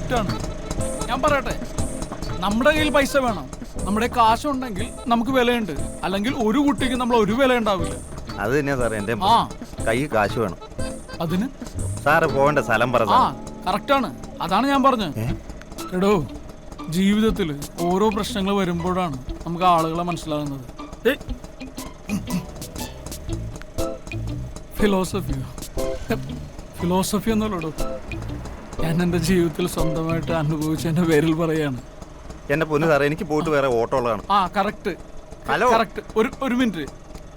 കറക്റ്റാണ്. ഞാൻ പറയട്ടെ, നമ്മുടെ കയ്യിൽ പൈസ വേണം, നമ്മുടെ കാശുണ്ടെങ്കിൽ നമുക്ക് വിലയുണ്ട്, അല്ലെങ്കിൽ ഒരു കുട്ടിക്ക് നമ്മൾ ഒരു വില ഉണ്ടാവില്ല. അത് തന്നെയാ സാറേ എന്റെ കൈ കാശ് വേണം. അതിന് സാറ് പോവേണ്ട സ്ഥലം പറ. കറക്റ്റാണ്, അതാണ് ഞാൻ പറഞ്ഞത്. എടോ, ജീവിതത്തിൽ ഓരോ പ്രശ്നങ്ങൾ വരുമ്പോഴാണ് നമുക്ക് ആളുകളെ മനസ്സിലാകുന്നത്. ഫിലോസഫി എന്നല്ലോ ഞാൻ എൻ്റെ ജീവിതത്തിൽ സ്വന്തമായിട്ട് അനുഭവിച്ചതിന്റെ പേരിൽ പറയാണ്. എന്റെ പൊന്നു സാറേ, എനിക്ക് പോയിട്ട് വേറെ ഓട്ടോ ഉള്ളതാണ്. കറക്റ്റ്. Hello, correct. ഒരു മിനിറ്റ്.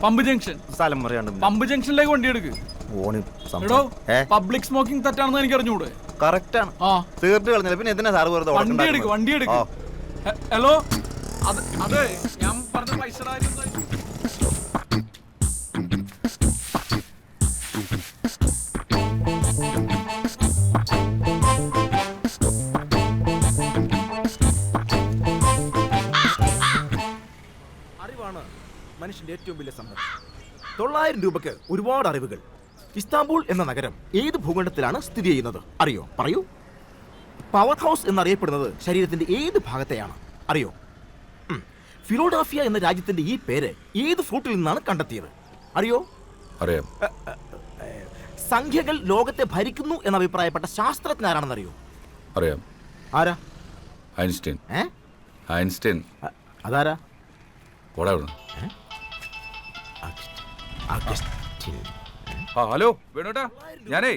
പമ്പ് ജംഗ്ഷൻ സ്ഥലം പറയാണ്ട് പമ്പ് ജംഗ്ഷനിലേക്ക് വണ്ടി എടുക്ക്. എടോ, പബ്ലിക് സ്മോക്കിംഗ് തെറ്റാണെന്ന് എനിക്ക് അറിഞ്ഞൂടെ? കറക്റ്റാണ്. തീർത്ത് കളഞ്ഞില്ല, പിന്നെ എന്തിനാ സാറ് വെറുതെ വണ്ടി എടുക്ക്. ഹലോ, അതെ ഞാൻ പറഞ്ഞ പൈസ അറിവാണ് മനുഷ്യന്റെ ഏറ്റവും വലിയ സമ്പത്ത്. 900 രൂപയ്ക്ക് ഒരുപാട് അറിവുകൾ. ഇസ്താംബൂൾ എന്ന നഗരം ഏത് ഭൂഖണ്ഡത്തിലാണ് സ്ഥിതി ചെയ്യുന്നത് അറിയോ? പറയൂ. പവർ ഹൗസ് എന്നറിയപ്പെടുന്നത് ശരീരത്തിന്റെ ഏത് ഭാഗത്തെയാണ് അറിയോ? ഫിലോഡാഫിയ എന്ന രാജ്യത്തിന്റെ ഈ പേര് ഏത് ഫ്രൂട്ടിൽ നിന്നാണ് കണ്ടെത്തിയത് അറിയോ? അറിയാം. സംഖ്യകൾ ലോകത്തെ ഭരിക്കുന്നു എന്ന് അഭിപ്രായപ്പെട്ട ശാസ്ത്രജ്ഞൻ ആരാണെന്നറിയോ? അറിയാം. ആരാ? ഐൻസ്റ്റീൻ. ഐൻസ്റ്റീൻ. അതാരാ? ഹലോ വേണോട്ടാ, ഞാനേ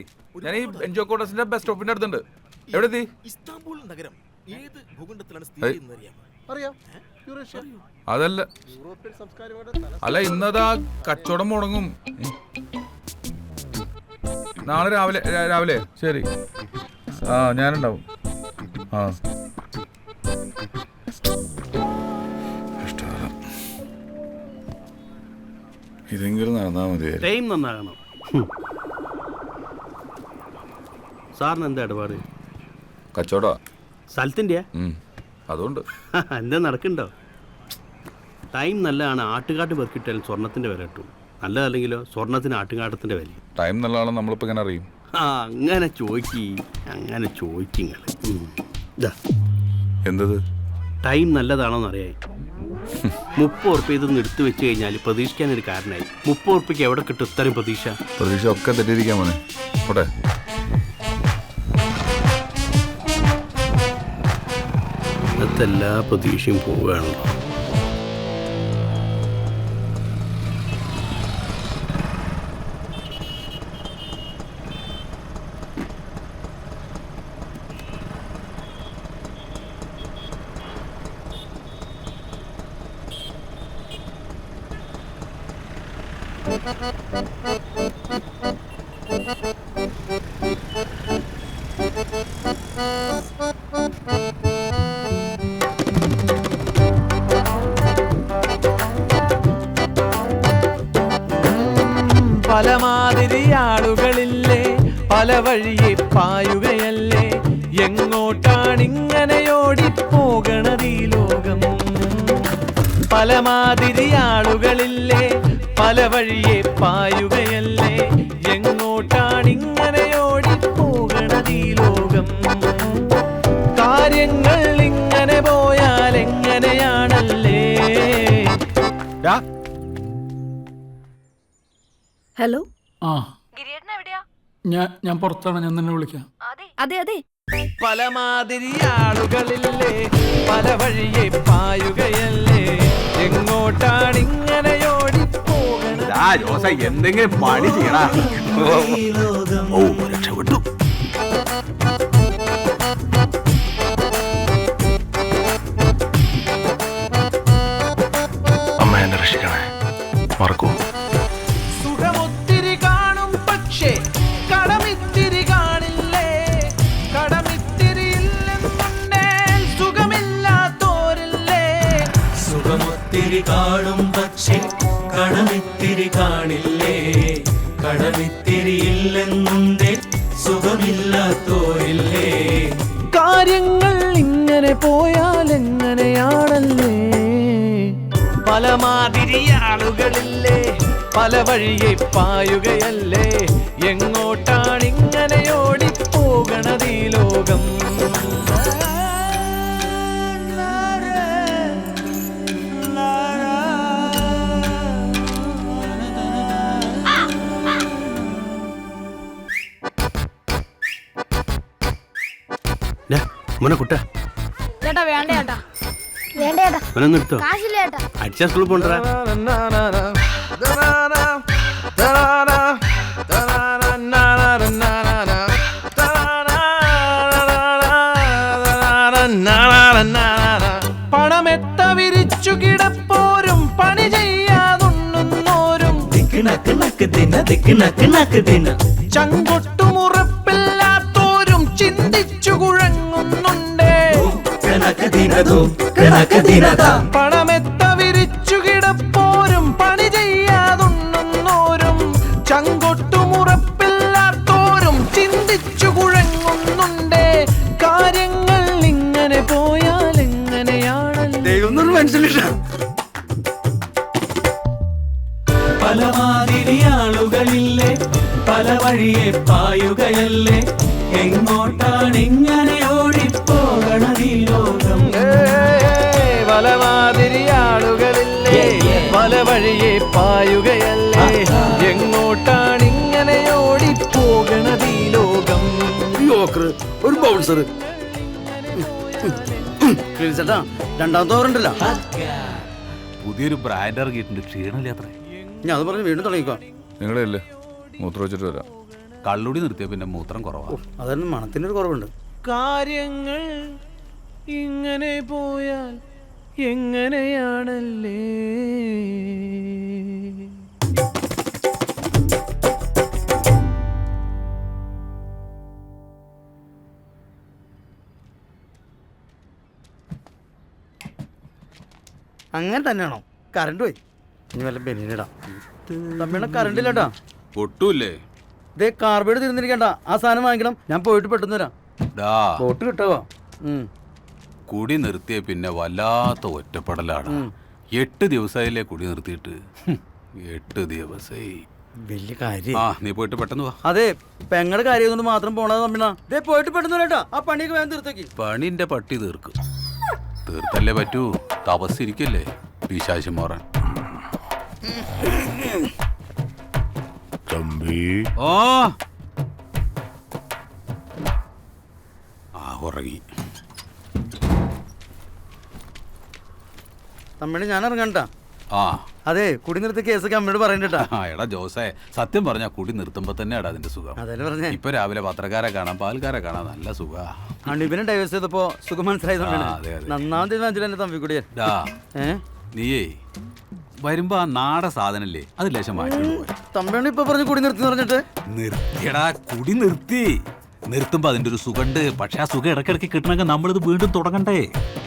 ഞാൻ ഈ എൻജോ കോട്ടസിന്റെ ബസ് സ്റ്റോപ്പിന്റെ അടുത്തുണ്ട്. എവിടെ ഇസ്താംബൂൾ നഗരം ഏത് ഭൂഖണ്ഡത്തിലാണ് സ്ഥിതി ചെയ്യുന്നത് അറിയാം? അതല്ല, അല്ല ഇന്നതാ കച്ചവടം മുടങ്ങും. നാളെ രാവിലെ ശരി. ഞാനുണ്ടാവും. ഇതെങ്കിലും നടന്നാ മതി. ടൈം നന്നാകണം. സാറിന് എന്താ ഇടപാട്? കച്ചവട സ്ഥലത്തിൻ്റെ അതുകൊണ്ട് എന്താ നടക്കണ്ടോ? ടൈം നല്ലതാണ്. ആട്ടുകാട്ട് പെറുക്കിട്ടാലും സ്വർണത്തിന്റെ വില കിട്ടും. നല്ലതല്ലെങ്കിലോ സ്വർണത്തിന് ആട്ടുകാട്ടത്തിന്റെ വില. ടൈം നല്ലതാണെന്ന് നമ്മളിപ്പോ എങ്ങനെ അറിയും? അങ്ങനെ ചോദിക്കിങ്ങൾ. എന്തത് ടൈം നല്ലതാണോന്ന് അറിയാം. 30 ഉറുപ്പ്യ ഇതൊന്ന് എടുത്തു വെച്ച് കഴിഞ്ഞാൽ പ്രതീക്ഷിക്കാനൊരു കാരണമായി. 30 ഉറുപ്പ്യക്ക് എവിടെ കിട്ടും ഇത്രയും പ്രതീക്ഷ ഒക്കെ തെറ്റിയിരിക്കാൻ മോനെ. പോട്ടെ. ഇന്നത്തെ എല്ലാ പ്രതീക്ഷയും പോവുകയാണല്ലോ. പലമാതിരി ആളുകളില്ലേ, പല വഴിയെ പായുകയല്ലേ, എങ്ങോട്ടാണിങ്ങനെയോടിപ്പോകണതീ ലോകം. പലമാതിരി ആളുകളില്ലേ, പല വഴിയെ പായുകയല്ലേ, എങ്ങോട്ടാണിങ്ങനെയോടിപ്പോകണതീ ലോകം. കാര്യങ്ങൾ ഇങ്ങനെ പോയാൽ എങ്ങനെയാണല്ലേ. ഹലോ, ഞാൻ പുറത്താണ്, ഞാൻ തന്നെ വിളിക്കാം. അതെ അതെ. പലമാതിരി ആളുകളില്ലേ, പല വഴിയെ പായുകയല്ലേ, എങ്ങോട്ടാണിങ്ങനെയോടിപ്പോകണ. എന്തെങ്കിലും പണി ചെയ്യടാ. രക്ഷപ്പെട്ടു. അമ്മ എന്നെ രക്ഷിക്കണേ, മറക്കൂ. സുഖമൊത്തിരി കാണും പക്ഷേ കടമിത്തിരി കാണില്ലേ, കടമിത്തിരി ഇല്ലെന്നുണ്ടേ സുഖമില്ലാത്തോരില്ലേ. സുഖമൊത്തിരി കാണും പക്ഷേ കടമിത്തിരി കാണില്ലേ, കടമിത്തിരി ഇല്ലെന്നുണ്ടേ സുഖമില്ലാത്തോരില്ലേ. കാര്യങ്ങൾ ഇങ്ങനെ പോയാൽ എങ്ങനെയാണല്ലേ. പലമാതിരി ആളുകളില്ലേ, പല വഴിയെ പായുകയല്ലേ, എങ്ങോട്ടാണിങ്ങനെയോടിപ്പോകണതീലോ. ലോകം. മോനെ കുട്ട ചേട്ടാ വേണ്ട ചേട്ടാ വേണ്ട ചേട്ടാ മോനൊന്നും എടുത്തോ കാശില്ല ചേട്ടാ അടിച്ചാ സ്കൂളിൽ പോണ്ടാ. പണമെത്ത വിരിച്ചു കിടപ്പോരും പണി ചെയ്യാതുണ്ണുന്നോരും ചങ്കൊട്ടുമുറപ്പില്ലാത്തോരും ചിന്തിച്ചു കുഴങ്ങുന്നുണ്ടേ. പണമെത്ത വിരിച്ചു കിടപ്പോരും പണി ചെയ്യാതുണ്ണുന്നോരും ചങ്കൊട്ടുമുറപ്പില്ലാത്തോരും ചിന്തിച്ചു കുഴങ്ങുന്നുണ്ടേ. കാര്യങ്ങൾ ഇങ്ങനെ പോയാൽ എങ്ങനെയാണല്ലോ. പല മാതിരി ആളുകളില്ലേ, പല വഴിയെ പായുകയല്ലേ, എങ്ങോട്ടാണ് ഇങ്ങനെ ഓടിപ്പോകണത് ഈ ലോകം. പല മാതിരി ആളുകളില്ലേ, പല വഴിയെ പായുകയല്ലേ, എങ്ങോട്ടാണ് ഇങ്ങനെ ഓടിപ്പോകണത് ഈ ലോകം. ഒരു ബൗൺസർ ചേട്ടാ, രണ്ടാമത്തെ ഓവറുണ്ടല്ലോ. പുതിയൊരു ബ്രാൻഡ് ഇറങ്ങിയിട്ടുണ്ട്, ക്ഷീണമില്ലാത്ര. ഞാൻ അത് പറഞ്ഞ് വീണ്ടും തുടങ്ങിക്കോ. നിങ്ങളല്ലേ മൂത്രം വെച്ചിട്ട് വരാം. കള്ളുടി നിർത്തിയ പിന്നെ മൂത്രം കുറവാണ്. അതായത് മണത്തിനൊരു കുറവുണ്ട്. കാര്യങ്ങൾ ഇങ്ങനെ പോയാൽ എങ്ങനെയാണല്ലേ. അങ്ങനെ തന്നെയാണോ? കറണ്ട് പോയി. ഇനി വല്ല ബെനിടാം. തമ്മിണ കറണ്ട് ഇല്ലട്ടാ. ഒട്ടുമില്ലേ? ഇതേ കാർബൈഡ് തിരുന്നിരിക്കണ്ട. ആ സാധനം വാങ്ങിക്കണം. ഞാൻ പോയിട്ട് പെട്ടെന്ന് വരാം. ബോട്ട് കിട്ടാവോ? കുടി നിർത്തിയ പിന്നെ വല്ലാത്ത ഒറ്റപ്പെടലാണ്. 8 ദിവസമായില്ലേ കുടി നിർത്തിയിട്ട്? 8 ദിവസമായി. വലിയ കാര്യം. നീ പോയിട്ട് പെട്ടെന്ന് വാ. അതെ, പെങ്ങളുടെ കാര്യം കൊണ്ട് മാത്രം പോണത് തമ്മിണ. ഇതേ പോയിട്ട് പെട്ടെന്ന് വരാട്ടാ. ആ പണിയൊക്കെ വേഗം തീർത്തേക്ക്. പണിന്റെ പട്ടി തീർക്കും. തീർത്തല്ലേ പറ്റൂ. തപസ്സിരിക്കല്ലേ പിശാചി മോറാൻ. ഉറങ്ങി. തമ്മിണ ഞാൻ ഇറങ്ങണ്ടാ. അതെ, കുടി നിർത്തിയ കേസൊക്കെ അമ്മയോട് പറയണ്ടാ. എടാ ജോസേ, സത്യം പറഞ്ഞാ കുടി നിർത്തുമ്പോ തന്നെ എടാ അതിന്റെ സുഖം. അതല്ലേ പറഞ്ഞേ. ഇപ്പൊ രാവിലെ പത്രക്കാരെ കാണാം, പാൽക്കാരെ കാണാം, നല്ല സുഖാ. അണിബിനെ ഡൈവേഴ്സ് ചെയ്തപ്പോ സുഖം മനസ്സിലായതുകൊണ്ട് നന്നാം തീരുമാനിച്ചില്ല എന്റെ തമ്പി കൂടിയ. നീയേ വരുമ്പോ ആ നാട സാധനല്ലേ അത് ലേശം മാറ്റി. തമ്മിയാണ് ഇപ്പൊ പറഞ്ഞു കുടി നിർത്തി പറഞ്ഞിട്ട്. നിർത്തിയടാ, കുടി നിർത്തി. നിർത്തുമ്പോ അതിന്റെ ഒരു സുഖമുണ്ട്. പക്ഷെ ആ സുഖം ഇടയ്ക്കിടയ്ക്ക് കിട്ടണമെങ്കിൽ നമ്മളിത് വീണ്ടും തുടങ്ങണ്ടേ.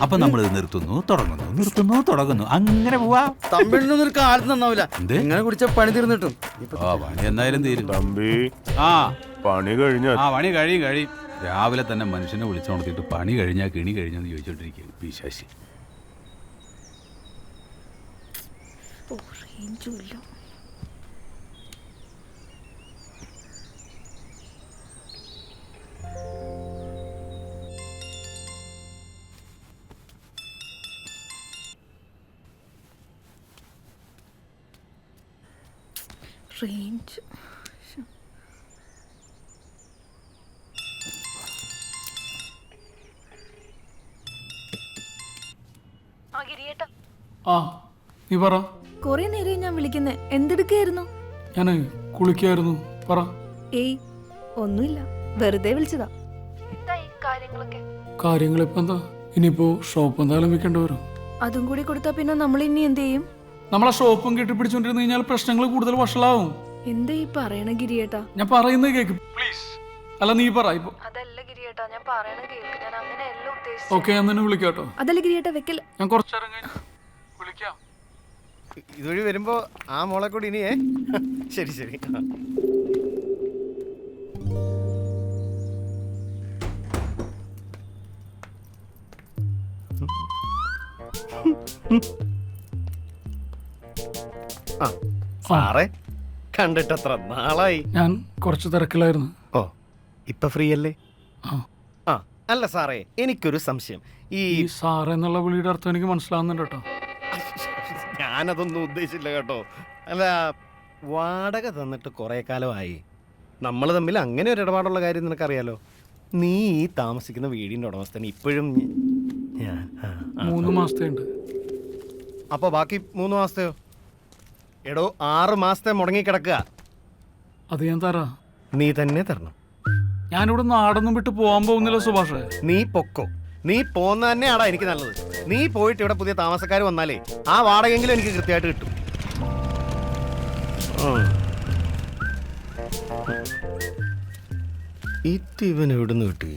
അപ്പൊ നമ്മളിത് നിർത്തുന്നു, തുടങ്ങുന്നു, നിർത്തുന്നു, തുടങ്ങുന്നു, അങ്ങനെ പോവാ. തമ്മിളിനൊന്നും ഒരു കാലത്ത് നന്നാവില്ല. ഇങ്ങനെ കുടിച്ച പണി തീർന്നിട്ടും. പണി എന്നായാലും തീരും. തമ്പി പണി കഴിഞ്ഞ പണി കഴിയും. രാവിലെ തന്നെ മനുഷ്യനെ വിളിച്ചുണർത്തിയിട്ട് പണി കഴിഞ്ഞാ കിണി കഴിഞ്ഞെന്ന് ചോദിച്ചോണ്ടിരിക്കും പിശാചി. റേഞ്ച് നീ പറ. കൊറേ നേരം ഞാൻ വിളിക്കുന്നേ, എന്തെടുക്കായിരുന്നു? ഞാൻ കുളിക്കായിരുന്നു. പറ. ഏയ് ഒന്നുമില്ല, വെറുതെ വിളിച്ചതാ. കാര്യങ്ങളിപ്പോ എന്താ? ഇനിയിപ്പോ ഷോപ്പ് എന്തായാലും വെക്കേണ്ടി വരും. അതും കൂടി കൊടുത്താ പിന്നെ നമ്മൾ ഇനി എന്ത് ചെയ്യും? നമ്മളെ ഷോപ്പും കെട്ടിപ്പിടിച്ചോണ്ടിരുന്നു കഴിഞ്ഞാൽ പ്രശ്നങ്ങൾ കൂടുതൽ വഷളാവും. എന്താ ഈ പറയണ ഗിരിയേട്ടാ? ഞാൻ പറയുന്നത് കേക്ക് പ്ലീസ്. അല്ല നീ പറ ഇപ്പൊ. അതല്ല ഗിരിയേട്ടാ, ഞാൻ പറയണ കേൾക്ക്. ഞാൻ അങ്ങനെയല്ല ഉദ്ദേശിച്ചത്. ഓക്കെ, ഞാൻ തന്നെ വിളിക്കാട്ടോ. അതല്ല ഗിരിയേട്ടാ, വെക്കൽ. ഞാൻ കുറച്ചേരം കഴിഞ്ഞ് വിളിക്കാം. ഇതുവഴി വരുമ്പോ ആ മോളെ കൂടി ഇനിയേ. ശരി ശരി. സാറേ, കണ്ടിട്ടത്ര നാളായി. ഞാൻ കുറച്ച് തിരക്കിലായിരുന്നു. ഓ, ഇപ്പൊ ഫ്രീ അല്ലേ? ആ അല്ല സാറേ, എനിക്കൊരു സംശയം. ഈ സാറ് എന്നുള്ള വിളിയുടെ അർത്ഥം എനിക്ക് മനസ്സിലാവുന്നുണ്ട് കേട്ടോ. ഞാനതൊന്നും ഉദ്ദേശിച്ചില്ല കേട്ടോ. അല്ല, വാടക തന്നിട്ട് കുറേ കാലമായി. നമ്മൾ തമ്മിൽ അങ്ങനെ ഒരു ഇടപാടുള്ള കാര്യം നിനക്കറിയാലോ. നീ ഈ താമസിക്കുന്ന വീടിൻ്റെ ഉടമസ്ഥൻ ഇപ്പോഴും ഞാൻ 3 മാസത്തെ ഉണ്ട്. അപ്പോൾ ബാക്കി 3 മാസത്തെയോ? എടോ, 6 മാസത്തെ മുടങ്ങിക്കിടക്കുക. അത് ഞാൻ തരാം. നീ തന്നെ തരണം. ഞാനിവിടെ നാടൊന്നും വിട്ട് പോകാൻ പോകുന്നില്ല സുഭാഷേ. നീ പൊക്കോ. നീ പോന്ന തന്നെയാടാ എനിക്ക് നല്ലത്. നീ പോയിട്ട് ഇവിടെ പുതിയ താമസക്കാർ വന്നാലേ ആ വാടകയെങ്കിലും എനിക്ക് കൃത്യമായിട്ട് കിട്ടും. ഇവൻ എവിടുന്ന് കിട്ടി?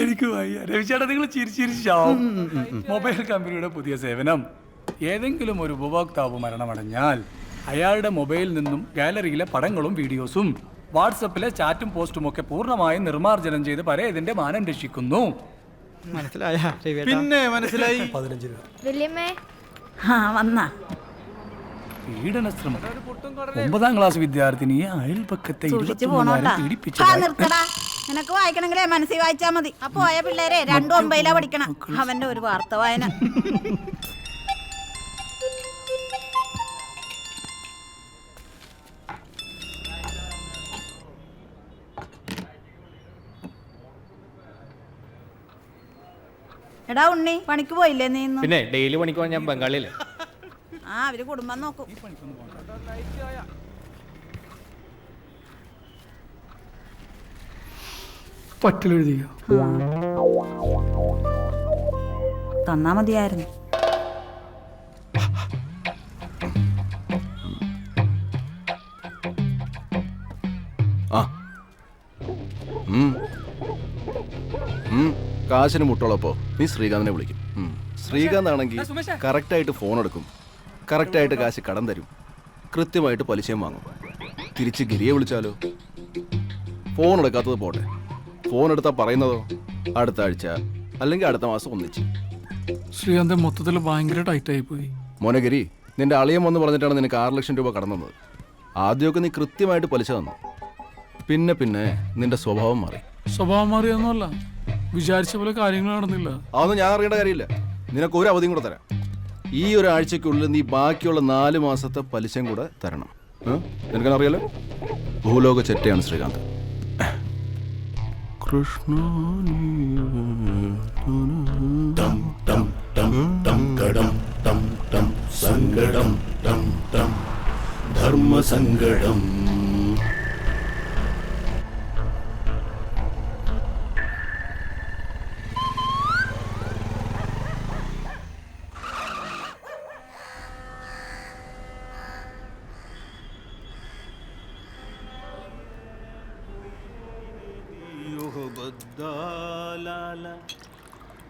എനിക്ക് വയ്യ രവിചേട്ടാ, നിങ്ങൾ ചിരിച്ചിരിച്ചാവും. മൊബൈൽ കമ്പനിയുടെ പുതിയ സേവനം. ഏതെങ്കിലും ഒരു ഉപഭോക്താവ് മരണമടഞ്ഞാൽ അയാളുടെ മൊബൈലിൽ നിന്നും ഗാലറിയിലെ പടങ്ങളും വീഡിയോസും വാട്സപ്പിലെ ചാറ്റും പോസ്റ്റും ഒക്കെ പൂർണ്ണമായും നിർമ്മാർജ്ജനം ചെയ്ത് പരേതിന്റെ മാനം രക്ഷിക്കുന്നു. പിന്നെ മനസ്സിലായി. 15 രൂപ. വല്യമ്മേ പീഡനശ്രമം. 9ാം ക്ലാസ് വിദ്യാർത്ഥിനി അയൽപക്കത്തെ പീഡിപ്പിച്ച നിനക്ക് വായിക്കണമെങ്കിലേ മനസ്സിൽ വായിച്ചാ മതി. അപ്പൊ പോയ പിള്ളേരെ 2 പഠിക്കണം. അവന്റെ ഒരു വാർത്ത വായന. എടാ ഉണ്ണി, പണിക്ക് പോയില്ലേ നീ ഇന്ന്? പിന്നെ ഡെയിലി പണിക്ക് പോകാൻ ഞാൻ ബംഗാളിയല്ലേ. അവര് കുടുംബം നോക്കും. പറ്റിലെഴുതിയോ? തന്നാ മതിയായിരുന്നു. കാശിന് മുട്ടുള്ളപ്പോ നീ ശ്രീകാന്തിനെ വിളിക്കും. ശ്രീകാന്ത് ആണെങ്കിൽ കറക്റ്റായിട്ട് ഫോൺ എടുക്കും, കറക്റ്റായിട്ട് കാശ് കടം തരും, കൃത്യമായിട്ട് പലിശയും വാങ്ങും. തിരിച്ച് ഗിരിയെ വിളിച്ചാലോ? ഫോൺ എടുക്കാത്തത് പോട്ടെ, ഫോൺ എടുത്താൽ പറയുന്നതോ അടുത്ത ആഴ്ച അല്ലെങ്കിൽ അടുത്ത മാസം ഒന്നിച്ച്. ശ്രീകാന്ത് മൊത്തത്തിൽ ഭയങ്കര ടൈറ്റായി പോയി. മോനഗിരി, നിന്റെ അളിയൻ വന്ന് പറഞ്ഞിട്ടാണ് നിനക്ക് 6 ലക്ഷം രൂപ കടം തന്നത്. ആദ്യമൊക്കെ നീ കൃത്യമായിട്ട് പലിശ തന്നു, പിന്നെ പിന്നെ നിന്റെ സ്വഭാവം മാറി. സ്വഭാവം മാറിയൊന്നുമല്ല, വിചാരിച്ച പോലെ കാര്യങ്ങൾ നടന്നില്ല. അതൊന്നും ഞാൻ അറിയേണ്ട കാര്യമില്ല. നിനക്ക് ഒരു അവധിയും കൂടെ തരാം. ഈ ഒരാഴ്ചക്കുള്ളിൽ നീ ബാക്കിയുള്ള 4 മാസത്തെ പലിശയും കൂടെ തരണം. നിനക്കറിയാലോ, ഭൂലോക ചെറ്റയാണ് ശ്രീകാന്ത്. കൃഷ്ണ സങ്കടം ധർമ്മസങ്കടം.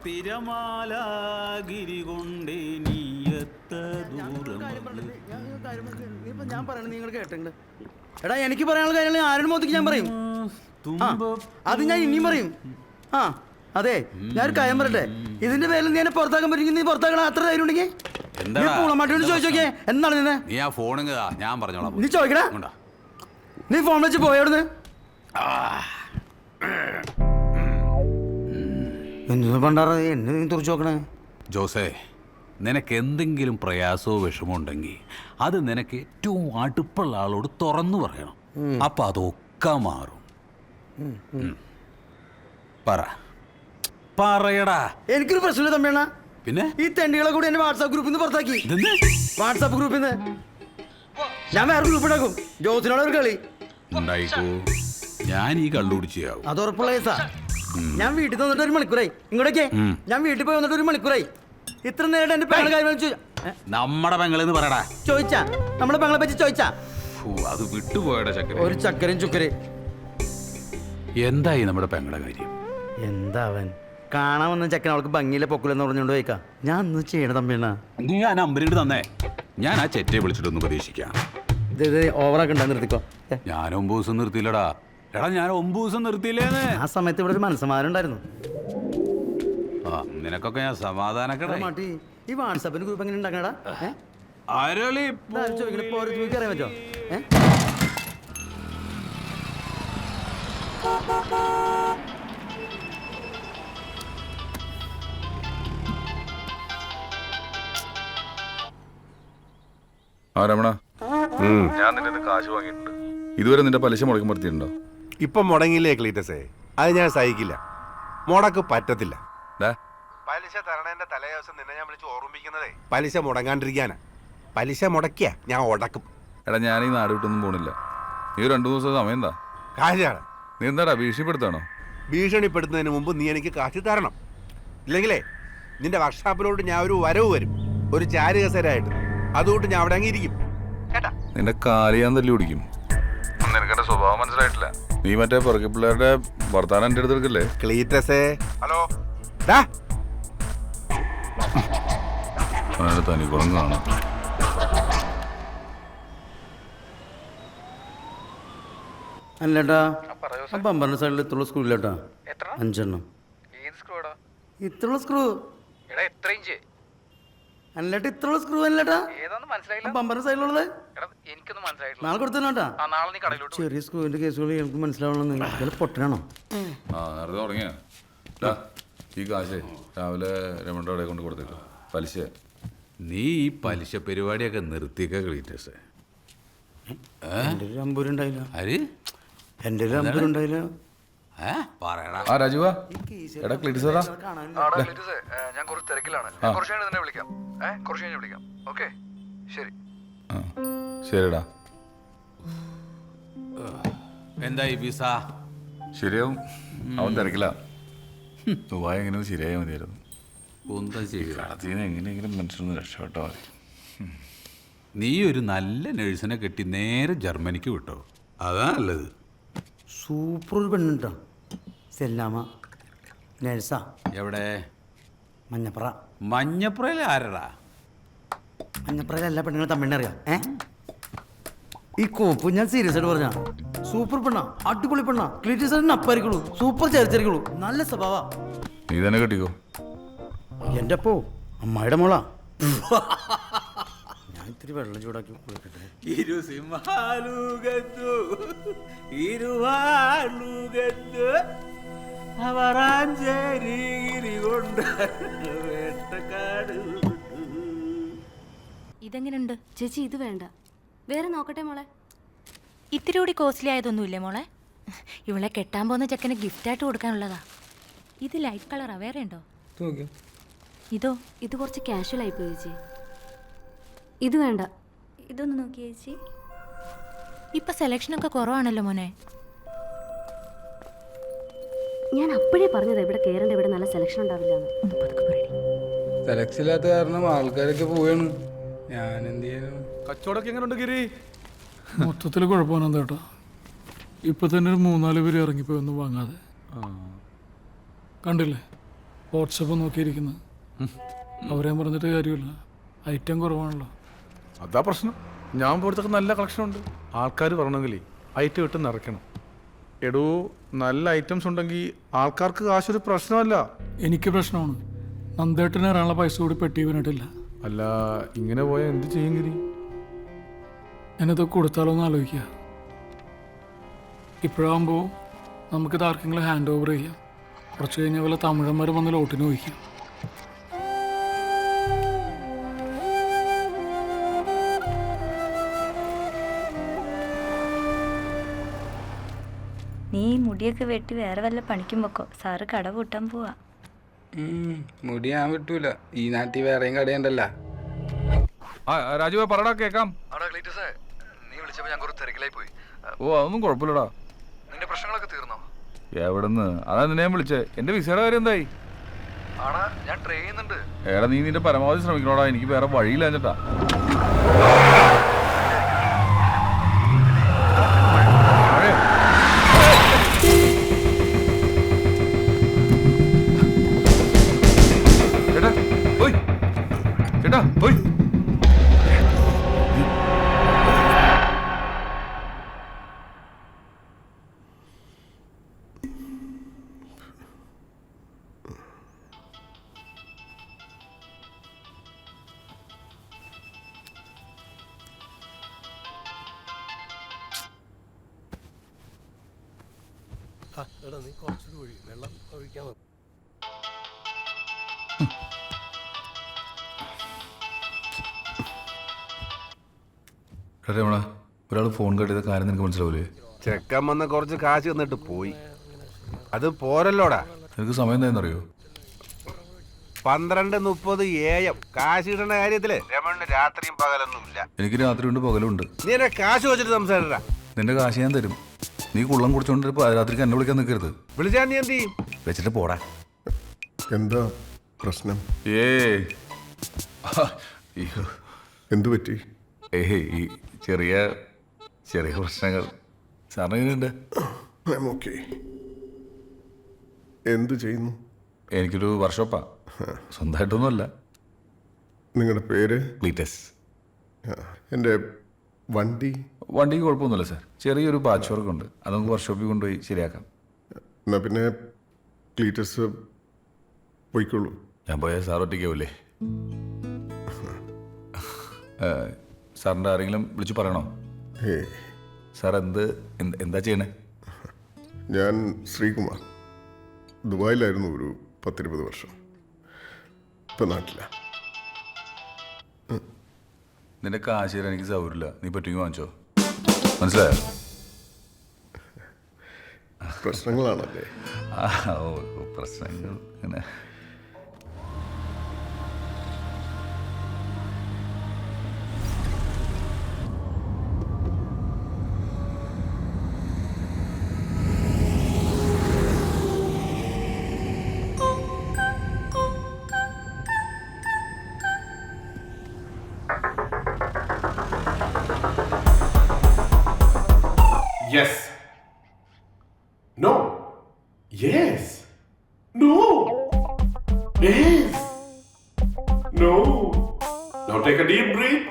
തിരമാലാഗിരി കൊണ്ടേ നീയത്ത ദൂരം. ഞാൻ പറയണത് നിങ്ങൾ കേട്ടിട്ടുണ്ട്. എടാ, എനിക്ക് പറയാനുള്ള കാര്യങ്ങൾ ആരുടെ മുഖത്തേക്ക് ഞാൻ പറയും. അത് ഞാൻ ഇനിയും പറയും. അതെ, ഞാനൊരു കാര്യം പറയട്ടെ. ഇതിന്റെ പേരിൽ നീ എന്നെ പുറത്താക്കാൻ പറ്റുമെങ്കിൽ നീ പുറത്താക്കണം. അത്ര ധൈര്യം ഉണ്ടെങ്കിൽ ചോദിച്ചോക്കേ. എന്താണ് നിന്നെ? നീ ആ ഫോൺ ഞാൻ പറഞ്ഞോളാം. നീ ചോദിക്കടാ. നീ ഫോൺ വെച്ച് പോയവിടുന്ന്. എന്നെ നീ തുറച്ചു നോക്കണേ. ജോസേ, നിനക്ക് എന്തെങ്കിലും പ്രയാസമോ വിഷമോ ഉണ്ടെങ്കിൽ അത് നിനക്ക് ഏറ്റവും അടുപ്പുള്ള ആളോട് തുറന്നു പറയണം. അപ്പൊ അതൊക്കെ മാറും. പറയടാ. എനിക്കൊരു പ്രശ്നമില്ല തമ്മിയണ്ണ. പിന്നെ ഈ തെണ്ടികളെ കൂടി എന്റെ വാട്സാപ്പ് ഗ്രൂപ്പിൽ നിന്ന് പുറത്താക്കി. വാട്സാപ്പ് ഗ്രൂപ്പിൽ നിന്ന് ഞാൻ വേറെ ഗ്രൂപ്പ് ഉണ്ടാക്കും. ജോസിനോട് ഒരു കളി ഉണ്ടായിക്കോ. ഞാൻ ഈ കള്ളുപിടിച്ചാവും. അത് ഉറപ്പുള്ള കേസാ. ഞാൻ വീട്ടിൽ വന്നിട്ട് 1 മണിക്കൂറായി. ഇങ്ങോട്ടേക്ക് ഞാൻ വീട്ടിൽ പോയി വന്നിട്ട് 1 മണിക്കൂറായി. ഇത്ര നേരം എന്റെ പെങ്ങളെ കാര്യം നമ്മടെ പെങ്ങളെന്ന് പറയടാ. ചോദിച്ചാ നമ്മളെ പെങ്ങളെ പറ്റി ചോദിച്ചാ? അത് വിട്ടുപോയടാ ചക്കര. ഒരു ചക്കരയും ചുക്കര്. എന്തായി നമ്മുടെ പെങ്ങളെ കാര്യം? എന്താവൻ കാണാൻ വന്ന ചക്കൻ അവൾക്ക് ഭംഗിയിലെ പൊക്കിലെന്ന് പറഞ്ഞുകൊണ്ട് പോയിക്കാ. ഞാൻ ഒന്ന് ചെയ്യണ തമ്മിണ്ണ. നീ ആ നമ്പറിട്ട് തന്നേ, ഞാൻ ആ ചെറ്റയെ വിളിച്ചിട്ടൊന്ന് പ്രതീക്ഷിക്കാം. ഇത് ഓവറാക്കണ്ട, നിർത്തിക്കോ. ഞാൻ 9 ദിവസം നിർത്തിയില്ലടാ. എടാ, ഞാൻ 9 ദിവസം നിർത്തിയില്ലേന്ന്. ആ സമയത്ത് ഇവിടെ ഒരു മനസ്സമാരം ഉണ്ടായിരുന്നു. ആ നിനക്കൊക്കെ ഞാൻ സമാധാനക്കട മാട്ടി ഈ വാട്സാപ്പിന് ഗ്രൂപ്പ് എങ്ങനെ ഉണ്ടാക്കണടാ? അരളി ചോദിക്കണ ഇപ്പൊ അറിയാൻ പറ്റോ? ആ രമണ, ഞാൻ നിന്റെ കാശ് വാങ്ങിയിട്ടുണ്ട്. ഇതുവരെ നിന്റെ പലിശ മുടക്കി നിർത്തിയിട്ടുണ്ടോ? ഇപ്പം മുടങ്ങിയില്ലേ ക്ലീറ്റസേ? അത് ഞാൻ സഹിക്കില്ല. മുടക്ക് പറ്റത്തില്ല. പലിശ തരണേന്റെ തലേ ദിവസം നിന്നെ ഞാൻ വിളിച്ച് ഓർമ്മിപ്പിക്കുന്നതേ പലിശ മുടങ്ങാണ്ടിരിക്കാനാ. പലിശ മുടക്കിയ ഞാൻ ഉടക്കും. എടാ, ഞാൻ ഈ നാട് വിട്ടൊന്നും പോണില്ല. നീ 2 ദിവസം സമയം എന്താ കാശാണ്. നീ എന്താടാ ഭീഷണിപ്പെടുത്താണോ? ഭീഷണിപ്പെടുത്തുന്നതിന് മുമ്പ് നീ എനിക്ക് കാശ് തരണം. ഇല്ലെങ്കിലേ നിന്റെ വർക്ക്ഷോപ്പിലോട്ട് ഞാൻ ഒരു വരവ് വരും, ഒരു ചാരുകസരായിട്ട്. അതുകൊണ്ട് ഞാൻ അവിടെ അങ്ങിരിക്കും. കേട്ടാ? നിന്റെ കാല് ഞാൻ തല്ലി പിടിക്കും. നിനക്കെന്റെ സ്വഭാവം മനസ്സിലായിട്ടില്ല. നീ മറ്റേ പിറകെ പിള്ളേരുടെ വർത്താനം എൻ്റെ അടുത്ത് എടുക്കല്ലേ? ക്ലീറ്റസേ, ഹലോ, തനിക്കുളം കാണാം. അല്ലേട്ടാ, പമ്പറിന്റെ സൈഡിൽ ഇത്രയുള്ള സ്ക്രൂ ഇല്ലേട്ടാ? 5 എണ്ണം. ഇത്രയുള്ള സ്ക്രൂ അല്ലേട്ടാ, ഇത്രയുള്ള സ്ക്രൂ അല്ലേട്ടാ? പമ്പറിന്റെ സൈഡിലുള്ളത് നാളെ കൊടുത്തേട്ടാ. ചെറിയ സ്ക്രൂവിന്റെ കേസുകൾ എനിക്ക് മനസ്സിലാവണമെന്ന് പൊട്ടനാണോ? നേരത്തെ തുടങ്ങിയ ഈ കാശ് രാവിലെ രമണയുടെ അവിടെ കൊണ്ട് കൊടുത്തേക്കാം. പലിശ നീ ഈ പലിശ പരിപാടിയൊക്കെ നിർത്തിക്ക ക്ലീറ്റസേ. എൻ്റെ ഒരു അമ്പൂരുണ്ടായില്ല. ആര്? എൻ്റെ ഒരു അമ്പൂരുണ്ടായില്ല. ആ രാജുവാ, എടാ ക്ലീറ്റസേടാ. ഞാൻ കുറച്ച് തിരക്കിലാണ്. കുറച്ച് കഴിഞ്ഞ് തന്നെ വിളിക്കാം. കുറച്ച് കഴിഞ്ഞ് വിളിക്കാം. ഓക്കെ, ശരി. ശരിടാ. എന്തായി വിസ? ശരിയാവും. അവൻ തിരക്കില്ല. ദുബായ് എങ്ങനെയും ശരിയായാൽ മതിയായിരുന്നു. എങ്ങനെയെങ്കിലും മനുഷ്യനൊന്ന് രക്ഷപ്പെട്ടാൽ മതി. നീ ഒരു നല്ല നഴ്സിനെ കെട്ടി നേരെ ജർമ്മനിക്ക് വിട്ടോ, അതാ നല്ലത്. സൂപ്പർ ഒരു പെണ്ണുണ്ടോ? സെല്ലാമ നഴ്സാ. എവിടെ? മഞ്ഞപ്പുറ. മഞ്ഞപ്പുറയിൽ ആരടാ? മഞ്ഞപ്പുറയിൽ എല്ലാ പെണ്ണുങ്ങളും തമിഴിനറിയാം. ഈ കോപ്പ് ഞാൻ സീരിയസ് ആയിട്ട് പറഞ്ഞ സൂപ്പർ പെണ്ണ, അടിപൊളി പെണ്ണ. ക്ലീറ്റസറിന് അപ്പായിരിക്കുള്ളൂ, സൂപ്പർ ചരിച്ചരിക്കുള്ളൂ, നല്ല സ്വഭാവ. നീ തന്നെ കെട്ടിക്കോ. എൻ്റെ അപ്പോ അമ്മായിയുടെ മോളാ. ഞാൻ ഇത്തിരി വെള്ളം ചൂടാക്കി കൊടുക്കട്ടെ. ഇതെങ്ങനെയുണ്ട് ചേച്ചി? ഇത് വേണ്ട, വേറെ നോക്കട്ടെ മോളെ. ഇത്തിരി കൂടി കോസ്റ്റ്ലി ആയതൊന്നുമില്ലേ മോളെ? ഇവളെ കെട്ടാൻ പോകുന്ന ചെക്കന് ഗിഫ്റ്റായിട്ട് കൊടുക്കാനുള്ളതാ. ഇത് ലൈറ്റ് കളറാ, വേറെ ഉണ്ടോ? ഇതോ? ഇത് കുറച്ച് കാഷ്വൽ ആയിപ്പോയി ചേച്ചി. ഇത് വേണ്ട. ഇതൊന്ന് നോക്കി ചേച്ചി. ഇപ്പൊ സെലക്ഷനൊക്കെ കുറവാണല്ലോ മോനെ. ഞാൻ അപ്പോഴേ പറഞ്ഞത് ഇവിടെ കയറേണ്ട, ഇവിടെ നല്ല സെലക്ഷൻ ഉണ്ടാവില്ല. സെലക്ഷൻ ഇല്ലാത്ത കാരണം ആൾക്കാരൊക്കെ പോവാണ്. ഞാൻ എന്ത് ചെയ്യാനും. കച്ചവടമൊക്കെ എങ്ങനെയുണ്ട് ഗിരി? മൊത്തത്തിൽ കുഴപ്പമൊന്നും കേട്ടോ. ഇപ്പൊ തന്നെ ഒരു 3-4 പേര് ഇറങ്ങിപ്പോയി ഒന്നും വാങ്ങാതെ. കണ്ടില്ലേ വാട്സപ്പ് നോക്കിയിരിക്കുന്നത്? അവരെയും പറഞ്ഞിട്ട് കാര്യമില്ല, ഐറ്റം കുറവാണല്ലോ. അതാ പ്രശ്നം. ഞാൻ പോലത്തൊക്കെ നല്ല കളക്ഷൻ ഉണ്ട്. ആൾക്കാർ പറഞ്ഞെങ്കിലേ ഐറ്റം ഇട്ട് നിറയ്ക്കണം. എടോ, നല്ല ഐറ്റംസ് ഉണ്ടെങ്കിൽ ആൾക്കാർക്ക് കാശൊരു പ്രശ്നമല്ല. എനിക്ക് പ്രശ്നമാണ്. നന്ദേട്ടന് ഇറാനുള്ള പൈസ കൂടി പെട്ടിവനായിട്ടില്ല. അല്ല, ഇങ്ങനെ പോയാൽ എന്ത് ചെയ്യും ഗിരി? ഞാനിതൊക്കെ കൊടുത്താലോ എന്ന് ആലോചിക്കുക. ഇപ്പോഴാകുമ്പോൾ നമുക്കിത് ആർക്കെങ്കിലും ഹാൻഡ് ഓവർ ചെയ്യാം. കുറച്ച് കഴിഞ്ഞാൽ വല്ല തമിഴന്മാർ വന്ന് ലോട്ടിന് വഹിക്കാം. നീ മുടിയൊക്കെ വെട്ടി വേറെ വല്ല പണിക്കും വെക്കോ, സാറ് കട പൂട്ടാൻ പോവാ. മുടി ഞാൻ വിട്ടൂല, ഈ നാട്ടിൽ വേറെയും കടയുണ്ടല്ലോ. രാജുവ പറടാ, കേക്കാം. നീ വിളിച്ചപ്പോ ഞാൻ കുറച്ച് തിരക്കിലായി പോയി. ഓ, അതൊന്നും കുഴപ്പമില്ലടാ. നിന്റെ പ്രശ്നങ്ങളൊക്കെ തീർന്നോ? എവിടെന്ന്? അതാ നിന്നെ വിളിച്ചേ. എന്റെ വിസയുടെ കാര്യം എന്തായി? ആടാ, ഞാൻ ട്രൈ ചെയ്യുന്നുണ്ട്. എടാ, നീ നിന്റെ പരമാവധി ശ്രമിക്കണോടാ. എനിക്ക് വേറെ വഴിയില്ല ചേട്ടാ. ചേട്ടാ പോയി. നീ കുറച്ചൊരു ഒഴി വെള്ളം ഒഴിക്കാൻ രമണ, ഒരാൾ ഫോൺ കട്ട് ചെയ്ത കാര്യം നിനക്ക് മനസ്സിലാവൂലേ? ചെക്കൻ വന്ന് കുറച്ച് കാശ് തന്നിട്ട് പോയി. അത് പോരല്ലോടാ. നിനക്ക് സമയം എന്താണെന്നറിയോ? 12:30 AM. കാശ് കിട്ടുന്ന കാര്യത്തില് രമണിന് രാത്രിയും പകലൊന്നുമില്ല. എനിക്ക് രാത്രിയുണ്ട് പകലുണ്ട്. നീ എന്നെ കാശ് വെച്ചിട്ട് സംസാരിടാ. നിന്റെ കാശ് ഞാൻ തരും. നീ കുള്ളം കുടിച്ചോണ്ട് രാത്രിക്ക് എന്നെ വിളിക്കാൻ നിൽക്കരുത്. വിളിച്ചാ നീ എന്ത് ചെയ്യും? വെച്ചിട്ട് പോടാ. എന്താ പ്രശ്നം? എന്തു പറ്റി? ഈ ചെറിയ ചെറിയ പ്രശ്നങ്ങൾ. സാറിന് എന്തു ചെയ്യുന്നു? എനിക്കൊരു വർക്ക്ഷോപ്പാ, സ്വന്തമായിട്ടൊന്നുമല്ല. നിങ്ങളുടെ പേര്? ക്ലീറ്റസ്. എൻ്റെ വണ്ടിക്ക് കുഴപ്പമൊന്നുമില്ല സാർ. ചെറിയൊരു പാച്ച് വർക്ക് ഉണ്ട്, അത് നമുക്ക് വർക്ക്ഷോപ്പിൽ കൊണ്ടുപോയി ശരിയാക്കാം. എന്നാ പിന്നെ ക്ലീറ്റസ് പോയിക്കോളൂ. ഞാൻ പോയാൽ സാർ ഒറ്റയ്ക്കാവൂലേ? സാറിൻ്റെ ആരെങ്കിലും വിളിച്ച് പറയണോ? സാർ എന്താ ചെയ്യണേ? ഞാൻ ശ്രീകുമാർ. ദുബായിലായിരുന്നു ഒരു 10-20 വർഷം. ഇപ്പം നാട്ടില. നിന്റെ കാശ് തരാൻ എനിക്ക് സൗകര്യമില്ല. നീ പറ്റുമെങ്കിൽ വാങ്ങിച്ചോ. മനസ്സിലായോ? പ്രശ്നങ്ങളാണല്ലേ? പ്രശ്നങ്ങൾ അങ്ങനെ. Yes. No. Yes. No. Yes. No. Now take a deep breath.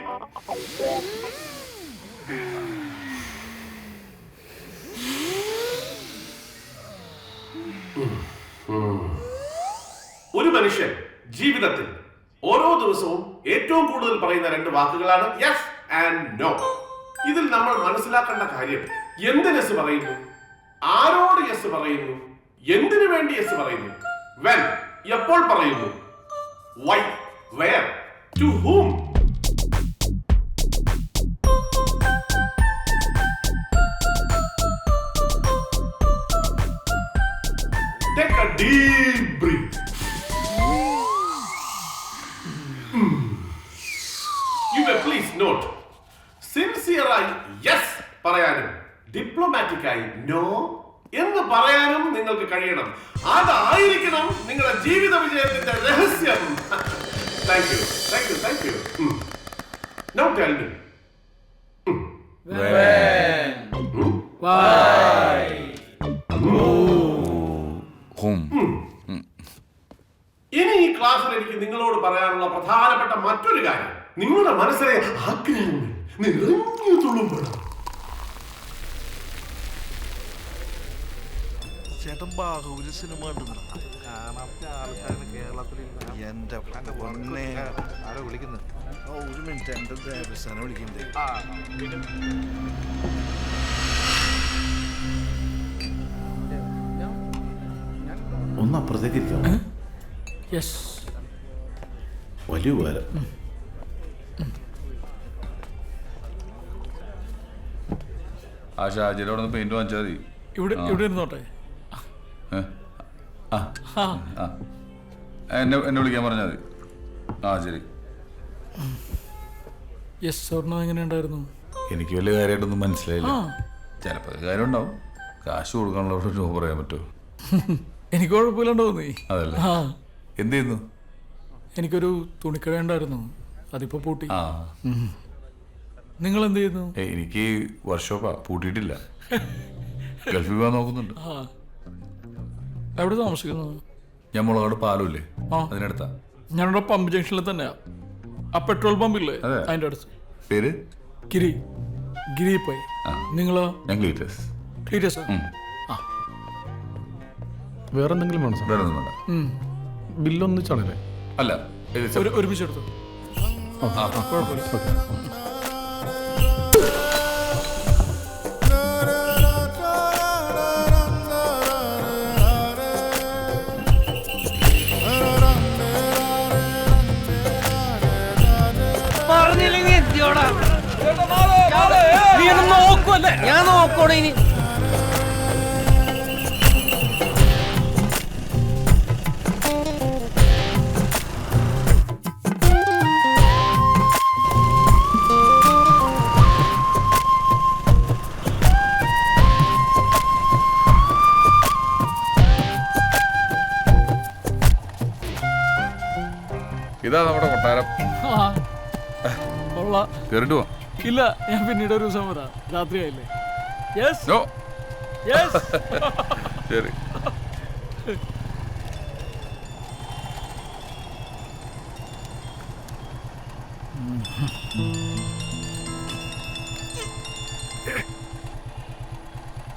ഒരു മനുഷ്യൻ ജീവിതത്തിൽ ഓരോ ദിവസവും ഏറ്റവും കൂടുതൽ പറയുന്ന 2 വാക്കുകളാണ് യെസ് ആൻഡ് നോ. ഇതിൽ നമ്മൾ മനസ്സിലാക്കേണ്ട കാര്യം, എന്തിന് യെസ് പറയുന്നു, ആരോട് യെസ് പറയുന്നു, എന്തിനു വേണ്ടി യെസ് പറയുന്നു, വെൻ എപ്പോൾ പറയുന്നു, why, where, to whom. Take a deep breath. You may please note, സിൻസിയറായി യെസ് പറയാനും ഡിപ്ലോമാറ്റിക്കായി നോ എന്ന് പറയാനും നിങ്ങൾക്ക് കഴിയണം. അതായിരിക്കണം നിങ്ങളുടെ ജീവിത വിജയത്തിന്റെ രഹസ്യം. Thank you, thank you, thank U. Now tell me. ഇനി ഈ ക്ലാസ്സിൽ എനിക്ക് നിങ്ങളോട് പറയാനുള്ള പ്രധാനപ്പെട്ട മറ്റൊരു കാര്യം, നിങ്ങളുടെ മനസ്സിലെ ആഗ്രഹങ്ങൾ നിറഞ്ഞു തുളുമ്പണം. ചേട്ടൻ ബാഹുബലി സിനിമ കാണാത്ത ആൾക്കാരാണ് കേരളത്തിൽ. എന്റെ പൊന്നെ ആരോ വിളിക്കുന്നത്. ഒരു മിനിറ്റ്, എന്റെ ദേവസ്ഥാനം വിളിക്കുന്നത്. ഒന്ന് അപ്പുറത്തേക്ക് ഇരിക്കാം. വലിയ ഉപകാരം. ആ ഷാജിയുടെ അവിടെ നിന്ന് പെയിന്റ് വാങ്ങിച്ചാൽ മതി. ഇവിടെ ഇരുന്നോട്ടെ. എന്നെ വിളിക്കാൻ പറഞ്ഞാൽ മതി. ശരി. എങ്ങനെയുണ്ടായിരുന്നു? എനിക്ക് വലിയ കാര്യമായിട്ടൊന്നും മനസ്സിലായില്ല. ചിലപ്പോൾ കാര്യം ഉണ്ടാവും. കാശ് കൊടുക്കാനുള്ളവരോട് നോ പറയാൻ പറ്റുമോ? എനിക്ക് കുഴപ്പമില്ലാണ്ട് തോന്നി. അതല്ലേ. എന്ത് ചെയ്യുന്നു? എനിക്കൊരു തുണിക്കട ഉണ്ടായിരുന്നു, അതിപ്പോ പൂട്ടി. നിങ്ങൾ എന്ത് ചെയ്യുന്നു? എനിക്ക് വർക്ക്ഷോപ്പാ, പൂട്ടിയിട്ടില്ല. ഗൾഫിൽ പോകാൻ നോക്കുന്നുണ്ട്. എവിടെ താമസിക്കുന്നു? ഞാൻ മുളകാട് പാലമില്ലേ, അതിനടുത്താ. ഞാനിവിടെ പമ്പ് ജംഗ്ഷനിൽ തന്നെയാ. ആ പെട്രോൾ പമ്പില്ലേ, അതിന്റെ അടുത്ത്. പേര് ഗിരി പോയി. നിങ്ങളോ? ഞാൻ ക്ലീറ്റസ്. വേറെ എന്തെങ്കിലും വേണം? വേറെ ഒന്നും വേണ്ട. ബില്ലൊന്നിച്ചാണല്ലേ? അല്ല, ഒരുമിച്ചെടുത്തു. കുഴപ്പമില്ല. പോണേ ഇനി. ഇതാ നമ്മുടെ കൊട്ടാരം. കേറിട്ട് പോ. ഇല്ല, ഞാൻ പിന്നീട് ഒരു ദിവസം വരാം. രാത്രിയായില്ലേ? Yes no yes. ശരി.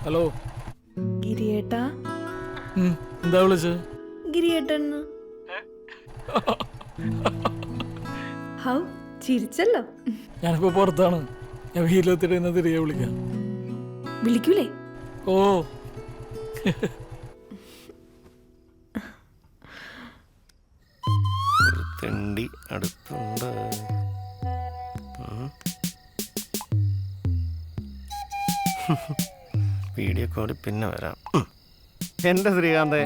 ഹലോ ഗിരിയേട്ടാ. എന്താ വിളിച്ചത്? ഗിരിയേട്ടൻ. ഹൗ ചിരിച്ചല്ലോ. ഞാനിപ്പോ പുറത്താണ്. ഞാൻ വീട്ടിലെത്തിട്ട് തിരികെ വിളിക്കാം. വിളിക്കൂലേ? ഓ തെണ്ടി അടുത്തുണ്ട്. വീഡിയോ കോളിൽ പിന്നെ വരാം. എന്റെ ശ്രീകാന്ത്,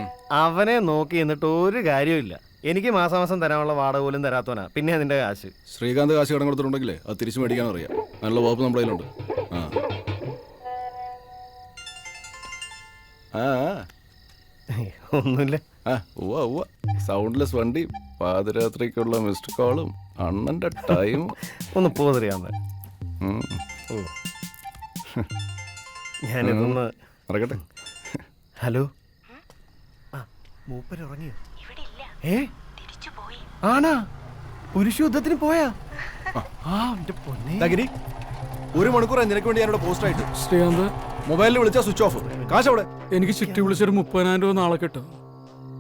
അവനെ നോക്കി എന്നിട്ട് ഒരു കാര്യമില്ല. എനിക്ക് മാസം തരാനുള്ള വാടക പോലും തരാത്തവനാ. പിന്നെ അതിന്റെ കാശ്. ശ്രീകാന്ത് കാശ് കടം കൊടുത്തിട്ടുണ്ടെങ്കിലേ അത് തിരിച്ചു മേടിക്കാൻ അറിയാം. നല്ല വകുപ്പ് നമ്മുടെ കയ്യിലുണ്ട്. ഒന്നുമില്ല. സൗണ്ട്ലെസ് വണ്ടി, പാതിരാത്രിക്കുള്ള മിസ്ഡ് കോളും, അണ്ണന്റെ ടൈം. ഒന്ന് പോകാൻ ഞാനിതൊന്ന് മറക്കട്ടെ. ഹലോ, മൂപ്പര് ഉറങ്ങിയോ? ആണാ? പുരുഷ യുദ്ധത്തിന് പോയാ? ഒരു മണിക്കൂർ നിനക്ക് വേണ്ടി ഞാനിവിടെ പോസ്റ്റ് ആയിട്ട്. ശ്രീകാന്ത്, മൊബൈലിൽ വിളിച്ചാൽ സ്വിച്ച് ഓഫ്. കാശ് അവിടെ. എനിക്ക് ചിട്ടി വിളിച്ചൊരു 30,000 രൂപ നാളെ കിട്ടും.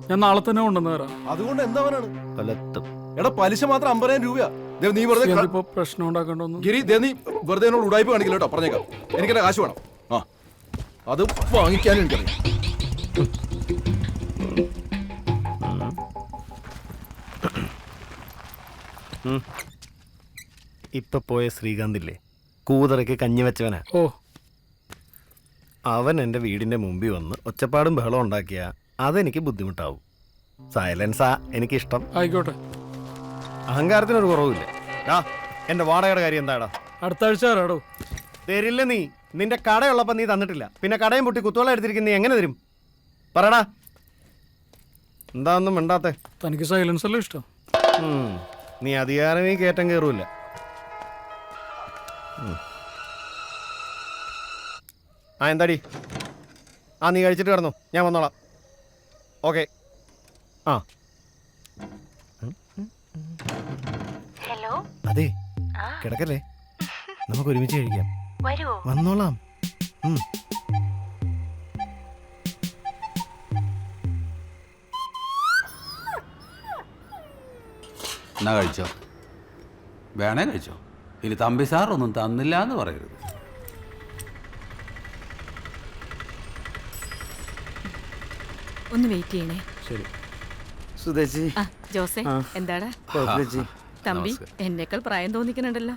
ഞാൻ നാളെ തന്നെ കൊണ്ടുവന്ന് തരാം. അതുകൊണ്ട് എന്താവാനാണ്? എടാ, പലിശ മാത്രം 50,000 രൂപ. നീ വെറുതെ പ്രശ്നം ഉണ്ടാക്കണ്ടോന്ന്. ഗിരി, നീ വെറുതെ എന്നോട് ഉടായ്പ കാണിക്കില്ല കേട്ടോ. പറഞ്ഞേക്കാം, എനിക്കെന്റെ കാശ് വേണം. അത് വാങ്ങിക്കാനും എനിക്കറിയാം. ഇപ്പൊ പോയ ശ്രീകാന്തില്ലേ, കൂതറയ്ക്ക് കഞ്ഞി വെച്ചവനാ. അവൻ എൻ്റെ വീടിന്റെ മുമ്പിൽ വന്ന് ഒച്ചപ്പാടും ബഹളം ഉണ്ടാക്കിയ അതെനിക്ക് ബുദ്ധിമുട്ടാവും. സൈലൻസാ എനിക്കിഷ്ടം. ആയിക്കോട്ടെ, അഹങ്കാരത്തിനൊരു കുറവില്ല. എന്റെ വാടകയുടെ കാര്യം എന്താടാ? അടുത്ത ആഴ്ച തരാടോ. തരില്ല. നീ നിന്റെ കടയുള്ളപ്പോ നീ തന്നിട്ടില്ല. പിന്നെ കടയും പൊട്ടി കുത്തോളം എടുത്തിരിക്കുന്ന നീ എങ്ങനെ തരും? പറടാ. എന്താ ഒന്നും മിണ്ടാത്തെ? തനിക്ക് സൈലൻസ് അല്ലേ ഇഷ്ടം? നീ അധികാരമേ കയറ്റം കയറൂല. എന്താടി? നീ കഴിച്ചിട്ട് കിടന്നു, ഞാൻ വന്നോളാം. ഓക്കെ. ഹലോ. അതെ, കിടക്കല്ലേ, നമുക്ക് ഒരുമിച്ച് കഴിക്കാം. വന്നോളാം. എന്നാ കഴിച്ചോ, വേണേ കഴിച്ചോ. ഇനി തമ്പി സാർ ഒന്നും തന്നില്ല എന്ന് പറയരുത്. ഒന്ന് വെയിറ്റ് ചെയ്യണേ. ശരി. സുധേച്ചി. ജോസേ, എന്താടാ? തമ്പി എന്നേക്കാൾ പ്രായം തോന്നിക്കുന്നുണ്ടല്ലോ.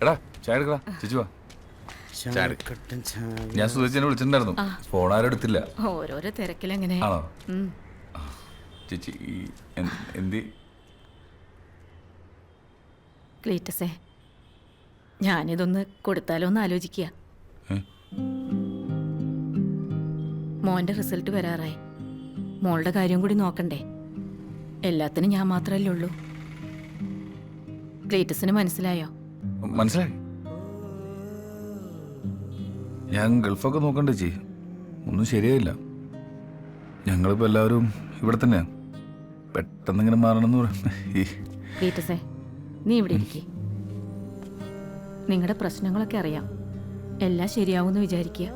എടാ, ചായ എടുക്കടാ. ചേച്ചി വാ. ഞാൻ സുധേച്ചിനെ വിളിച്ചിട്ടുണ്ടായിരുന്നു. ഫോൺ ആരും എടുത്തില്ല. ഓരോരോ തിരക്കിലെങ്ങനെ. ആണോ? ചേച്ചി എന്തി? ക്ലീറ്റസേ, ഞാനിതൊന്ന് കൊടുത്താലോ എന്ന് ആലോചിക്കുക. മോന്റെ റിസൾട്ട് വരാറായി. മോളുടെ കാര്യം കൂടി നോക്കണ്ടേ? എല്ലാത്തിനും ഞാൻ മാത്രമല്ലേ ഉള്ളൂ. ക്ലീറ്റസിന് മനസ്സിലായോ? മനസ്സിലായി. ഞാൻ ഗൾഫൊക്കെ നോക്കണ്ടേ ചേച്ചി, ഒന്നും ശരിയായില്ല. ഞങ്ങളിപ്പോൾ എല്ലാവരും ഇവിടെ തന്നെയാണ്. പെട്ടെന്ന് ഇങ്ങനെ മാറണമെന്ന് പറയാം. ക്ലീറ്റസേ, നീ ഇവിടെ ഇരിക്കേ. നിങ്ങളുടെ പ്രശ്നങ്ങളൊക്കെ അറിയാം. എല്ലാം ശരിയാവുമെന്ന് വിചാരിക്കുക.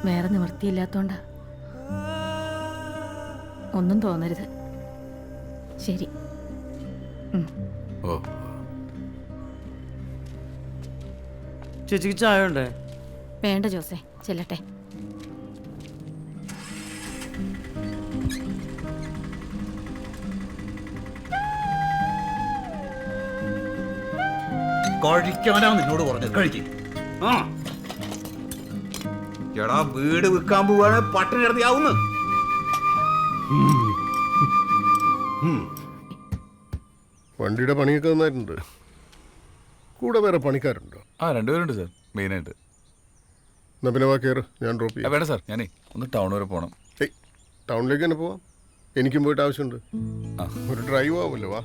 വേറെ നിവൃത്തിയില്ലാത്തോണ്ടാ. ഒന്നും തോന്നരുത്. ശരി. ചേച്ചിക്ക് ചായ ഉണ്ടേ? വേണ്ട ജോസേ, ചെല്ലട്ടെ. കഴിക്കാനാ നിന്നോട് പറഞ്ഞത്. കഴിക്കും. എടാ വീട് വിൽക്കാൻ പോവാണ്, പട്ടിണി കിടത്തിയാവുന്നു. വണ്ടിയുടെ പണിയൊക്കെ നന്നായിട്ടുണ്ട്. കൂടെ വേറെ പണിക്കാരുണ്ടോ? ആ 2 പേരുണ്ട് സാർ, മെയിനായിട്ട്. എന്നാ പിന്നെ വാ കയറ്, ഞാൻ ഡ്രോപ്പ് ചെയ്യാം. വേണ്ട സാർ, ഞാനേ ഒന്ന് ടൗൺ വരെ പോകണം. ടൗണിലേക്ക് തന്നെ പോവാം. എനിക്കും പോയിട്ട് ആവശ്യമുണ്ട്. ഒരു ഡ്രൈവ് ആവുമല്ലോ. വാ.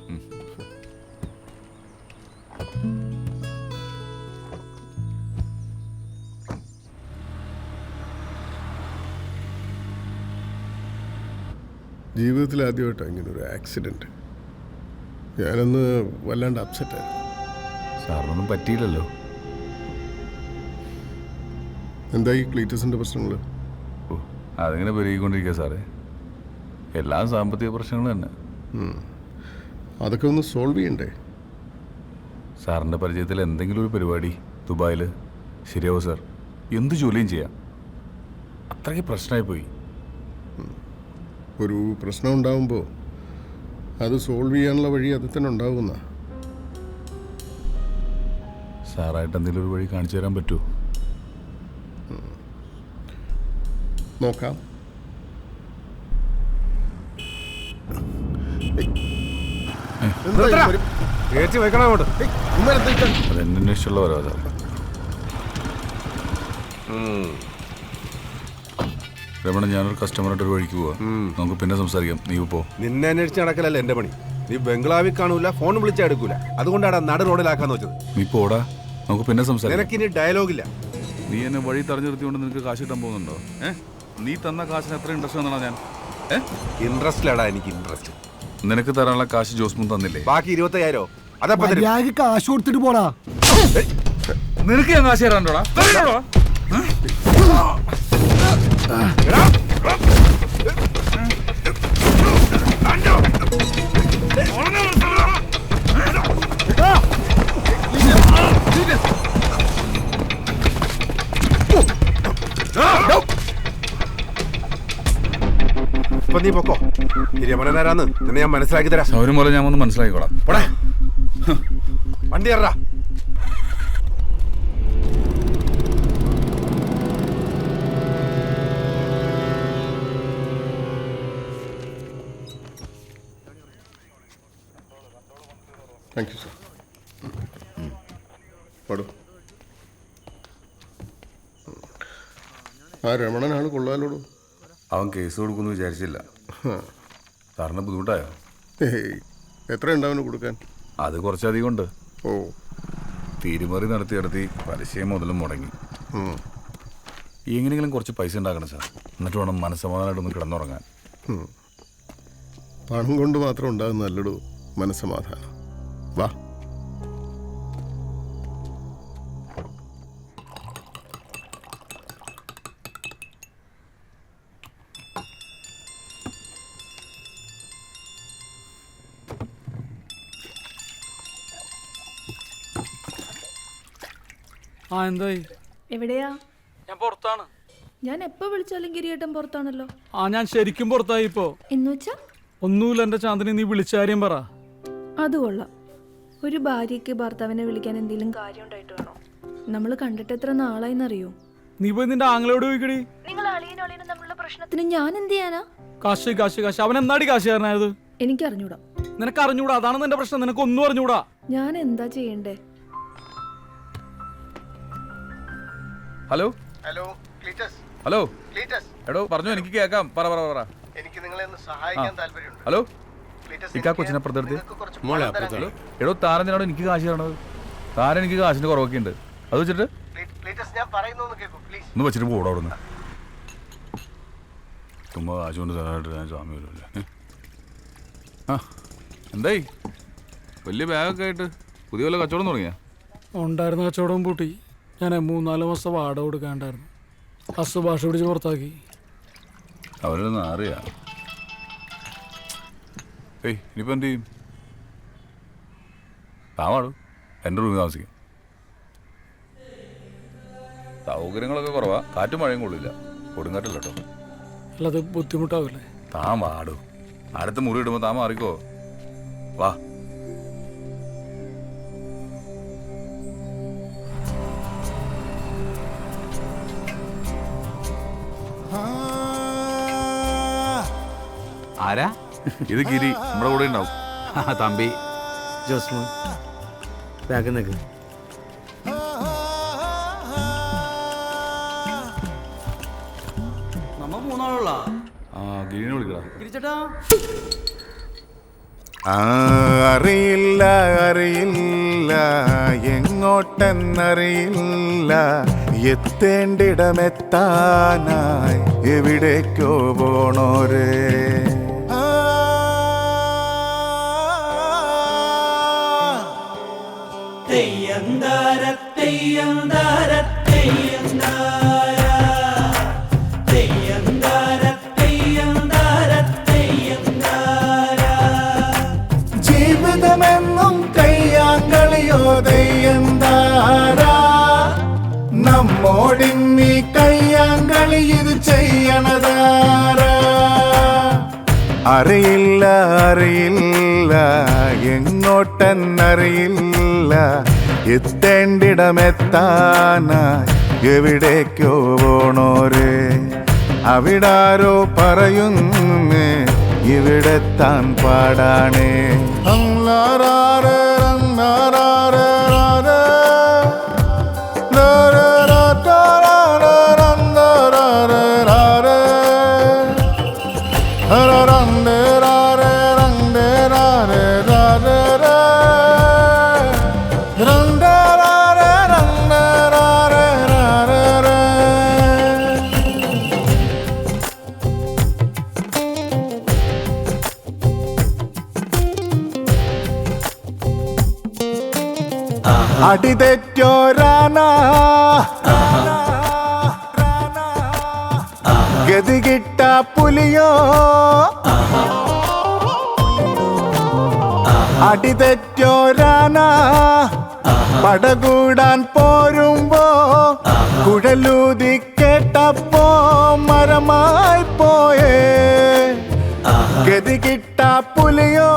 ജീവിതത്തിൽ ആദ്യമായിട്ടാണ് ഇങ്ങനെ ഒരു ആക്സിഡൻറ്റ്. ഞാനന്ന് വല്ലാണ്ട് അപ്സെറ്റായിരുന്നു. സാറിനൊന്നും പറ്റിയില്ലല്ലോ. എന്തായി ക്ലീറ്റസിൻ്റെ പ്രശ്നങ്ങൾ? ഓ, അതിങ്ങനെ പെരുകിക്കൊണ്ടിരിക്കുക സാറേ. എല്ലാം സാമ്പത്തിക പ്രശ്നങ്ങൾ തന്നെ. അതൊക്കെ ഒന്ന് സോൾവ് ചെയ്യണ്ടേ? സാറിൻ്റെ പരിചയത്തിൽ എന്തെങ്കിലും ഒരു പരിപാടി ദുബായിൽ ശരിയാവും സാർ. എന്ത് ജോലിയും ചെയ്യാം. അത്രയ്ക്ക് പ്രശ്നമായി പോയി. ഒരു പ്രശ്നം ഉണ്ടാകുമ്പോൾ അത് സോൾവ് ചെയ്യാനുള്ള വഴി അത് തന്നെ ഉണ്ടാകുന്ന. സാറായിട്ട് എന്തെങ്കിലും ഒരു വഴി കാണിച്ചു തരാൻ പറ്റുമോ? നോക്കാം. അതെന്നെ ഇഷ്ടമുള്ള ഓരോ സാർ. രമണ, ഞാനൊരു കസ്റ്റമറായിട്ട് ഒരു വഴിക്ക് പോവാ. നമുക്ക് പിന്നെ സംസാരിക്കാം. നീ പോ. നിന്നെ അന്വേഷിച്ച് നടക്കലല്ലേ എന്റെ പണി. നീ ബംഗ്ലാവിൽ കാണൂല, ഫോൺ വിളിച്ചാൽ എടുക്കൂല. അതുകൊണ്ടാണ് നട റോഡിലാക്കാന്ന് വെച്ചത്. നീ പോടാ, നമുക്ക് പിന്നെ സംസാരിക്കാം. നിനക്കിനി ഡയലോഗില്ല. നീ എന്നെ വഴി തടഞ്ഞു നിർത്തിക്കൊണ്ട് നിനക്ക് കാശ് കിട്ടാൻ പോകുന്നുണ്ടോ? നീ തന്ന കാശിന് എത്ര ഇൻട്രസ്റ്റ് എന്നാണ് ഞാൻ? ഇൻട്രസ്റ്റ് അടാ, എനിക്ക് ഇൻട്രസ്റ്റ്. നിനക്ക് തരാനുള്ള കാശ് ജോസ്മുൻ തന്നില്ലേ? ബാക്കി 25,000 അതപ്പോ കാശ് കൊടുത്തിട്ട് പോടാ. നിനക്ക് ഞാൻ കാശ് തരാണ്ടോടാ? ഇപ്പൊ നീ പൊക്കോ. രമണനാരാന്ന് നിന്നെ ഞാൻ മനസ്സിലാക്കി തരാം. സൗരം പോലെ ഞാൻ ഒന്ന് മനസ്സിലാക്കിക്കോളാം. വണ്ടി ഏറാ. Thank you sir. പാടൂ. ആ രമണനാണ് കൊള്ളാലോടൂ. അവൻ കേസ് കൊടുക്കുമെന്ന് വിചാരിച്ചില്ല. സാറിന് ബുദ്ധിമുട്ടായോ? എത്ര ഉണ്ടാവുന്നു കൊടുക്കാൻ? അത് കുറച്ചധികം ഉണ്ട്. ഓ, തീരുമറി നടത്തി പലിശയും മുതലും മുടങ്ങി. എങ്ങനെയെങ്കിലും കുറച്ച് പൈസ ഉണ്ടാക്കണം സാർ. എന്നിട്ട് വേണം മനസ്സമാധാനമായിട്ടൊന്ന് കിടന്നുറങ്ങാൻ. പണം കൊണ്ട് മാത്രം ഉണ്ടാകുന്ന നല്ലടൂ മനസ്സമാധാനം. വാ. എന്തായി? എവിടെയാ? ഞാൻ പുറത്താണ്. ഞാൻ എപ്പോ വിളിച്ചാലും കിരീട്ടം പുറത്താണല്ലോ. ഞാൻ ശരിക്കും പുറത്തായി ഇപ്പോ. എന്നുവെച്ചാ? ഒന്നുമില്ല എന്റെ ചാന്ദിനി, നീ വിളിച്ച കാര്യം പറ. അത് കൊള്ളാം. ഒരു ഭാര്യയ്ക്ക് ഭർത്താവിനെ വിളിക്കാൻ എന്തെങ്കിലും കാര്യം ഉണ്ടായിട്ട് വേണോ? നമ്മൾ കണ്ടിട്ട് എത്ര നാളായിന്നറിയോ? നീ പോയി നിന്റെ ആങ്ങളോട് ചോദിക്കടി. നിങ്ങൾ അളിയനോളിനും തമ്മിലുള്ള പ്രശ്നത്തിന് ഞാൻ എന്ത് ചെയ്യാനാ? കാശ് കാശ് കാശ്. അവൻ എന്നാടി കാശ് തരണത്? എനിക്ക് അറിഞ്ഞൂടാ. നിനക്ക് അറിഞ്ഞൂടാ, അതാണ് നിന്റെ പ്രശ്നം. നിനക്ക് ഒന്നും അറിഞ്ഞൂടാ. ഞാൻ എന്താ ചെയ്യണ്ടേ? Hello hello Cleetus. Hello Cleetus. എടോ പറഞ്ഞു, എനിക്ക് കേൾക്കാം. പറ. എനിക്ക് നിങ്ങളെ ഒന്ന് സഹായിക്കാൻ താല്പര്യമുണ്ട്. ഹലോ ഇക്കാ കൊച്ചിനപ്പുറത്തെടുത്ത്. എടോ താരനാണോ എനിക്ക് കാശ് തരണത്? താരൻ എനിക്ക് കാശിന്റെ കുറവൊക്കെ ഉണ്ട്. അത് വെച്ചിട്ട് ഒന്ന് വെച്ചിട്ട് പോടാ അവിടെ നിന്ന്. ചുമ്മാ കാശ് കൊണ്ട് തരാനായിട്ട് ഞാൻ സ്വാമി വരുമല്ലേ. എന്തായി? വലിയ ബാഗൊക്കെ ആയിട്ട് പുതിയ വല്ല കച്ചവടം തുടങ്ങിയാ? ഉണ്ടായിരുന്ന കച്ചവടം പൂട്ടി. ഞാൻ 3-4 മാസം വാടക കൊടുക്കാണ്ടായിരുന്നു. ഹസ് ഭാഷ പിടിച്ച് പുറത്താക്കി. അവരൊന്നും അറിയാ. ഇനിയിപ്പോൾ എന്ത് ചെയ്യും? താവാടു, എൻ്റെ റൂമിൽ താമസിക്കും. സൗകര്യങ്ങളൊക്കെ കുറവാ. കാറ്റും മഴയും കൊള്ളില്ല. കൊടുങ്കാറ്റല്ല കേട്ടോ. അല്ലാതെ ബുദ്ധിമുട്ടാവില്ലേ? താൻ വാടു. അടുത്ത മുറി ഇടുമ്പോൾ താൻ മാറിക്കോ. വാ. ആരാ? ഇത് ഗിരി, നമ്മുടെ കൂടെ ഉണ്ടാവും. തമ്പി ജോസ്മോൻ ബാഗ് നിൽക്ക്. നമ്മ മൂന്നാളുള്ള ഗിരിനെ വിളിക്കടാ. തിരിച്ചേട്ടാ. അറിയില്ല അറിയില്ല എങ്ങോട്ടെന്നറിയില്ല എത്തേണ്ടിടമെത്താനായി എവിടേക്കോ പോണോരേ. ജീവിതമെന്നും കയ്യാങ്കളിയോ തെയ്യന്താരാ, നമ്മോടിന്നീ കയ്യാങ്കളി ഇത് ചെയ്യണതാരാ. അറിയില്ല അറിയില്ല എങ്ങോട്ടെന്നറിയില്ല എത്തേണ്ടിടമെത്താനായി എവിടേക്കോ പോണോരേ. അവിടാരോ പറയുന്നേ ഇവിടെത്താൻ പാടാണേ. അടിതെറ്റോരാന ഗതികിട്ട പുലിയോ, അടിതെറ്റോരാന പടകൂടാൻ പോരുമ്പോ കുഴലൂതി കേട്ടപ്പോ മരമായി പോയേ. ഗതികിട്ട പുലിയോ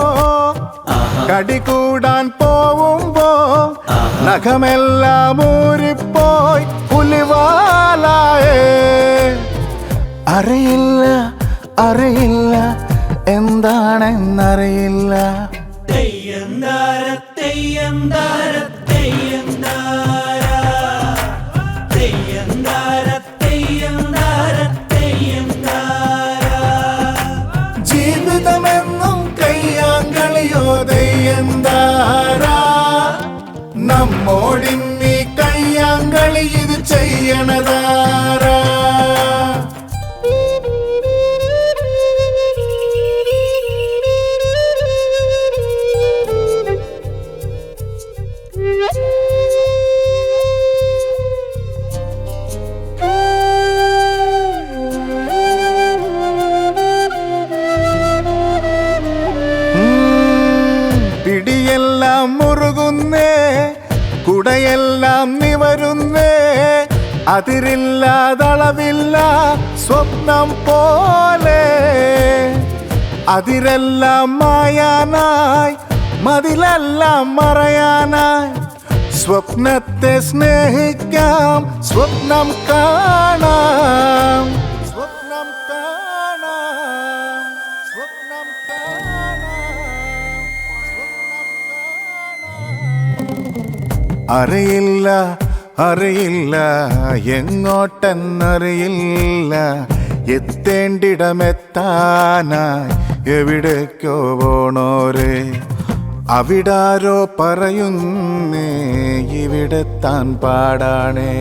കടികൂടാൻ പോവുമ്പോ നഖമെല്ലാം ഊരിപ്പോയി പുലിവാലായേ. അറിയില്ല അറിയില്ല എന്താണെന്നറിയില്ല. ജീവിതമെന്നും കയ്യാങ്കളിയോ തെയ്യന്താരാ, നമ്മോടിന്നീ കയ്യാങ്കളി ഇത് ചെയ്യണതാരാ. പിടിയെല്ലാം മുറുകുന്നേ, കുടയെല്ലാം നിവരുന്നേ, അതിരില്ലാതളവില്ല സ്വപ്നം പോലെ. അതിരെല്ലാം മായാനായി മതിലെല്ലാം മറയാനായി സ്വപ്നത്തെ സ്നേഹിക്കാം, സ്വപ്നം കാണാം. സ്വപ്നം കാണാം, സ്വപ്നം അറിയില്ല അറിയില്ല എങ്ങോട്ടെന്നറിയില്ല എത്തേണ്ടിടമെത്താനായി എവിടേക്കോ പോണോരേ. അവിടാരോ പറയുന്നേ ഇവിടെത്താൻ പാടാണേ.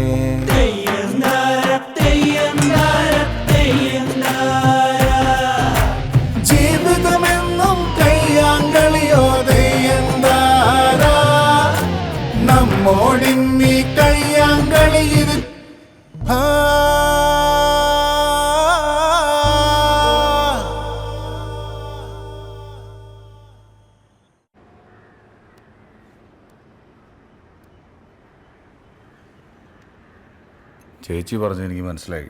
ജീവിതമെന്നും കയ്യാങ്കളിയോ തെയ്യന്താരാ, നമ്മോടിന്നീ കയ്യാങ്കളി ഇത്. ചേച്ചി പറഞ്ഞു എനിക്ക് മനസ്സിലായി.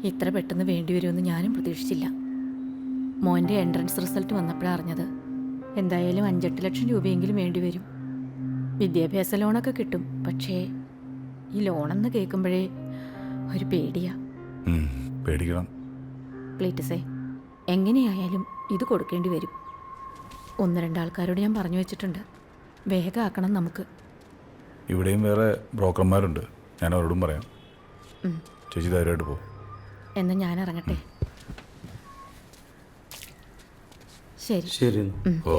ഇത്ര പെട്ടെന്ന് വേണ്ടി വരുമെന്ന് ഞാനും പ്രതീക്ഷിച്ചില്ല. മോൻ്റെ എൻട്രൻസ് റിസൾട്ട് വന്നപ്പോഴാണ് അറിഞ്ഞത്. എന്തായാലും 5-8 ലക്ഷം രൂപയെങ്കിലും വേണ്ടി വരും. വിദ്യാഭ്യാസ ലോണൊക്കെ കിട്ടും, പക്ഷേ ഈ ലോണെന്ന് കേൾക്കുമ്പോഴേ ഒരു പേടിയാ. പേടിക്കണം. പ്ലീറ്റസേ, എങ്ങനെയായാലും ഇത് കൊടുക്കേണ്ടി വരും. 1-2 ആൾക്കാരോട് ഞാൻ പറഞ്ഞു വെച്ചിട്ടുണ്ട്. വേഗം ആക്കണം നമുക്ക്. ഇവിടെയും വേറെ ബ്രോക്കർമാരുണ്ട്, ഞാൻ അവരോടും പറയാം. ചേച്ചി ധൈര്യമായിട്ട് പോകും. എന്നാൽ ഞാൻ ഇറങ്ങട്ടെ. ശരി ശരി. ഓ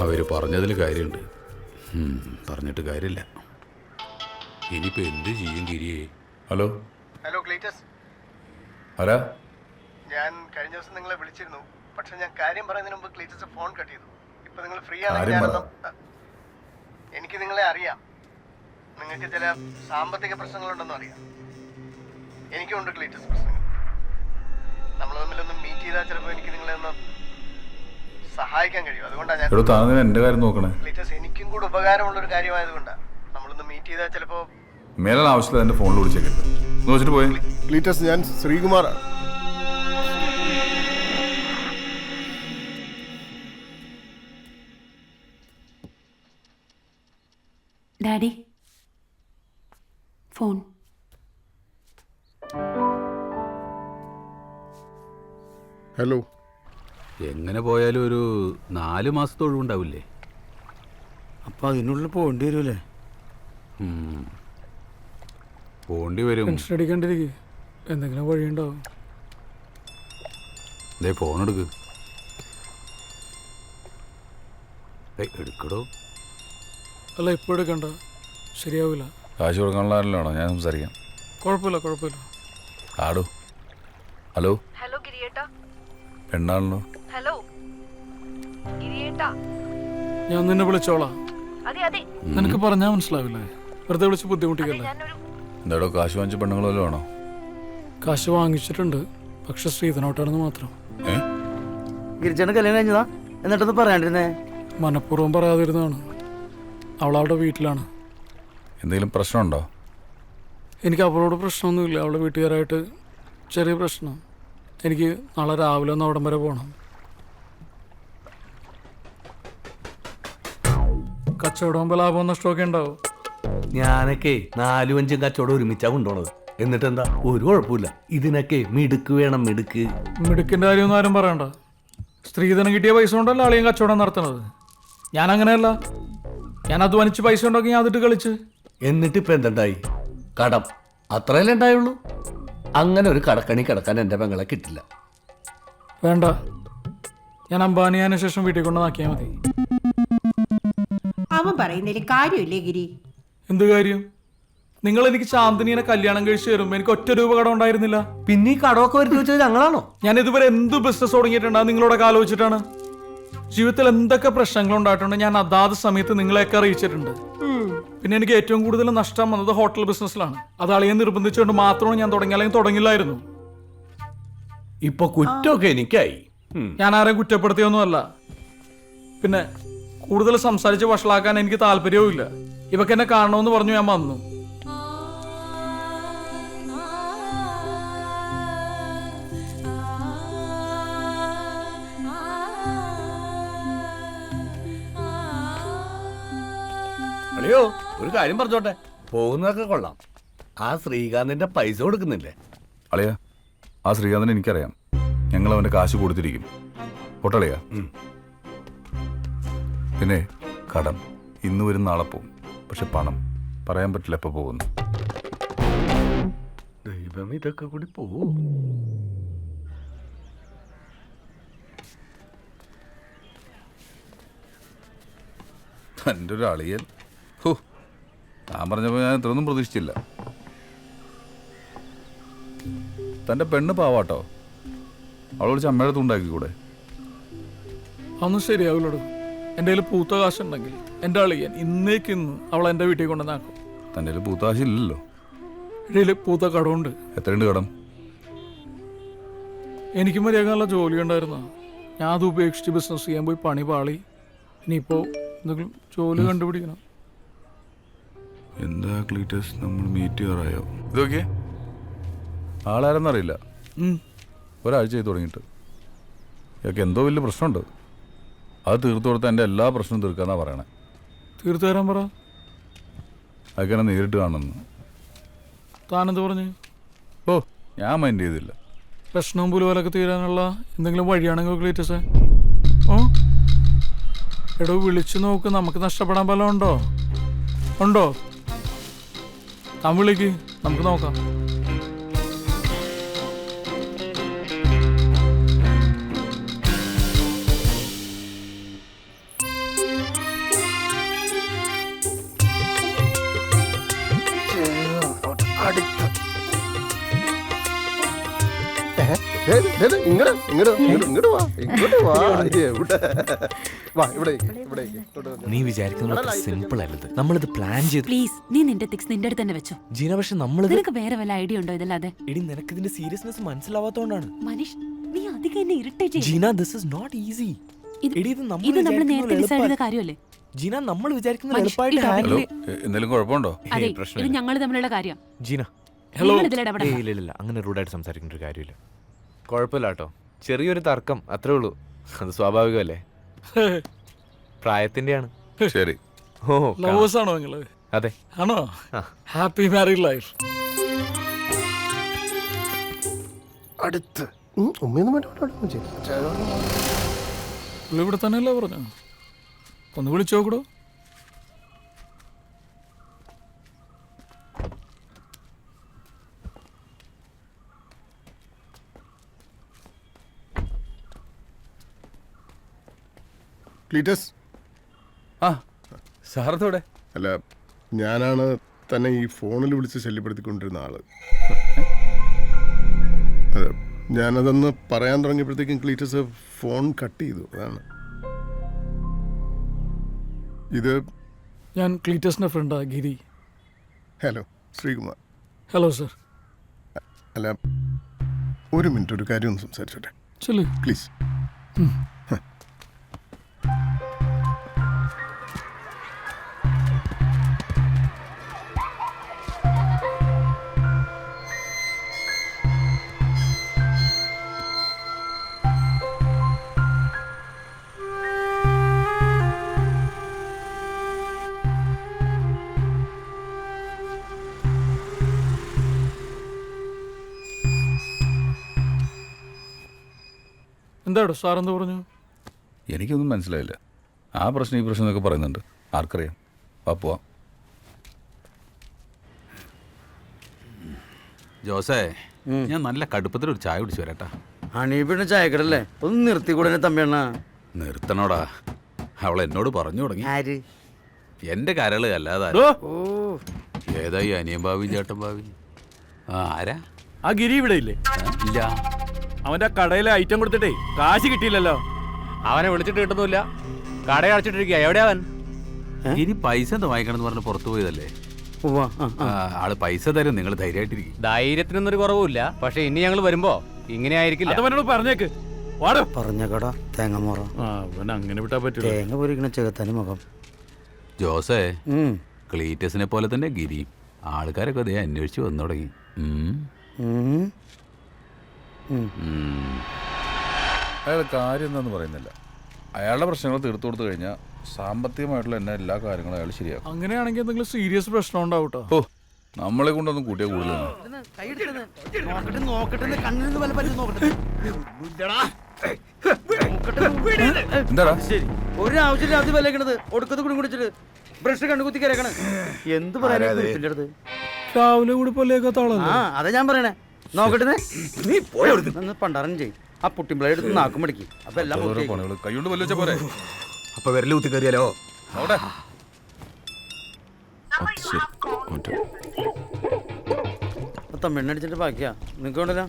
അവർ പറഞ്ഞതിൽ കാര്യമുണ്ട്. പറഞ്ഞിട്ട് കാര്യമില്ല. ഇനിയിപ്പോൾ എന്ത് ചെയ്യും ഗിരിയെ? ഹലോ ഹലോ ക്ലീറ്റസ്, ആരാ? ഞാൻ കഴിഞ്ഞ ദിവസം നിങ്ങളെ വിളിച്ചിരുന്നു. പക്ഷെ ഞാൻ കാര്യം പറയുന്നതിന് മുമ്പ് ക്ലീറ്റസ് ഫോൺ കട്ട് ചെയ്തു. ഇപ്പൊ നിങ്ങൾ ഫ്രീ ആണെങ്കിൽ എനിക്ക് നിങ്ങളെ അറിയാം. നിങ്ങൾക്ക് ചില സാമ്പത്തിക പ്രശ്നങ്ങളുണ്ടെന്നും അറിയാം. എനിക്കുണ്ട് ക്ലീറ്റസ് പ്രശ്നങ്ങൾ. നമ്മൾ തമ്മിലൊന്ന് മീറ്റ് ചെയ്താൽ ചിലപ്പോൾ എനിക്ക് നിങ്ങളെ ഒന്ന് സഹായിക്കാൻ കഴിയും. അതുകൊണ്ടാണ് ഞാൻ എന്റെ കാര്യം നോക്കണേ. ക്ലീറ്റസ് എനിക്കും കൂടെ ഉപകാരമുള്ള ഒരു കാര്യമായതുകൊണ്ടാണ്. നമ്മളൊന്ന് മീറ്റ് ചെയ്താൽ ചിലപ്പോൾ മേലാണ് ആവശ്യമില്ല എന്റെ ഫോണിൽ വിളിച്ചേക്കരുത്. നോച്ചിട്ട് പോയി. ക്ലീറ്റസ്, ഞാൻ ശ്രീകുമാറാണ്. Daddy phone. ഹലോ. എങ്ങനെ പോയാലും ഒരു 4 മാസത്തെ ഒഴിവുണ്ടാവില്ലേ? അപ്പൊ അതിനുള്ളിൽ പോകേണ്ടി വരുമല്ലേ? പോണ്ടി വരും. ടെൻഷൻ അടിക്കാണ്ടിരിക്കുക, എന്തെങ്കിലും വഴിയുണ്ടാവും. ദേ ഫോൺ എടുക്ക്. എടുക്കടോ. അല്ല ഇപ്പോൾ എടുക്കണ്ട, ശരിയാവില്ല. കാശ് കൊടുക്കാനുള്ള ആരല്ലോ ഞാൻ സംസാരിക്കാം. കുഴപ്പമില്ല. ആടോ. ഹലോ. ഹലോ ഗിരിയേട്ടാ. പെണ്ണാണല്ലോ. ഹലോ ഗിരിയേട്ടാ. ഞാൻ നിന്നെ വിളിച്ചോളാം. അതെ അതെ. നിനക്ക് പറഞ്ഞാൽ മനസ്സിലാവില്ലേ? വെറുതെ വിളിച്ച് ബുദ്ധിമുട്ടിക്കല്ലേ? എന്താടോ, കാശ് വാങ്ങിച്ച പെണ്ണുങ്ങൾ വല്ലതും ആണോ? കാശ് വാങ്ങിച്ചിട്ടുണ്ട്, പക്ഷെ ശ്രീധനോട്ടാണെന്ന് മാത്രം. ഗിരിജാണ് കല്യാണം കഴിഞ്ഞതാ, എന്നിട്ടൊന്ന് പറയാണ്ടിരുന്നേ. മനഃപൂർവ്വം പറയാതിരുന്നതാണ്. അവളവളുടെ വീട്ടിലാണ്. എന്തെങ്കിലും പ്രശ്നമുണ്ടോ? എനിക്ക് അവളോട് പ്രശ്നമൊന്നുമില്ല. അവളുടെ വീട്ടുകാരായിട്ട് ചെറിയ പ്രശ്നം. എനിക്ക് നാളെ രാവിലെ ഒന്ന് അവിടം വരെ പോകണം. കച്ചവടം ലാഭവും നഷ്ടമൊക്കെ ഉണ്ടാവും. ഞാനൊക്കെ 4-5 കച്ചവടം ഒരുമിച്ചാ കൊണ്ടുപോണത്. എന്നിട്ട് എന്താ, ഒരു കുഴപ്പമില്ല. ഇതിനൊക്കെ മിടുക്ക് വേണം, മിടുക്ക്. മിടുക്കിന്റെ കാര്യമൊന്നും ആരും പറയണ്ട. സ്ത്രീധനം കിട്ടിയ പൈസ കൊണ്ടല്ല ആളെയും കച്ചവടം നടത്തണത്. ഞാൻ അങ്ങനെയല്ല. ഞാൻ അധ്വാനിച്ച് പൈസ ഉണ്ടാക്കി ഞാൻ അതിട്ട് കളിച്ച്. എന്നിട്ട് ഇപ്പൊ എന്തുണ്ടായി? കടം അത്രയല്ലേ ഉണ്ടായുള്ളൂ. അങ്ങനെ ഒരു കടക്കണി കിടക്കാൻ എൻ്റെ പെങ്ങളെ കിട്ടില്ല. വേണ്ട, ഞാൻ അംബാനിയാന് ശേഷം വീട്ടിൽ കൊണ്ട് നാക്കിയാൽ മതി. അവൻ പറയുന്നതിൽ കാര്യമില്ലേ ഗിരി? എന്ത് കാര്യം? നിങ്ങൾ എനിക്ക് ശാന്തിനിയെ കല്യാണം കഴിച്ച് തരുമ്പോ എനിക്ക് 1 രൂപ കടം ഉണ്ടായിരുന്നില്ല. പിന്നെ ഈ കടമൊക്കെ വരുത്തി വെച്ചത് ഞങ്ങളാണോ? ഞാൻ ഇതുവരെ എന്ത് ബിസിനസ് തുടങ്ങിയിട്ടുണ്ടാ നിങ്ങളോടൊക്കെ ആലോചിച്ചിട്ടാണ്. ജീവിതത്തിൽ എന്തൊക്കെ പ്രശ്നങ്ങൾ ഉണ്ടായിട്ടുണ്ട് ഞാൻ അതാത് സമയത്ത് നിങ്ങളെയൊക്കെ അറിയിച്ചിട്ടുണ്ട്. പിന്നെ എനിക്ക് ഏറ്റവും കൂടുതൽ നഷ്ടം വന്നത് ഹോട്ടൽ ബിസിനസ്സിലാണ്. അത് അളിയെ നിർബന്ധിച്ചുകൊണ്ട് മാത്രമാണ് ഞാൻ തുടങ്ങി, അല്ലെങ്കിൽ തുടങ്ങില്ലായിരുന്നു. ഇപ്പൊ കുറ്റമൊക്കെ എനിക്കായി. ഞാൻ ആരെയും കുറ്റപ്പെടുത്തിയൊന്നുമല്ല. പിന്നെ കൂടുതൽ സംസാരിച്ച് വഷളാക്കാൻ എനിക്ക് താല്പര്യവും ഇല്ല. ഇവക്ക് എന്നെ കാണണമെന്ന് പറഞ്ഞു ഞാൻ വന്നു. അളിയോ, ഒരു കാര്യം പറഞ്ഞോട്ടെ. പോകുന്നതൊക്കെ കൊള്ളാം. ആ ശ്രീകാന്തിന്റെ പൈസ കൊടുക്കുന്നില്ലേ? അളിയാ, ആ ശ്രീകാന്തിനെ എനിക്കറിയാം. ഞങ്ങൾ അവന്റെ കാശ് കൊടുത്തിരിക്കും. പൊട്ടളിയാ. പിന്നെ കടം ഇന്ന് വരും, നാളെ പോവും. പക്ഷെ പണം പറയാൻ പറ്റില്ല എപ്പോൾ പോകുന്നു. ദൈവം, ഇതൊക്കെ കൂടി പോവോ? തൻ്റെ ഒരു അളിയൻ. ഹോ, ഞാൻ പറഞ്ഞപ്പോൾ ഞാൻ ഇത്രയൊന്നും പ്രതീക്ഷിച്ചില്ല. തൻ്റെ പെണ്ണ് പാവാട്ടോ. അവളെ വിളിച്ച് അമ്മയുടെ തുണ്ടാക്കിക്കൂടെ? അതൊന്നും ശരിയാവില്ലടോ. എൻ്റെ കയ്യിൽ പൂത്ത കാശുണ്ടെങ്കിൽ എൻ്റെ അളിയൻ ഇന്നേക്കിന്ന് അവൾ എൻ്റെ വീട്ടിൽ കൊണ്ടുവന്നാക്കും. തൻ്റെ കയ്യിൽ പൂത്ത കാശില്ലല്ലോ. ഇടയിൽ പൂത്ത കടമുണ്ട്. എത്രയുണ്ട് കടം? എനിക്ക് മര്യാദ നല്ല ജോലി ഉണ്ടായിരുന്ന. ഞാൻ അത് ഉപേക്ഷിച്ച് ബിസിനസ് ചെയ്യാൻ പോയി പണി പാളി. ഇനിയിപ്പോൾ എന്തെങ്കിലും ജോലി കണ്ടുപിടിക്കണം. എന്താ ക്ലീറ്റസ്, നമ്മൾ മീറ്റ് ചെയ്യാറായോ? ഇതൊക്കെ ആളാരെന്നറിയില്ല. ഒരാഴ്ച ആയി തുടങ്ങിയിട്ട്. ഇതൊക്കെ എന്തോ വലിയ പ്രശ്നമുണ്ട്. അത് തീർത്തു കൊടുത്താൽ എൻ്റെ എല്ലാ പ്രശ്നവും തീർക്കാന്നാ പറയണേ. തീർത്തു തരാൻ പറ. അതൊക്കെ എന്നെ നേരിട്ട് കാണുന്നു. താനെന്ത് പറഞ്ഞു? ഓ, ഞാൻ മൈൻഡ് ചെയ്തില്ല. പ്രശ്നവും പുലുപോലൊക്കെ തീരാനുള്ള എന്തെങ്കിലും വഴിയാണെങ്കിൽ ക്ലീറ്റസേ? ഓ എടോ വിളിച്ചു നോക്ക്, നമുക്ക് നഷ്ടപ്പെടാൻ വല്ലതും ഉണ്ടോ? ഉണ്ടോ? താൻ വിളിക്ക്, നമുക്ക് നോക്കാം. നീ വിചാരിക്കുന്ന സിമ്പിൾ അല്ലത്. നമ്മളിത് പ്ലാൻ ചെയ്ത്. പ്ലീസ് നീ നിന്റെ തിക്സ് നിന്റെ അടുത്ത് തന്നെ വെച്ചോ. ജീന, പക്ഷെ നമ്മളിത് നിനക്ക് വേറെ വല്ല ഐഡിയ ഉണ്ടോ ഇതല്ലാതെ? എടി, നിനക്ക് ഇതിന്റെ സീരിയസ്നെസ് മനസ്സിലാവാത്തോണ്ടാണ്. മനീഷ്, നീ അധികം എന്നെ ഇറിറ്റേറ്റ് ചെയ്യ്. Jeena, this is not easy. എടി, ഇത് നമ്മൾ നേരത്തെ ഡിസൈഡ് ചെയ്ത കാര്യമല്ലേ? ജീന, നമ്മൾ വിചാരിക്കുന്ന മനീഷ്, എളുപ്പമായിട്ട് ഇതാ. ഹാൻഡിൽ എന്തെങ്കിലും കുഴപ്പമുണ്ടോ? അതെ, ഇത് ഞങ്ങൾ തമ്മിലുള്ള കാര്യം. ജീന, ഇല്ല അങ്ങനെ റൂഡായിട്ട് സംസാരിക്കേണ്ട ഒരു കാര്യമില്ല. കുഴപ്പമില്ല കേട്ടോ, ചെറിയൊരു തർക്കം അത്രേ ഉള്ളൂ. അത് സ്വാഭാവികമല്ലേ, പ്രായത്തിന്റെയാണ്. ശരി. ഓ, ലവേഴ്സ് ആണോ നിങ്ങള്? അതെ. ആണോ? Happy married life. അടുത്ത് ഇവിടെ തന്നെയല്ലേ പറഞ്ഞു? ഒന്ന് വിളിച്ചു നോക്കടോ. ക്ലീറ്റസ്. ആ സാറത്തോടെ? അല്ല, ഞാനാണ് തന്നെ ഈ ഫോണിൽ വിളിച്ച് ശല്യപ്പെടുത്തിക്കൊണ്ടിരുന്ന ആള്. അതെ, ഞാനതൊന്ന് പറയാൻ തുടങ്ങിയപ്പോഴത്തേക്കും ക്ലീറ്റസ് ഫോൺ കട്ട് ചെയ്തു. അതാണ് ഇത്. ഞാൻ ക്ലീറ്റസിന്റെ ഫ്രണ്ടാ, Giri. Hello, Sreekumar. Hello sir. അല്ല, ഒരു മിനിറ്റ്, ഒരു കാര്യം ഒന്ന് സംസാരിച്ചോട്ടെ. ചെല്ലു പ്ലീസ്. എന്താടോ സാർ എന്ത് പറഞ്ഞു? എനിക്കൊന്നും മനസ്സിലായില്ല. ആ പ്രശ്നം ഈ പ്രശ്നം എന്നൊക്കെ പറയുന്നുണ്ട്. ആർക്കറിയാം? പോവാം. ജോസേ, ഞാൻ നല്ല കടുപ്പത്തിൽ ഒരു ചായ കുടിച്ചു വരട്ടാ. അണീപിന്നെ ചായക്കടല്ലേ, ഒന്ന് നിർത്തിക്കൂടെ തമ്മിയണ്ണ? നിർത്തണോടാ, അവൾ എന്നോട് പറഞ്ഞു തുടങ്ങി. ആര്? എന്റെ കരള് അല്ലാതെ ഏതായി അനിയൻ ഭാവിയും ചേട്ടൻ ഭാവി? ആരാ? ആ ഗിരി ഇവിടെ ഇല്ലേ? ഇല്ല. അവന്റെ കടയിലെ ഐറ്റം കൊടുത്തിട്ടേ കാശ് കിട്ടിയില്ലല്ലോ. അവനെ വിളിച്ചിട്ട് കിട്ടുന്നില്ല, കട അടച്ചിട്ടിരിക്കുക. എവിടെയാ അവൻ? ഇനി പൈസ എന്താ വാങ്ങിക്കണം പറഞ്ഞ് പുറത്തു പോയതല്ലേ. ആള് പൈസ തരും, നിങ്ങൾ ധൈര്യമായിട്ടിരിക്കും. ധൈര്യത്തിനൊന്നും ഒരു കുറവുമില്ല, പക്ഷെ ഇനി ഞങ്ങൾ വരുമ്പോ ഇങ്ങനെ ആയിരിക്കില്ല. പറഞ്ഞേക്ക്. പറഞ്ഞേക്കടാ തേങ്ങ അങ്ങനെ വിട്ടാ പറ്റില്ല. തേങ്ങ പൊരിക്കണ ചെകുത്താനും മുഖം. ജോസേ, ക്ലീറ്റസിനെ പോലെ തന്നെ ഗിരി ആൾക്കാരൊക്കെ അതേ അന്വേഷിച്ച് വന്നു തുടങ്ങി. അയാൾ കാര്യം എന്താന്ന് പറയുന്നില്ല. അയാളുടെ പ്രശ്നങ്ങൾ തീർത്തു കൊടുത്തു കഴിഞ്ഞാൽ സാമ്പത്തികമായിട്ടുള്ള എന്നെ എല്ലാ കാര്യങ്ങളും അയാൾ ശരിയാക്കും. അങ്ങനെയാണെങ്കിൽ എന്തെങ്കിലും സീരിയസ് പ്രശ്നം ഉണ്ടാവട്ടോ. ഓ, നമ്മളെ കൊണ്ടൊന്നും കൂട്ടിയാ കൂടുതലാണ്. എന്താടാ ഒരു ആവശ്യമില്ല അത് വിലക്കണത് ഒടുക്കത്ത് കുടി കുടിച്ചിട്ട് ബ്രഷ് കണ്ണുകുത്തി കരക്കണ. എന്ത് പറയാ രാവിലെ കൂടി പൊല്ലേക്കാത്താളല്ലേ? അതാ ഞാൻ പറയണേ. നോക്കട്ടെ, നീ പോയി പണ്ടാറൻ ചെയ്യും. ആ പുട്ടിമ്പിള എടുത്ത് നാക്കും മടിക്കും. അപ്പൊ എല്ലാം കൈകൊണ്ട് പല്ല് വെച്ചാ പോരെ? അപ്പൊ വിരല് കുത്തി കയറിയാലോ? തമ്മിണ്ണടിച്ചിട്ട് ബാക്കിയാ നിനക്ക് വേണ്ടല്ലോ.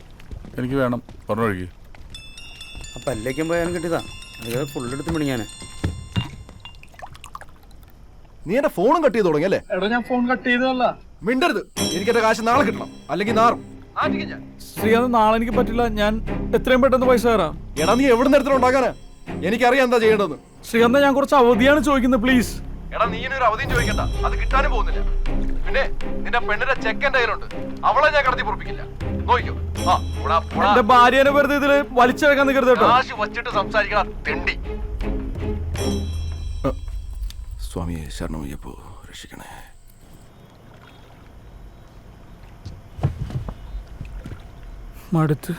എനിക്ക് വേണം, പറഞ്ഞു ഒഴുകി. അപ്പൊ എല്ലേക്കും പോയാലും കിട്ടിയതാ. അത് ഫുള്ളെടുത്ത് മിണിങ്ങാനെ. നീ എന്റെ ഫോണും കട്ട് ചെയ്ത് തുടങ്ങിയല്ലേ? എടാ, ഞാൻ ഫോൺ കട്ട് ചെയ്തതല്ല. മിണ്ടരുത്. എനിക്ക് എന്റെ കാശ് നാളെ കിട്ടണം, അല്ലെങ്കിൽ നാറും. ശ്രീകാന്ത്, നാളെ എനിക്ക് പറ്റില്ല. ഞാൻ എത്രയും പെട്ടെന്ന് പൈസ തരാം. എടാ, നീ എവിടെ നിന്ന് ഉണ്ടാക്കാനാ? എനിക്കറിയാം എന്താ ചെയ്യേണ്ടതെന്ന്. ശ്രീകാന്ത്, ഞാൻ കുറച്ച് അവധിയാണ് ചോദിക്കുന്നത്, പ്ലീസ്. എടാ, നീ ഒരു അവധിയും ചോദിക്കണ്ട, അത് കിട്ടാനും പോകുന്നില്ല. പിന്നെ നിന്റെ പെണ്ണിന്റെ ചെക്ക് എന്റെ കയ്യിലുണ്ട്, അവളെ ഞാൻ കടത്തി പൊറപ്പിക്കില്ല. നോക്കിക്കോ. എന്റെ ഭാര്യനെ വെറുതെ ഇതില് വലിച്ചെടുക്കാൻ നിൽക്കരുത് കേട്ടോ. കാശ് വച്ചിട്ട് സംസാരിക്കണ തെണ്ടി. സ്വാമിയെ ശരണമയ്യപ്പോ രക്ഷിക്കണേ. മടുത്ത്.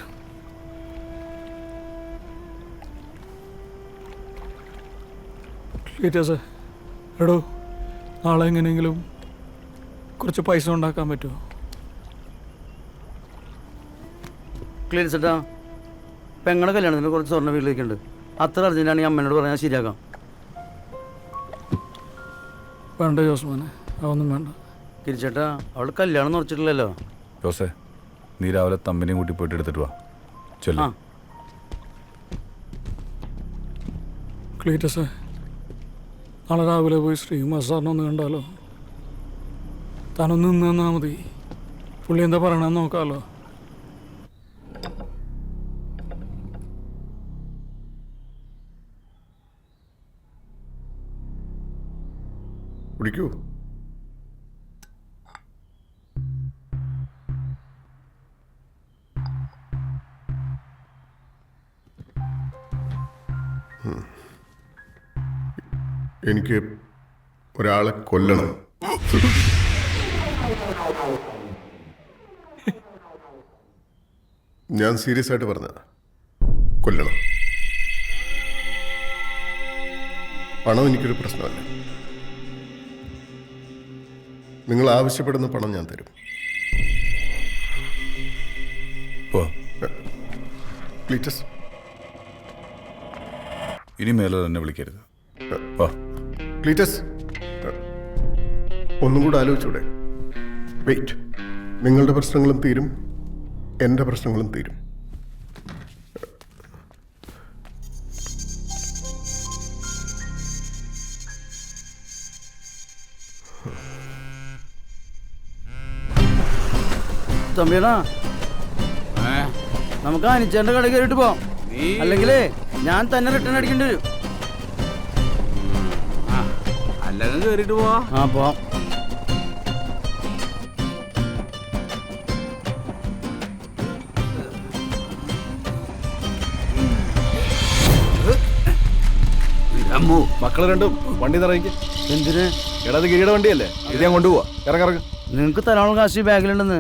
ക്ലീറ്റസേ, എടോ നാളെ എങ്ങനെയെങ്കിലും കുറച്ച് പൈസ ഉണ്ടാക്കാൻ പറ്റുമോ? ക്ലീറ്റസേട്ടാ, പെങ്ങളുടെ കല്യാണത്തിന് കുറച്ച് സ്വർണ്ണ വീട്ടിലേക്കുണ്ട്. അത്ര അർജൻറ്റാണ് ഈ അമ്മേനോട് പറഞ്ഞാൽ ശരിയാക്കാം. വേണ്ട ജോസ്മാനെ, അതൊന്നും വേണ്ട. തിരിച്ചേട്ടാ, അവൾ കല്യാണം ഉറച്ചിട്ടില്ലല്ലോ. ജോസേ, നീ രാവിലെ തമ്മിനെയും കൂട്ടി പോയിട്ട് എടുത്തിട്ട് വാ. ചൊല്ലു. ക്ലീറ്റസേ, നാളെ രാവിലെ പോയി ശ്രീകുമാർ സാറിനെ ഒന്ന് കണ്ടാലോ? താനൊന്ന് നിന്ന് തന്നാൽ മതി. പുള്ളി എന്താ പറയണമെന്ന് നോക്കാമല്ലോ. കുടിക്കൂ. എനിക്ക് ഒരാളെ കൊല്ലണം. ഞാൻ സീരിയസ് ആയിട്ട് പറഞ്ഞ കൊല്ലണം. പണം എനിക്കൊരു പ്രശ്നമല്ല. നിങ്ങൾ ആവശ്യപ്പെടുന്ന പണം ഞാൻ തരും. ക്ലീറ്റസ്, ഇനി മേലെ തന്നെ വിളിക്കരുത്. ക്ലീറ്റസ്, ഒന്നും കൂടെ ആലോചിച്ചൂടെ? വെയിറ്റ്. നിങ്ങളുടെ പ്രശ്നങ്ങളും തീരും, എൻ്റെ പ്രശ്നങ്ങളും തീരും. തമ്പിയണാ, നമുക്ക് അനിച്ചേന്റെ കട കയറിയിട്ട് പോവാം. അല്ലെങ്കിലേ ഞാൻ തന്നെ റിട്ടേൺ അടിക്കേണ്ടി വരും. അല്ലെങ്കിൽ കയറിയിട്ട് പോവാ. പോവാം. മക്കള് രണ്ടും വണ്ടി നിറയിക്ക്. എന്തിന്? എടാ, ഗിരിയുടെ വണ്ടിയല്ലേ, ഇത് ഞാൻ കൊണ്ടുപോവാ. ഇറങ്ങിറങ്ങ്. നിങ്ങക്ക് തരാനുള്ള കാശ് ബാഗിലുണ്ടെന്ന്.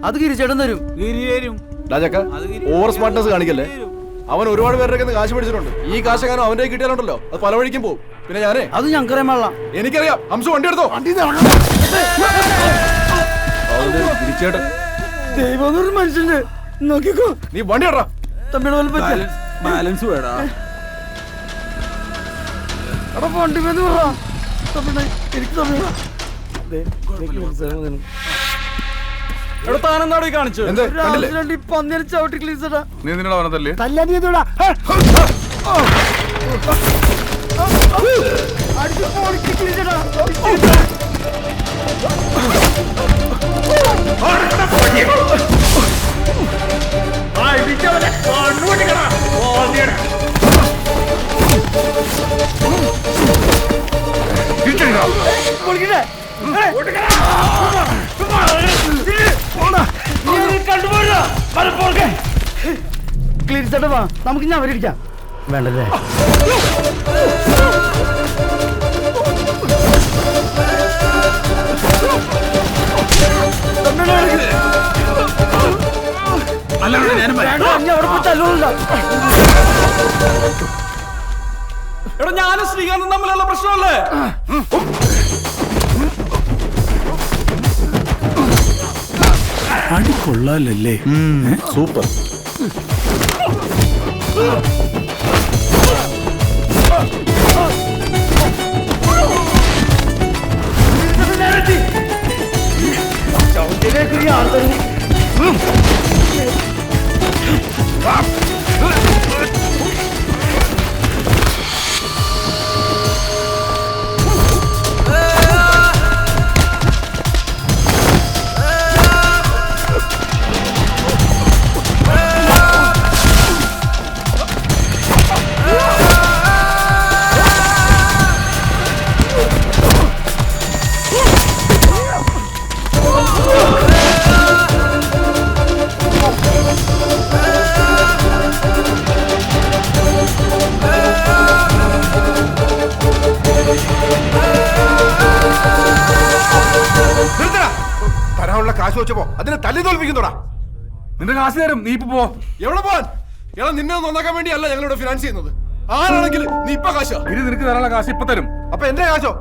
അത് ഗിരിച്ചേട്ടൻ തരും. ഓവർ സ്മാർട്ട്നെസ് കാണിക്കല്ലേ. അവൻ ഒരുപാട് പേരുടെ കാശ് പിടിച്ചിട്ടുണ്ട്. ഈ കാശ് കാരണം അവന്റെ കിട്ടിയാലുണ്ടല്ലോ, അത് പല വഴിക്കും പോകും. പിന്നെ ഞാനേ, അത് ഞങ്ങൾക്കറിയാൻ പാടില്ല. എനിക്കറിയാം. ഹംസു വണ്ടി എടുത്തോ. ദൈവം മനുഷ്യന്റെ നോക്കിക്കോ. നീ വണ്ടി ഇടാ. തമ്മിയുടെ ബാലൻസ് വേടാ. വണ്ടി എനിക്ക് തമ്മിടാ. താനെന്താടോ കാണിച്ചു? പന്നിനെ ചവിട്ടി ക്ലീസടാ. നീ നിന്നോട് പറഞ്ഞതല്ലേ? ക്ലീൻ വാ, നമുക്ക് ഞാൻ അവരിക്കാം. വേണ്ടല്ലേ? എടാ, ഞാനും ശ്രീകാന്തും തമ്മിലുള്ള പ്രശ്നമല്ലേ? അടി കൊള്ളാലല്ലേ? സൂപ്പർ. തരാനുള്ള കാശ് വെച്ചപ്പോ അതിനെ തല്ലി തോൽപ്പിക്കുന്നോടാ. നിന്റെ കാശ് തരും, നീ ഇപ്പൊ പോ. എവിടെ പോവാൻ? എടാ നിന്നെ നന്നാക്കാൻ വേണ്ടിയല്ല ഞങ്ങളിവിടെ ഫിനാൻസ് ചെയ്യുന്നത്. ആരാണെങ്കിൽ നീ ഇപ്പൊ കാശോ? ഇത് നിനക്ക് തരാനുള്ള കാശ് ഇപ്പൊ തരും. അപ്പൊ എന്റെ കാശോ?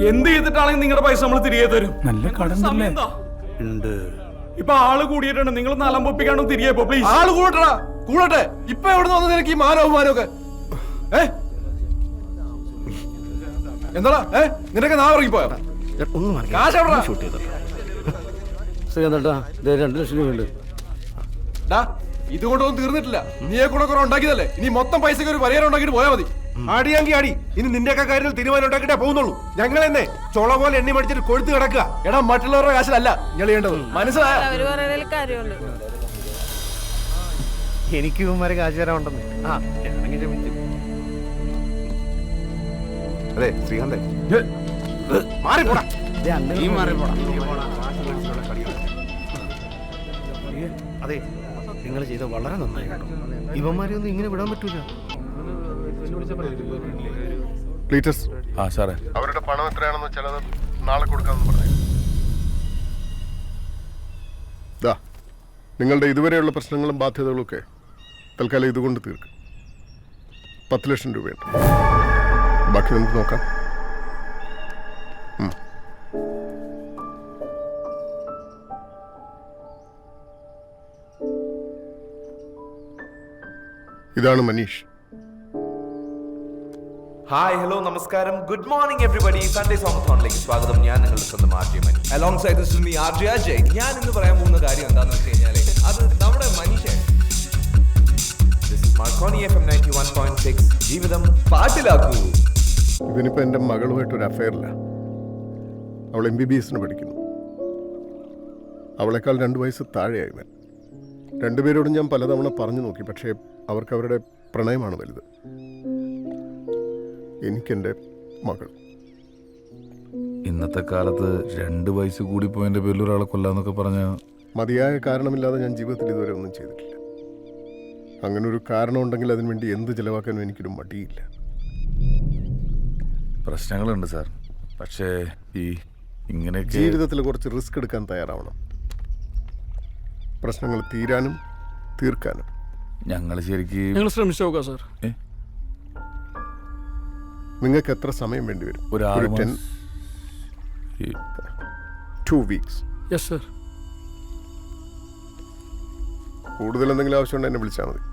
എന്ത് ചെയ്തിട്ടാണെങ്കിൽ നിങ്ങളുടെ പൈസ നമ്മൾ തിരികെ തരും. നല്ല കടം സമയം എന്താ? ഇപ്പൊ ആള് കൂടിയിട്ടുണ്ട്, നിങ്ങൾ നലമ്പൊപ്പിക്കാണോ തിരികെ പോ പ്ലീസ്. ആള് കൂടട്ടാ, കൂടട്ടെ. ഇപ്പൊ എവിടെ നിന്ന് നിനക്ക് ഈ മാനോ അപമാനമൊക്കെ? എന്താടാ നിനക്ക് നാ ഇറങ്ങിപ്പോയോ? കാശ് എവിടെടാ? ശ്രീകാന്താ 2 ലക്ഷം രൂപയുണ്ട്. ഇതുകൊണ്ടൊന്നും തീർന്നിട്ടില്ല. നീയെ കൂടെ കുറെ ഉണ്ടാക്കിയതല്ലേ, ഇനി മൊത്തം പൈസക്ക് ഒരു പരിഹാരം ഉണ്ടാക്കിട്ട് പോയാൽ മതി. അടിയാങ്കി അടി. ഇനി നിന്റെയൊക്കെ കാര്യത്തിൽ തീരുമാനം ഉണ്ടാക്കിട്ടേ പോകുന്നുള്ളൂ. ഞങ്ങൾ എന്നെ ചൊള പോലെ എണ്ണി മടിച്ചിട്ട് കൊഴുത്ത് കിടക്കുക. എടാ മറ്റുള്ളവരുടെ കാശിലല്ല നിങ്ങൾ ചെയ്യേണ്ടത്, മനസ്സിലായോ? എനിക്ക് ഇവന്മാരെ കാശ് തരാനുണ്ടെന്ന്. അതെ ശ്രീകാന്തേ, മാറിപ്പോടാ. അതെ, നിങ്ങൾ ചെയ്ത വളരെ നന്നായി കേട്ടോ. ഇവന്മാരെ ഒന്നും ഇങ്ങനെ വിടാൻ പറ്റൂല. ക്ലീറ്റസ്. ആ സാറേ, അവരുടെ പണം എത്രയാണെന്ന് ചിലത് നാളെ കൊടുക്കാമെന്ന് പറഞ്ഞു. നിങ്ങളുടെ ഇതുവരെയുള്ള പ്രശ്നങ്ങളും ബാധ്യതകളും ഒക്കെ തൽക്കാലം ഇതുകൊണ്ട് തീർക്കും. 10 ലക്ഷം രൂപയുണ്ട്, ബാക്കി നമുക്ക് നോക്കാം. ഇതാണ് മനീഷ്. ഹായ്, ഹലോ, നമസ്കാരം, ഗുഡ് മോർണിംഗ് എവരിബഡി. സൺഡേ സോങ്ങത്തോണിലേക്ക് സ്വാഗതം. ഞാൻ നിങ്ങളുടെ സ്വന്തം RJ money. Along side this me RJ Ajay. ഞാൻ ഇന്ന് പറയാൻ പോകുന്ന കാര്യം എന്താണെന്ന് വെച്ച് കഴിഞ്ഞാൽ അത് നമ്മുടെ Manish. This is Marconi FM 91.6. ജീവിതം പാട്ടിലാക്കൂ. ഇവനിപ്പോൾ എൻ്റെ മകളുമായിട്ടൊരു അഫെയറില്ല. അവൾ MBBS പഠിക്കുന്നു. അവളെക്കാൾ 2 വയസ്സ് താഴെയായി ഇവൻ. രണ്ടുപേരോടും ഞാൻ പലതവണ പറഞ്ഞു നോക്കി, പക്ഷേ അവർക്ക് അവരുടെ പ്രണയമാണ് വലുത്. എനിക്കെൻ്റെ മകൾ. ഇന്നത്തെ കാലത്ത് 2 വയസ്സ് കൂടി പോയതിന്റെ പേരിൽ ഒരാളെ കൊല്ലാന്നൊക്കെ പറഞ്ഞ മതിയായ കാരണമില്ലാതെ ഞാൻ ജീവിതത്തിൽ ഇതുവരെ ഒന്നും ചെയ്തിട്ടില്ല. അങ്ങനെ ഒരു കാരണം ഉണ്ടെങ്കിൽ അതിനുവേണ്ടി എന്ത് ചിലവാക്കാനും എനിക്കൊരു മടിയില്ല. പ്രശ്നങ്ങളുണ്ട് സാർ, പക്ഷേ ഇങ്ങനെയൊക്കെ ജീവിതത്തിൽ കുറച്ച് റിസ്ക് എടുക്കാൻ തയ്യാറാവണം. പ്രശ്നങ്ങൾ തീരാനും തീർക്കാനും. ഞങ്ങൾ ശരിക്കും നിങ്ങൾ ശ്രമിച്ചു നോക്കാം സാർ. നിങ്ങൾക്ക് എത്ര സമയം വേണ്ടി വരും? ഒരു 2 വീക്സ്. Yes sir. കൂടുതൽ എന്തെങ്കിലും ആവശ്യമുണ്ടെങ്കിൽ എന്നെ വിളിച്ചാൽ മതി.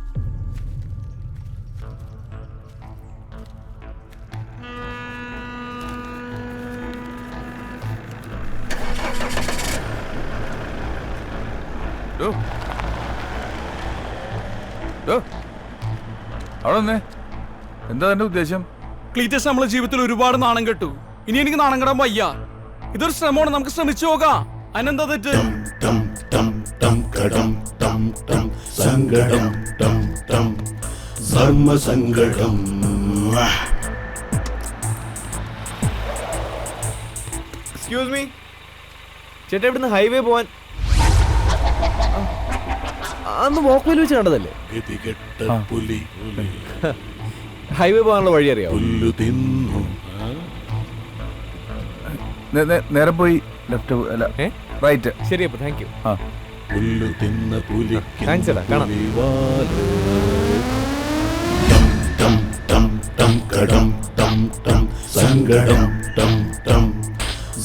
അവിടെ വന്നേ. എന്താ എന്റെ ഉദ്ദേശം? ക്ലീറ്റസ് നമ്മളെ ജീവിതത്തിൽ ഒരുപാട് നാണം കെട്ടു. ഇനി എനിക്ക് നാണം കെടാൻ വയ്യ. ഇതൊരു ശ്രമമാണ്, നമുക്ക് ശ്രമിച്ചു നോക്കാം. അതിനെന്താ തെറ്റ്? എക്സ്ക്യൂസ് മീ ചേട്ടാ, ഇവിടുന്ന് ഹൈവേ പോവാൻ അന്ന് വോക്ക്വേയിൽ വെച്ച് കണ്ടതല്ലേ? ഹൈവേ പോകാനുള്ള വഴി അറിയാം? നേരെ പോയി ലെഫ്റ്റ് അല്ല റൈറ്റ്. ശരി, അപ്പൊ താങ്ക് യു. താങ്ക്സ് എടാ, കാണാം.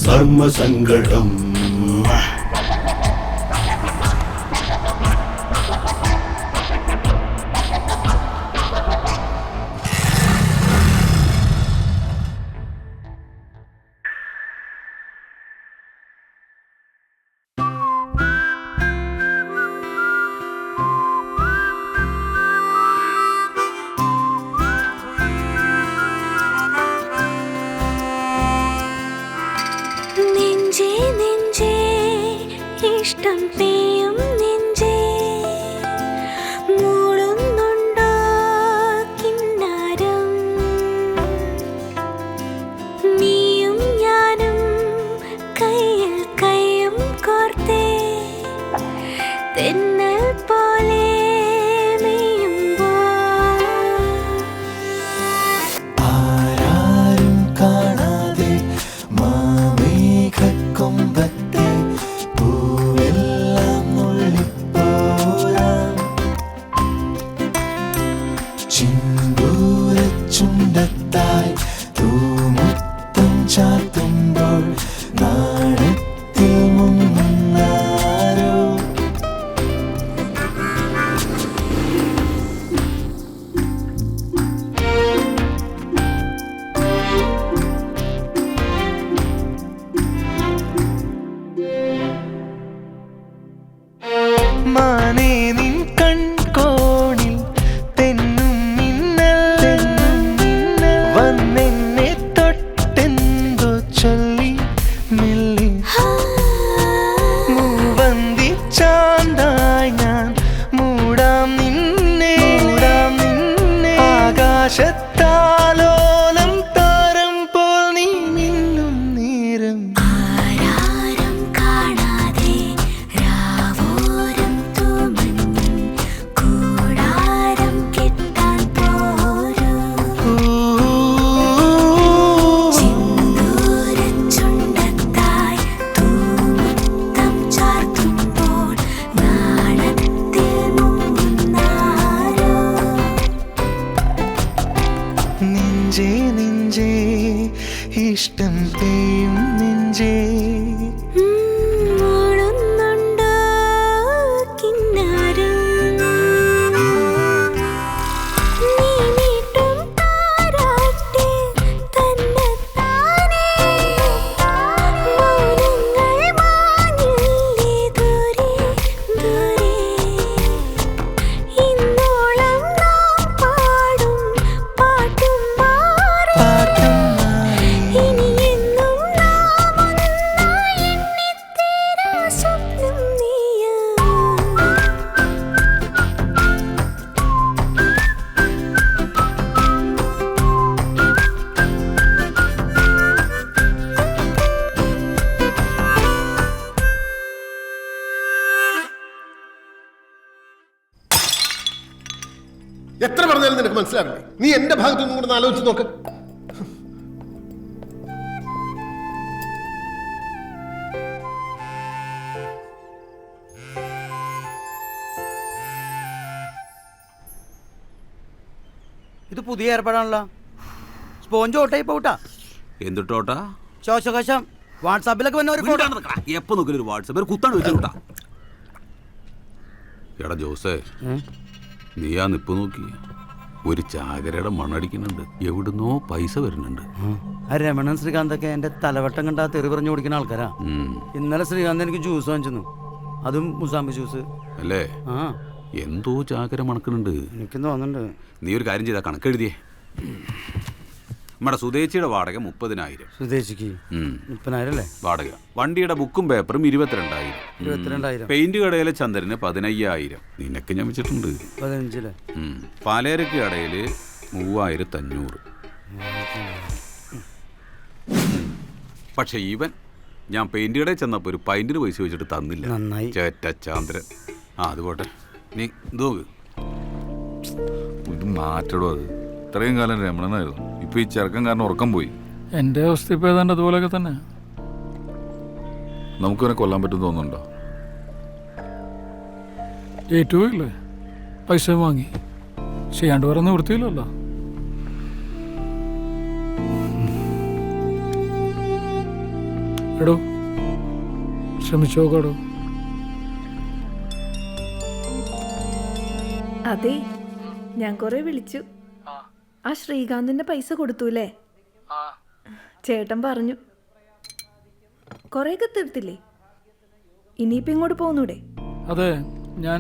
ധർമ്മസങ്കടം ഇഷ്ടം പെയ്യും നെഞ്ചേ മൂളുന്നുണ്ടോ കിന്നാരം നീയും ഞാനും കയ്യിൽ കയ്യും കോർത്തേ തെന്നൽ പോലെ മെയ്യുമ്പോൾ ആരാരും കാണാതെ മാമേഘക്കൊമ്പത്തെ പൂവെല്ലാം നുള്ളിപ്പോ ചാർത്തുമ്പോൾ നാണത്തിൽ മുങ്ങുന്നാരോ. മാനേ നിൻ കൺകോണിൽ തെന്നും മിന്നൽ വന്നെന്നെ തൊട്ടെന്തോ ചൊല്ലി മെല്ലി മൂവന്തി ചാന്തായി ഞാൻ മൂടാം നിന്നെ ആകാശത്താലോലം താരം പോൽ നീ മിന്നും നേരം. ആരാരും കാണാതെ രാവോരം തൂമഞ്ഞും കൂടാരം കെട്ടാൻ പോരൂ. ചിന്തൂരച്ചുണ്ടത്തായി തൂമുത്തം ചാർത്തുമ്പോൾ നാണത്തിൽ മുങ്ങുന്നാരോ. നെഞ്ചേ നെഞ്ചേ ഇഷ്ടം പെയ്യും നെഞ്ചേ. മൂളുന്നുണ്ടോ കിന്നാരം നീ നീട്ടും താരാട്ടിൽ തന്നെത്താനേ. മൗനങ്ങൾ മാഞ്ഞില്ലേ ദൂരെ ദൂരെ. ഇന്നോളം നാം പാടും പാട്ടും മാറി. ഇനി എന്നും നാം ഒന്നായി എണ്ണിത്തീരാ സ്വപ്നം നീയാ. എത്ര പറഞ്ഞാലും നിനക്ക് മനസ്സിലാവില്ലേ? നീ എന്റെ ഭാഗത്തൊന്നും കൂടെ ഒന്ന് ആലോചിച്ച് നോക്ക്. ഇത് പുതിയ ഏർപ്പാടാണല്ലോ. സ്പോഞ്ച് ഓട്ടായി പോട്ടാ. എന്തിട്ടോട്ടാ ശോശകോശം വാട്സാപ്പിലൊക്കെ വന്ന ഒരു ഫോട്ടോ. എപ്പോ നോക്കിയൊരു വാട്സാപ്പ് കുത്താണ് വെച്ചോട്ടാ. എടാ ജോസേ, നീ ആ നിപ്പ് നോക്കി, ഒരു ചാകരയുടെ മണ്ണടിക്കുന്നുണ്ട്. എവിടുന്നോ പൈസ വരുന്നുണ്ട്. ആ രമണൻ ശ്രീകാന്തൊക്കെ എന്റെ തലവട്ടം കണ്ടാ തെറി പറഞ്ഞു കൊടുക്കുന്ന ആൾക്കാരാ. ഇന്നലെ ശ്രീകാന്ത് എനിക്ക് ജ്യൂസ് വാങ്ങിച്ചു, അതും മുസാമ്പി ജ്യൂസ് അല്ലേ? ആ എന്തോ ചാകര മണക്കുന്നുണ്ട്. എനിക്കും തോന്നുന്നുണ്ട്. നീ ഒരു കാര്യം ചെയ്താ കണക്കെഴുതിയേ. നമ്മുടെ സുദേശിയുടെ വാടക 30,000. സുദേശിക്ക് 30,000 അല്ലേ വാടക. വണ്ടിയുടെ ബുക്കും പേപ്പറും 22,000. 22,000. പെയിന്റ് കടയിലെ ചന്ദ്രന് 15,000. നിനക്ക് ഞാൻ വെച്ചിട്ടുണ്ട് 15. പാലേരക്ക് കടയില് 3,500. പക്ഷെ ഇവൻ ഞാൻ പെയിന്റ് കടയിൽ ചെന്നപ്പോ ഒരു പൈന്റിന് പൈസ വെച്ചിട്ട് തന്നില്ല. നന്നായി. ചേറ്റ ചന്ദ്രൻ. ആ അത് പോട്ടെ, നീ നോക്ക്. ഇത് മാറ്റടോ. അത് ഇത്രയും കാലം രമണനായിരുന്നു. ഇപ്പൊ ഈ ചെറുക്കൻ കാരണം ഉറക്കം പോയി. എൻ്റെ അവസ്ഥ ഇപ്പൊ ഏതാണ്ട് അതുപോലെയൊക്കെ തന്നെ. നമുക്കിവനെ കൊല്ലാൻ പറ്റും തോന്നുന്നുണ്ടോ? ഏറ്റവും ഇല്ലേ, പൈസ വാങ്ങി ചെയ്യാണ്ട് വേറെ നിവൃത്തിയില്ലല്ലോ. എടോ ശ്രമിച്ചു നോക്കാടോ. അതെ, ഞാൻ കുറെ വിളിച്ചു. ആ ശ്രീകാന്തിന്റെ പൈസ കൊടുത്തൂല്ലേ? ചേട്ടൻ പറഞ്ഞു കുറേയൊക്കെ തീർത്തില്ലേ? ഇനിയിപ്പോ ഇങ്ങോട്ട് പോന്നൂടെ? അതെ, ഞാൻ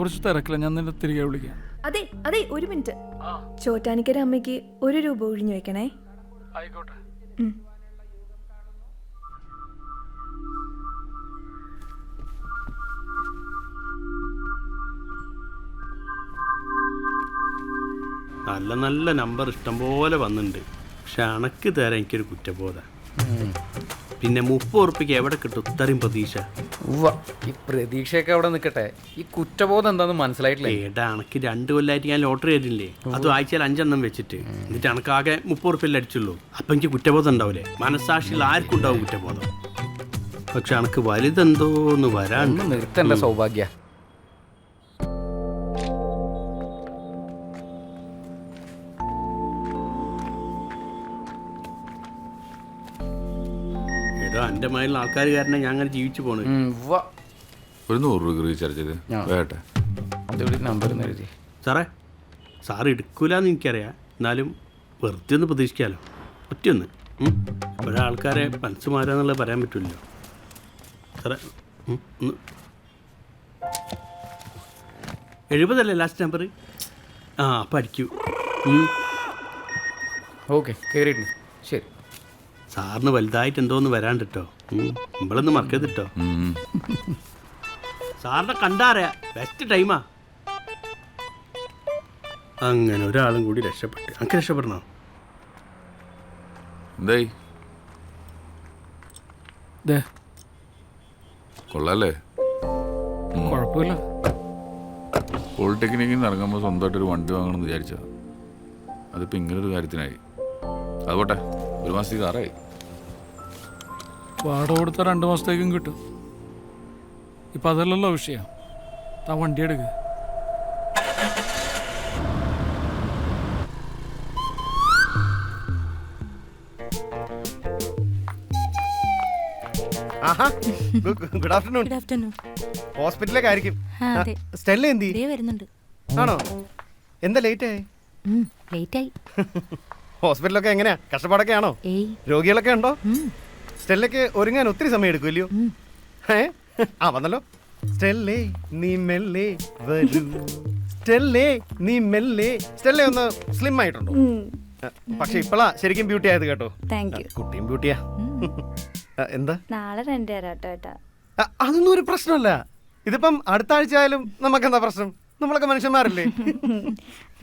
കുറച്ച് തിരക്കില്ല. ഞാൻ നിന്നെ തിരികെ വിളിക്കാം. അതെ അതെ, ഒരു മിനിറ്റ്. ചോറ്റാനിക്കര അമ്മയ്ക്ക് 1 രൂപ ഒഴിഞ്ഞു വെക്കണേ. ആയിക്കോട്ടെ. നല്ല നല്ല നമ്പർ ഇഷ്ടംപോലെ വന്നിട്ടുണ്ട്. പക്ഷെ അണക്ക് തരാൻ എനിക്കൊരു കുറ്റബോധം. പിന്നെ 30 ഉറുപ്പിക്ക് എവിടെ കിട്ടും ഇത്രയും പ്രതീക്ഷ? ഈ പ്രതീക്ഷയൊക്കെ അവിടെ നിൽക്കട്ടെ, ഈ കുറ്റബോധം എന്താണെന്ന് മനസ്സിലായിട്ടില്ല. ഏടാ, അണക്ക് 2 കൊല്ലമായിട്ട് ഞാൻ ലോട്ടറി ആയിരുന്നില്ലേ, അത് ആഴ്ചയിൽ 5 എണ്ണം വെച്ചിട്ട്. എന്നിട്ട് അണക്കാകെ 30 ഉറുപ്പിൽ അടിച്ചുള്ളൂ. അപ്പം എനിക്ക് കുറ്റബോധം ഉണ്ടാവില്ലേ? മനസ്സാക്ഷിയിൽ ആർക്കും ഉണ്ടാവും കുറ്റബോധം. പക്ഷെ അണക്ക് വലുതെന്തോന്ന് വരാൻ നിർത്തണ്ട സൗഭാഗ്യ. എടോ എൻ്റെ മയിലുള്ള ആൾക്കാർ കാരണം ഞാൻ അങ്ങനെ ജീവിച്ചു പോണു. ഒരു 100 രൂപ റീചാർജ് ചെയ്ത് വേട്ടെ. നമ്പർ എഴുതി. സാറേ, സാറ് എടുക്കൂലെന്ന് എനിക്കറിയാം, എന്നാലും വെറുതെ ഒന്ന് പ്രതീക്ഷിക്കാമല്ലോ. ഒറ്റയൊന്ന് ഒരാൾക്കാരെ മനസ്സുമാരാന്നുള്ളത് പറയാൻ പറ്റില്ലല്ലോ സാറേ. 70 ലാസ്റ്റ് നമ്പർ. ആ അപ്പം അടിക്കൂ. ഓക്കെ, കയറിയിട്ടുണ്ട്. ശരി. സാറിന് വലുതായിട്ട് എന്തോന്ന് വരാണ്ട് കേട്ടോ. നമ്മളൊന്ന് മറക്കരുത് കേട്ടോ. സാറിനെ കണ്ടാറിയാ ബെസ്റ്റ് ടൈമാ. അങ്ങനെ ഒരാളും കൂടി രക്ഷപ്പെട്ട്. അങ്ങനെ രക്ഷപ്പെടണോ? എന്തായി കൊള്ളാല്ലേ? കുഴപ്പമില്ല. പോളിടെക്നിക്കിൽ നിന്ന് ഇറങ്ങുമ്പോൾ സ്വന്തമായിട്ടൊരു വണ്ടി വാങ്ങണമെന്ന് വിചാരിച്ചാ, അതിപ്പോൾ ഇങ്ങനൊരു കാര്യത്തിനായി. അതുപോട്ടെ, 1 മാസത്തേക്ക് കാറായി. വാടക കൊടുത്താൽ 2 മാസത്തേക്കും കിട്ടും. ഇപ്പം അതല്ലല്ലോ വിഷയം. താൻ വണ്ടി എടുക്കുക. Good afternoon. ഹോസ്പിറ്റലിലേക്കായിരിക്കും. സ്റ്റെല്ല എന്തി വരുന്നുണ്ട്. ആണോ? എന്താ ലേറ്റ് ആയി? ലേറ്റായി. ഹോസ്പിറ്റലൊക്കെ എങ്ങനെയാ? കഷ്ടപ്പാടൊക്കെ ആണോ? രോഗികളൊക്കെ ഉണ്ടോ? സ്റ്റെല്ലയ്ക്ക് ഒരുങ്ങാൻ ഒത്തിരി സമയം എടുക്കുമല്ലോ. ആ വന്നല്ലോ. സ്റ്റെല്ലേ നീ മെല്ലെ വരൂ, സ്റ്റെല്ലേ നീ മെല്ലെ. സ്റ്റെല്ല ഒന്ന് സ്ലിം ആയിട്ടുണ്ടോ? പക്ഷെ ഇപ്പളാ ശരിക്കും ബ്യൂട്ടി ആയത് കേട്ടോ. കുട്ടിയും ബ്യൂട്ടിയാ. എന്താ? നാളെ റെന്റ് തരാട്ടോ. അതൊന്നും ഒരു പ്രശ്നമല്ല. ഇതിപ്പം അടുത്ത ആഴ്ച ആയാലും നമുക്ക് എന്താ പ്രശ്നം? നമ്മളൊക്കെ മനുഷ്യന്മാരല്ലേ?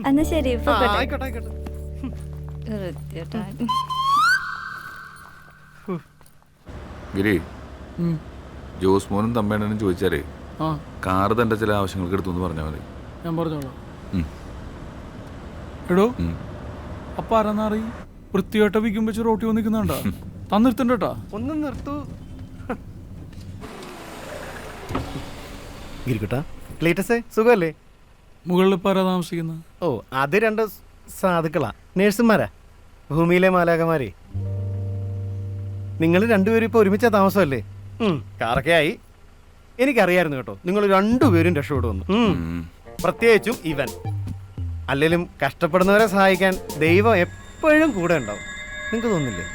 എന്നാ ശരി. ആയിക്കോട്ടെ ആയിക്കോട്ടെ. ഗിരി, ജോസ് മോനും തമ്മേണ്ണനും ചോദിച്ചാലേ കാറ് തന്റെ ചില ആവശ്യങ്ങൾക്ക് എടുത്തു എന്ന് പറഞ്ഞാൽ മതി. ഞാൻ പറഞ്ഞോളാം. എടോ, അപ്പൊ അരനാറി വൃത്തിയായിട്ട് വിൽക്കും വെച്ച് റോട്ടി വന്നിക്കുന്നുണ്ടോ? തന്നിരുത്തണ്ടോ? ഒന്ന് നിർത്തു. ഗിരിക്കുട്ടാ, ക്ലീറ്റസേ സുഖമല്ലേ? മുകളിൽ ഇപ്പം ആരാ താമസിക്കുന്നത്? ഓ, അത് 2 സാധുക്കളാ, നേഴ്സുമാരാ, ഭൂമിയിലെ മാലാകമാരെ. നിങ്ങൾ 2 പേരും ഇപ്പോൾ ഒരുമിച്ച താമസമല്ലേ? കാറൊക്കെ ആയി. എനിക്കറിയായിരുന്നു കേട്ടോ നിങ്ങൾ 2 പേരും രക്ഷപ്പെടുമെന്ന്. പ്രത്യേകിച്ചും ഇവൻ. അല്ലെങ്കിലും കഷ്ടപ്പെടുന്നവരെ സഹായിക്കാൻ ദൈവം എപ്പോഴും കൂടെ ഉണ്ടാവും. നിങ്ങൾക്ക് തോന്നില്ലേ?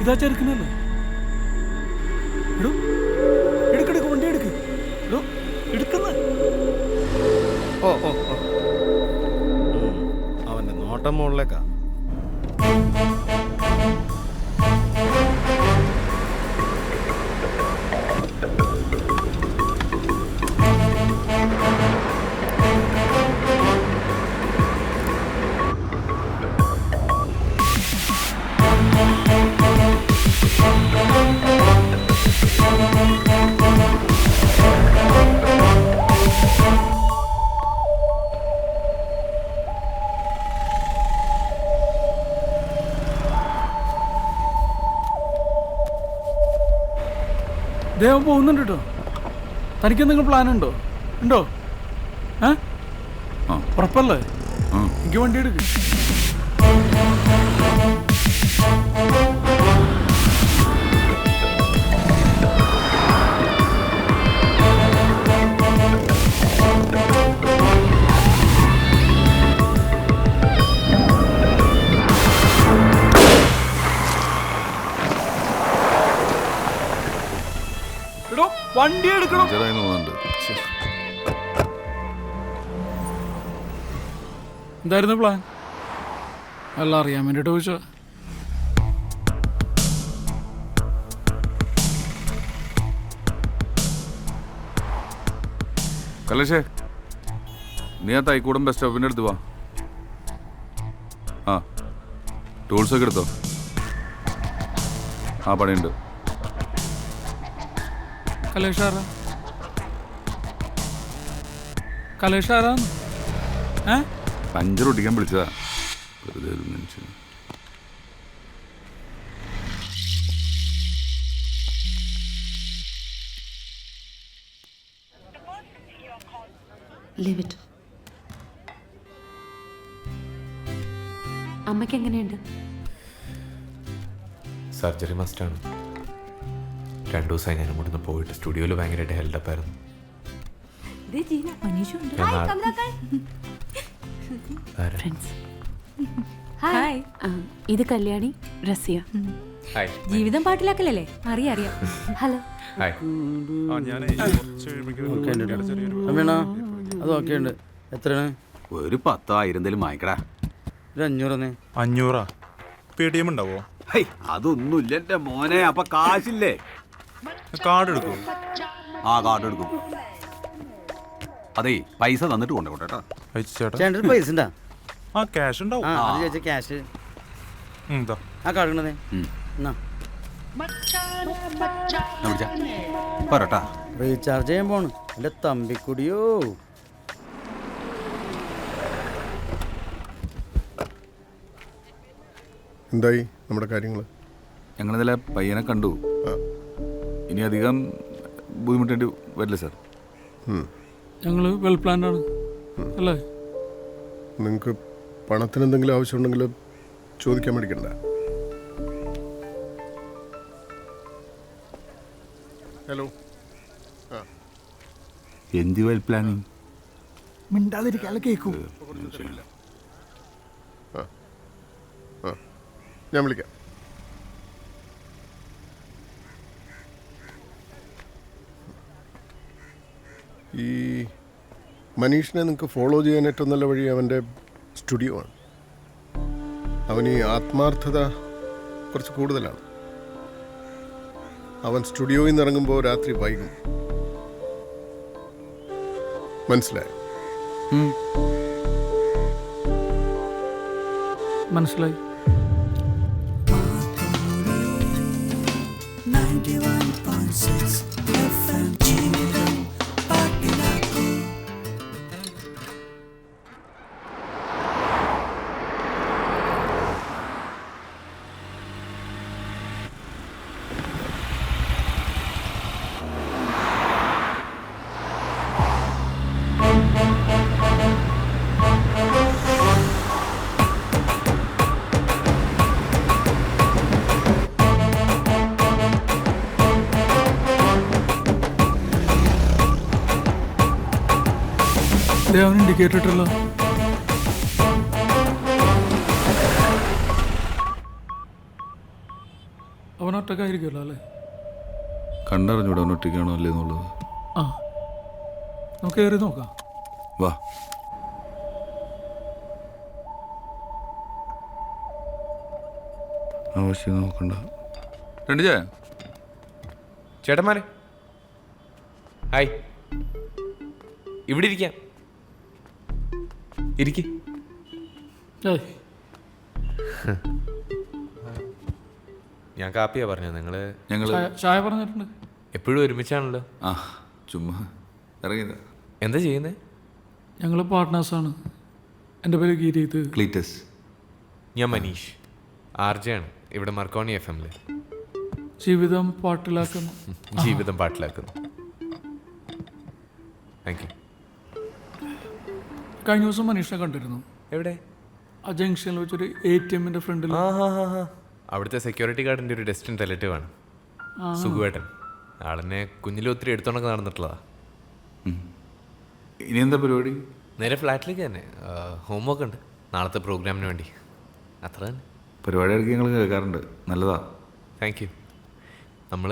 ഇതാ ചെറുക്കനല്ലേ? എടുക്കെടുക്ക്, വണ്ടി എടുക്ക്. എടുക്കുന്ന ഓ ഓ ഓ, അവന്റെ നോട്ടം മുകളിലേക്കാ. ദേവൻ പോകുന്നുണ്ട് കേട്ടോ. തനിക്ക് എന്തെങ്കിലും പ്ലാൻ ഉണ്ടോ? ഉണ്ടോ? ഉറപ്പല്ലേ? എനിക്ക് വണ്ടി എടുക്ക്. വണ്ടി എടുക്കണം. എന്തായിരുന്നു പ്ലാൻ? എല്ലാം അറിയാൻ വേണ്ടിട്ട് ചോദിച്ചോ. കലേഷേ, നീ ആ തൈക്കൂടം ബസ് സ്റ്റോപ്പിൻ്റെ അടുത്ത് വാ. ആ, ടൂൾസൊക്കെ എടുത്തോ? ആ, പണിയുണ്ട്. കലേഷാരാ? കലേഷാരാന്ന്? പഞ്ചർ ഒട്ടിക്കാൻ വിളിച്ചതാ. വെറുതെ ഒരു മനുഷ്യൻ. അമ്മയ്ക്ക് എങ്ങനെയുണ്ട്? സർജറി മസ്റ്റാണ്. 2 ദിവസമായി ഞാൻ ഇവിടുന്ന് പോയിട്ട് സ്റ്റുഡിയോയിൽ ഭയങ്കരമായിട്ട് ഹെൽഡപ്പ് ആയിരുന്നു. ഹായ്, ഇത് കല്യാണി, റസിയ. ജീവിതം പാട്ടിലാക്കലല്ലേ? അറിയാം. ഹലോ. അത് ഓക്കെ ഉണ്ട്. എത്രയാണ്? ഒരു 10,000 എന്തെങ്കിലും വാങ്ങിക്കടാ. ഒരു 500. 500? PTM ഉണ്ടാവോ? അതൊന്നുമില്ല എന്റെ മോനെ. അപ്പൊ കാശില്ലേ? കാർഡ് എടുക്കും. ആ കാർഡ് എടുക്കും. അതെ, പൈസ തന്നിട്ട് കൊണ്ടോട്ടെ. ചേട്ടൻ പൈസ ഉണ്ടാ? ആ ക്യാഷ് ഉണ്ടാവും. ക്യാഷ് ആ കാർഡ് റീചാർജ് ചെയ്യാൻ പോണ്. എന്റെ തമ്പിക്കുടിയോ. എന്തായി നമ്മുടെ കാര്യങ്ങൾ? ഞങ്ങളിന്നലെ പയ്യനെ കണ്ടു. ഇനി അധികം ബുദ്ധിമുട്ടേണ്ടി വരില്ല സാർ. ഞങ്ങൾ വെൽ പ്ലാൻഡ് ആണ് അല്ലേ? നിങ്ങൾക്ക് പണത്തിന് എന്തെങ്കിലും ആവശ്യമുണ്ടെങ്കിൽ ചോദിക്കാൻ മേടിക്കണ്ട. ഹലോ. എന്ത് വെൽ പ്ലാനിങ്? മിണ്ടാതിരിക്കാതെ കേൾക്കൂ. ഞാൻ വിളിക്കാം. ഈ മനീഷിനെ നിങ്ങൾക്ക് ഫോളോ ചെയ്യാൻ ഏറ്റവും നല്ല വഴി അവൻ്റെ സ്റ്റുഡിയോ ആണ്. അവന് ഈ ആത്മാർത്ഥത കുറച്ച് കൂടുതലാണ്. അവൻ സ്റ്റുഡിയോയിൽ നിന്ന് ഇറങ്ങുമ്പോൾ രാത്രി വൈകും. മനസ്സിലായോ? മനസ്സിലായി. അവൻ ഇൻഡിക്കേറ്റർ ഇട്ടല്ലോ. അവൻ ഒറ്റക്കായിരിക്കുമല്ലോ അല്ലേ? കണ്ടറിഞ്ഞൂടെ അവൻ ഒറ്റയ്ക്കാണോ അല്ലേ എന്നുള്ളത്. ആ, നമുക്ക് കയറി നോക്കാം. വാ. ആവശ്യം നോക്കണ്ട. ചേട്ടന്മാരെ ഹായ്. ഇവിടെ ഇരിക്കാം. ഇരിക്ക്. ഞാൻ കാപ്പിയാ പറഞ്ഞത്. ഞങ്ങള് ചായ പറഞ്ഞിട്ടുണ്ട്. എപ്പോഴും ഒരുമിച്ചാണല്ലോ. ആ, ചുമ്മാ ഇറങ്ങിയത്. എന്താ ചെയ്യുന്നേ? ഞങ്ങൾ പാർട്ട്നേഴ്സാണ്. എൻ്റെ പേര് ഗിരീത്. ക്ലീറ്റസ്. ഞാൻ മനീഷ്, RJ ആണ് ഇവിടെ മർക്കോണി FM-ല്. ജീവിതം പാട്ടിലാക്കുന്നു. ജീവിതം പാട്ടിലാക്കുന്നു. Thank you. കഴിഞ്ഞ ദിവസം മനീഷിനെ കണ്ടിരുന്നു. എവിടെ? ആ ജംഗ്ഷനിൽ വെച്ചൊരു ATM-ന്റെ ഫ്രണ്ടിൽ. അവിടുത്തെ സെക്യൂരിറ്റി ഗാർഡിൻ്റെ ഒരു ഡെസ്റ്റിൻ റിലേറ്റീവാണ്, സുഖുവേട്ടൻ. ആളെന്നെ കുഞ്ഞിലും ഒത്തിരി എടുത്തോണ്ടൊക്കെ നടന്നിട്ടുള്ളതാ. ഇനി എന്താ പരിപാടി? നേരെ ഫ്ലാറ്റിലേക്ക് തന്നെ. ഹോംവർക്ക് ഉണ്ട് നാളത്തെ പ്രോഗ്രാമിന് വേണ്ടി. അത്ര തന്നെ. പരിപാടി ഇടയ്ക്ക് ഞങ്ങൾ കേൾക്കാറുണ്ട്. നല്ലതാ. Thank you. നമ്മൾ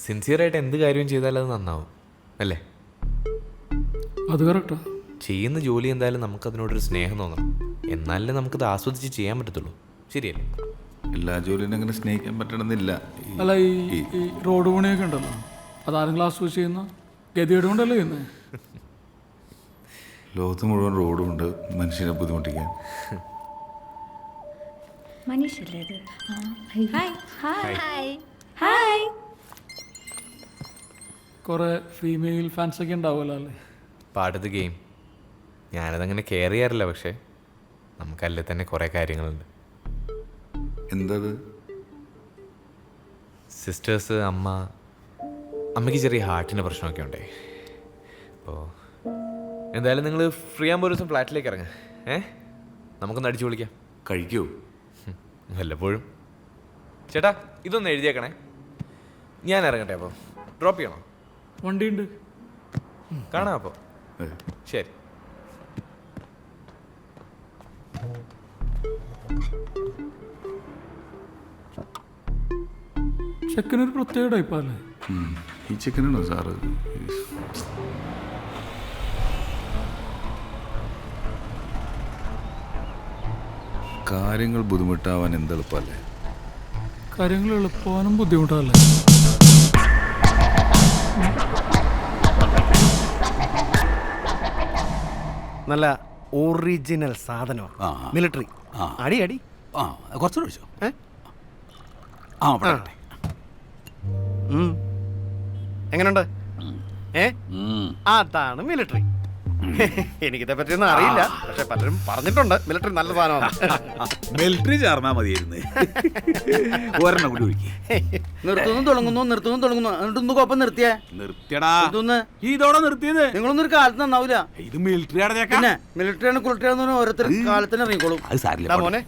സിൻസിയറായിട്ട് എന്ത് കാര്യം ചെയ്താലും അത് നന്നാവും അല്ലേ? അത് കറക്റ്റാ. ചെയ്യുന്ന ജോലി എന്തായാലും നമുക്കതിനോടൊരു സ്നേഹം തോന്നണം. എന്നാലേ നമുക്കത് ആസ്വദിച്ച് ചെയ്യാൻ പറ്റത്തുള്ളൂ. ശരിയല്ലേ? എല്ലാ ജോലിയും അങ്ങനെ സ്നേഹിക്കാൻ പറ്റണമെന്നില്ല. അല്ല, ഈ റോഡ് പണിയൊക്കെ ഉണ്ടല്ലോ, അതാരെങ്കിലും ആസ്വദിച്ച് ചെയ്യുന്ന ഗതികേട് കൊണ്ടല്ലേ ചെയ്യുന്നത്? ലോകത്ത് മുഴുവൻ റോഡുമുണ്ട് മനുഷ്യനെ ബുദ്ധിമുട്ടിക്കാൻ. കുറെ ഫീമെയിൽ ഫാൻസ് ഒക്കെ ഉണ്ടാവുമല്ലോ അല്ലേ? പാടത്ത് ഗെയിം. ഞാനതങ്ങനെ കെയർ ചെയ്യാറില്ല, പക്ഷേ നമുക്കല്ലേ തന്നെ കുറേ കാര്യങ്ങളുണ്ട്. എന്തത്? സിസ്റ്റേഴ്സ്, അമ്മയ്ക്ക് ചെറിയ ഹാർട്ടിൻ്റെ പ്രശ്നമൊക്കെ ഉണ്ടേ. അപ്പോൾ എന്തായാലും നിങ്ങൾ ഫ്രീ ആകുമ്പോൾ ഒരു ദിവസം ഫ്ലാറ്റിലേക്ക് ഇറങ്ങാം. നമുക്കൊന്ന് അടിച്ചു വിളിക്കാം. കഴിക്കൂ? വല്ലപ്പോഴും. ചേട്ടാ ഇതൊന്ന് എഴുതിയേക്കണേ. ഞാൻ ഇറങ്ങട്ടെ അപ്പോൾ. ഡ്രോപ്പ് ചെയ്യണോ? വണ്ടിയുണ്ട്. കാണാം അപ്പോൾ. ശരി. ചെക്കനൊരു പ്രത്യേക ടൈപ്പല്ലേ? ഈ ചെക്കനാണോ സാറ്? കാര്യങ്ങൾ ബുദ്ധിമുട്ടാവാൻ എന്തെളുപ്പല്ലേ? കാര്യങ്ങൾ എളുപ്പമാനും ബുദ്ധിമുട്ടല്ലേ? നല്ല ഒറിജിനൽ സാധനമാണ്. മിലിറ്ററി. അടി അടി കുറച്ചുകൂടെ ഒഴിച്ചോ. എങ്ങനെയുണ്ട്? അതാണ് മിലിറ്ററി. എനിക്കിതെ പറ്റിയൊന്നും അറിയില്ല, പക്ഷെ പലരും പറഞ്ഞിട്ടുണ്ട് മിലിറ്ററി നല്ല സാധനമാണ്. മിലിറ്ററി ചേർന്നാ മതിയായിരുന്നു. ഒരെണ്ണം കൂടി ഒഴിക്കും. നിർത്തുന്നു തുടങ്ങുന്നു എന്നിട്ടൊന്ന് കോപ്പം നിർത്തിയേ. നിർത്തിയടാ. ഇതോടെ നിർത്തിയത്. നിങ്ങളൊന്നും ഒരു കാലത്ത് നന്നാവില്ല. ഇത് മിലിറ്ററിയാണ്. പിന്നെ മിലിറ്ററിയാണ് കുളിട്ടറിയാന്ന് ഓരോരുത്തർ കാലത്തിന് ഇറങ്ങിക്കോളും. അത് സാരില്ല മോനെ.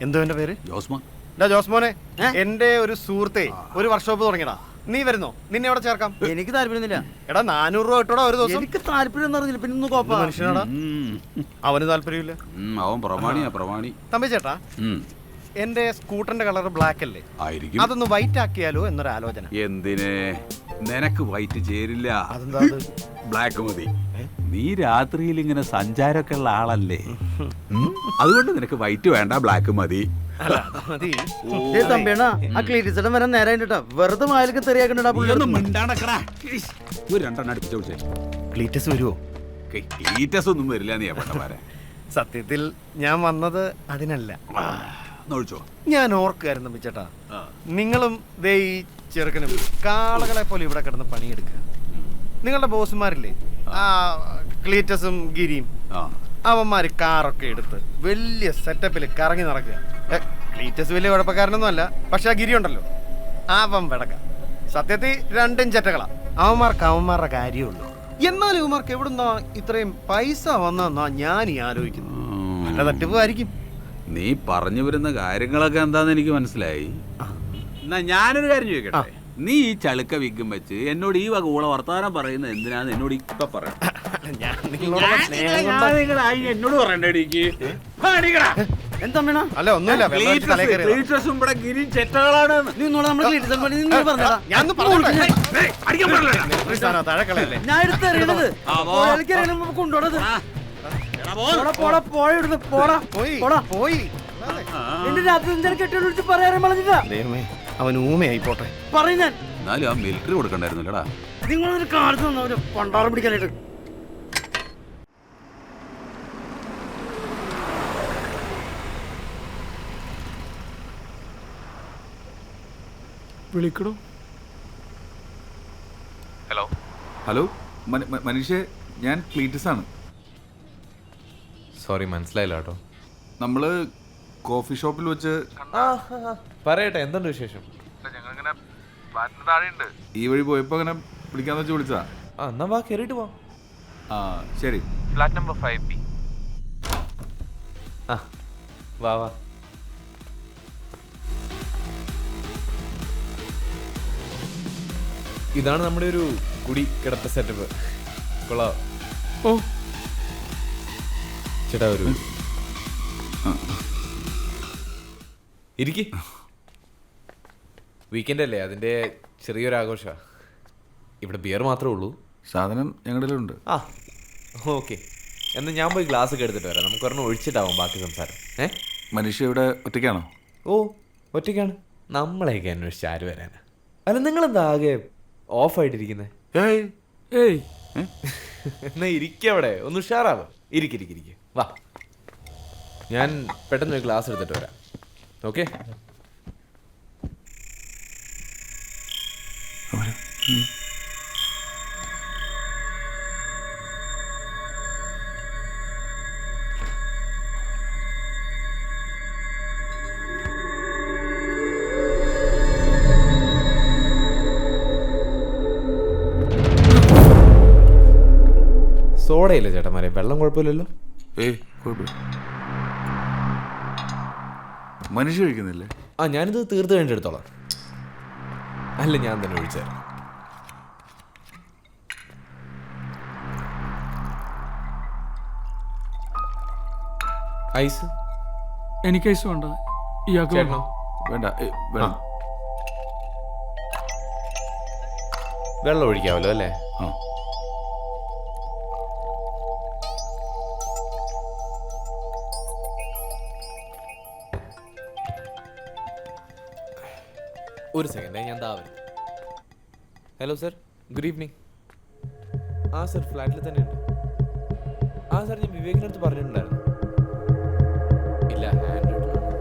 എന്തോ എന്റെ പേര്? ജോസ്മോൻ. ജോസ്മോനെ, എന്റെ ഒരു സുഹൃത്തെ ഒരു വർക്ക്ഷോപ്പ് തുടങ്ങിയടാ. നീ വരുന്നോ? നിന്നെ എവിടെ ചേർക്കാം? എനിക്ക് താല്പര്യമൊന്നുമില്ല. എടാ 400 രൂപ കിട്ടോടാ ഒരു ദിവസം. എനിക്ക് താല്പര്യം പറഞ്ഞില്ല. പിന്നെ ഒന്ന് കോപ്പ മനുഷ്യനാടാ. അവന് താല്പര്യമില്ല. അവൻ പ്രമാണി. തമ്പി ചേട്ടാ, എന്റെ സ്കൂട്ടറിന്റെ കളർ ബ്ലാക്ക് അല്ലേ? ആയിരിക്കും. അതൊന്ന് വൈറ്റ് ആക്കിയാലോ എന്നൊരു ആലോചന. എന്തിന്? നിനക്ക് വൈറ്റ് ചേരില്ല. അതെന്താ? ബ്ലാക്ക് മതി. നീ രാത്രിയിൽ ഇങ്ങനെ സഞ്ചാരമൊക്കെ ഉള്ള ആളല്ലേ, അതുകൊണ്ട് നിനക്ക് വൈറ്റ് വേണ്ട, ബ്ലാക്ക് മതി. തമ്പിയണ്ണ ആ ക്ലീറ്റിച്ചടം വരാൻ നേരം കേട്ടോ. വെറുതെ മായലൊക്കെ തെറിയാക്കണ്ടാ. ക്ലീറ്റസ് വരുമോ? ക്ലീറ്റസ് ഒന്നും വരില്ല. നീ എവിടെ? സത്യത്തിൽ ഞാൻ വന്നത് അതിനല്ല. ഞാൻ ഓർക്കായിരുന്നു തമ്പിച്ചേട്ടാ, നിങ്ങളും ദേ ഈ ചെറുക്കനും കാളകളെ പോലെ ഇവിടെ കിടന്ന് പണിയെടുക്കുക. നിങ്ങളുടെ ബോസുമാരില്ലേ, ആ ക്ലീറ്റസും ഗിരിയും, അവന്മാര് കാറൊക്കെ എടുത്ത് വലിയ സെറ്റപ്പിൽ കറങ്ങി നടക്കുക. ക്ലീറ്റസ് വലിയ കുഴപ്പക്കാരനൊന്നും അല്ല, പക്ഷെ ആ ഗിരി ഉണ്ടല്ലോ, അവൻ വിടക്ക. സത്യത്തിൽ രണ്ടും ചെറ്റകളാ. അവന്മാർക്ക് അവന്മാരുടെ കാര്യമുള്ളൂ. എന്നാലും ഇവന്മാർക്ക് എവിടുന്നാ ഇത്രയും പൈസ വന്നെന്നാ ഞാൻ ഈ ആലോചിക്കുന്നു. നല്ല തട്ടിപ്പായിരിക്കും. നീ പറഞ്ഞു വരുന്ന കാര്യങ്ങളൊക്കെ എന്താന്ന് എനിക്ക് മനസ്സിലായി. എന്നാ ഞാനൊരു കാര്യം ചോദിക്കട്ടെ. നീ ഈ ചളുക്ക വിഗ്ഗും വെച്ച് എന്നോട് ഈ വക ഊള വർത്താനം പറയുന്നത് എന്തിനാന്ന് എന്നോട് ഇപ്പൊ പറയാം. എന്നോട് പറയണ്ടേ? അല്ല ഒന്നുമില്ല, ചെറ്റകളാണ്. ഞാൻ എടുത്തറിയണത് കൊണ്ടുപോണത്. എന്റെ രാത്രി കെട്ടി പറയാൻ പറഞ്ഞിട്ടാ. അവൻ ഊമയായി പോട്ടെ പറയും ഞാൻ. എന്നാലും ആ മിലിറ്ററി കൊടുക്കണ്ടായിരുന്നല്ലടാ. നിങ്ങളൊരു കാലത്ത് തന്നവര് പണ്ടാളം പിടിക്കാനായിട്ട്. വിളിക്കണോ? ഹലോ മനീഷേ, ഞാൻ ക്ലീറ്റസ് ആണ്. സോറി, മനസ്സിലായില്ല കേട്ടോ. നമ്മള് കോഫി ഷോപ്പിൽ വെച്ച് പറയട്ടെ, എന്തുണ്ട് വിശേഷം? ഈ വഴി പോയപ്പോ അങ്ങനെ വിളിക്കാന്ന് വെച്ച് വിളിച്ചതാ. എന്നാ വാ, കേറിയിട്ട് പോ. ശരി. Flat number 5B. വാ വാ. ഇതാണ് നമ്മുടെ ഒരു കുടി കിടത്ത സെറ്റപ്പ്. കൊള്ളാം. ഓ ചേട്ടാ, ഒരു ഇരിക്ക്. വീക്കെൻഡ് അല്ലേ, അതിൻ്റെ ചെറിയൊരു ആഘോഷമാണ്. ഇവിടെ ബിയർ മാത്രമേ ഉള്ളൂ. സാധനം ഞങ്ങളുടെ ഉണ്ട്. ഓക്കെ, എന്നാൽ ഞാൻ പോയി ഗ്ലാസ് ഒക്കെ എടുത്തിട്ട് വരാം. നമുക്ക് ഒരെണ്ണം ഒഴിച്ചിട്ടാവും ബാക്കി സംസാരം. മനീഷ ഇവിടെ ഒറ്റയ്ക്കാണോ? ഓ, ഒറ്റയ്ക്കാണ്. നമ്മളെയൊക്കെ അന്വേഷിച്ച് ആര് വരാനാ? അല്ല, നിങ്ങളെന്താ ആകെ ഓഫായിട്ടിരിക്കുന്നത്? എന്നാ ഇരിക്കവിടെ, ഒന്ന് ഉഷാറാവാ. ഇരിക്കിരിക്കിരിക്കുക. വാ, ഞാൻ പെട്ടെന്ന് ഒരു ഗ്ലാസ് എടുത്തിട്ട് വരാം. ഓക്കെ? സോഡയില്ല ചേട്ടന്മാരെ, വെള്ളം കുഴപ്പമില്ലല്ലോ. കുഴപ്പമില്ല. മനുഷ്യ കഴിക്കുന്നില്ലേ? ആ ഞാനിത് തീർത്ത് കഴിഞ്ഞിട്ട് എടുത്തോളാം. അല്ല ഞാൻ തന്നെ വിളിച്ചേരാം. ഐസ് എനിക്ക് ഐസ് വേണ്ട. ഇയാൾക്ക് ചേട്ടനോ? വേണ്ട വെള്ളം ഒഴിക്കാമല്ലോ അല്ലേ? ആ ഒരു സെക്കൻഡ്, ഞാൻ താവരും. Hello sir, good evening. ആ സർ ഫ്ലാറ്റിൽ തന്നെ ഉണ്ട്. ആ സർ ഞാൻ വിവേകിൻ്റെ അടുത്ത് പറഞ്ഞിട്ടുണ്ടായിരുന്നു. ഇല്ല, ഹാൻഡ് റിട്ടൺ ആണ്.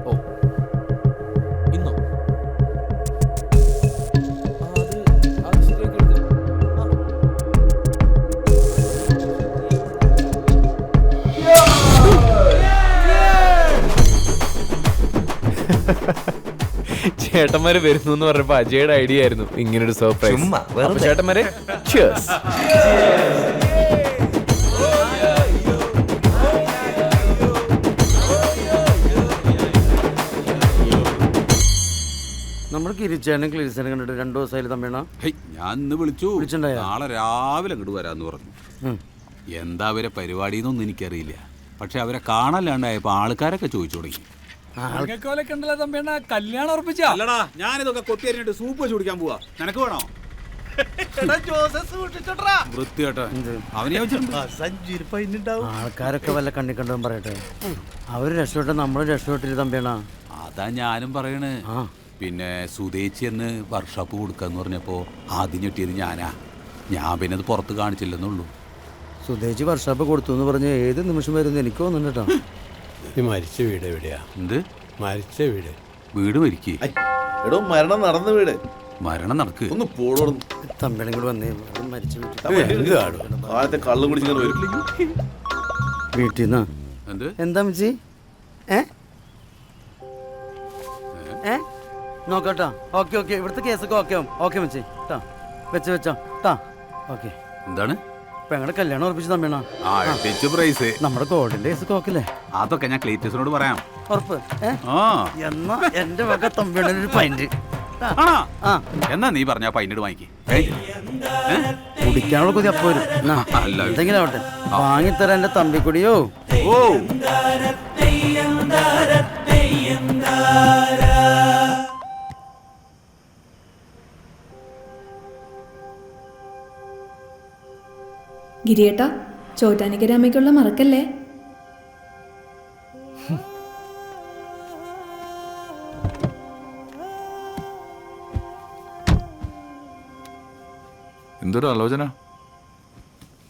ഓ ഇന്നോ? അത് ശരിയാക്കി എടുക്കാം. ചേട്ടന്മാര് വരുന്നു എന്ന് പറഞ്ഞപ്പോ അജയുടെ ഐഡിയ ആയിരുന്നു ഇങ്ങനൊരു സർപ്രൈസ്. അപ്പൊ ചേട്ടന്മാരെ cheers. നമ്മൾ കിരിച്ചാനും ക്ലീസാനും കണ്ടിട്ട് 2 ദിവസമായാലും തമ്മിണ. ഞാൻ ഇന്ന് വിളിച്ചു, നാളെ രാവിലെ അങ്ങോട്ട് വരാന്ന് പറഞ്ഞു. എന്താ അവരെ പരിപാടി എന്നൊന്നും എനിക്കറിയില്ല. പക്ഷെ അവരെ കാണാല്ലാണ്ടായപ്പോ ആൾക്കാരൊക്കെ ചോദിച്ചു തുടങ്ങി. കല്യാണം ഉറപ്പിച്ചാ? അല്ലടാ, ഞാനിതൊക്കെ കൊത്തിയരിഞ്ഞിട്ട് സൂപ്പ് വെച്ച് കുടിക്കാൻ പോവാ. നിനക്ക് വേണോ? വൃത്തിയാട്ടാ അവനെ ആൾക്കാരൊക്കെ വല്ല കണ്ണി കണ്ടതും പറയട്ടെ. അവര് രക്ഷപ്പെട്ട നമ്മള് രക്ഷപ്പെട്ടില്ല തമ്പിയണ. അതാ ഞാനും പറയണ്. പിന്നെ സുതേച്ചി എന്ന് വർക്ക്ഷോപ്പ് കൊടുക്കാന്ന് പറഞ്ഞപ്പോ ആദ്യം ഞെട്ടിയത് ഞാനാ. ഞാൻ പിന്നെ അത് പുറത്ത് കാണിച്ചില്ലെന്നുള്ളൂ. സുതേച്ചി വർക്ക്ഷോപ്പ് കൊടുത്തു എന്ന് പറഞ്ഞ് ഏത് നിമിഷം വരുന്നു എനിക്ക് തോന്നുന്നു കേട്ടോ. നീ മരിച്ച വീട് എവിടെയാ? എന്ത് മരിച്ച വീട്? വീട് മരിക്കേ? എടോ മരണം നടന്ന വീട്. മരണം നടക്ക്. ഒന്ന് പോടോ. തമ്പിളും കൂടെ വന്നേ മരിച്ച വീട്ടിൽ കാലത്തെ കള്ളും കുടിച്ചിങ്ങനെ വരും വീട്ടിൽ നിന്നാ. എന്താ മിച്ചി? നോക്കട്ടോ. ഓക്കെ ഓക്കെ, ഇവിടുത്തെ കേസൊക്കെ ഓക്കെ ആവും. ഓക്കെ മിച്ചി ട്ടാ, വെച്ചോ ട്ടാ. ഓക്കെ. എന്താണ്? പെങ്ങളുടെ കല്യാണം ഉറപ്പിച്ച് തമ്മിണ. പ്രൈസ് നമ്മുടെ കോഡിന്റെ കേസൊക്കെ ഓക്കെ അല്ലേ? അതൊക്കെ ഞാൻ ക്ലീറ്റസിനോട് പറയാം. ഉറപ്പ്? എന്നാ എന്റെ വക തമ്പിയുടെ പൈന്റ് എന്നാ നീ പറഞ്ഞ പൈനട് വാങ്ങിക്കേ. കുടിക്കാനുള്ള കൊതി അപ്പൊ വരും. എന്തെങ്കിലും ആവട്ടെ, വാങ്ങിത്തരാൻ എന്റെ തമ്പിക്കുടിയോ. ഓ ഗിരിയേട്ടാ, ചോറ്റാനിക്കരാമയ്ക്കുള്ള മറക്കല്ലേ. എന്തൊരു ആലോചന?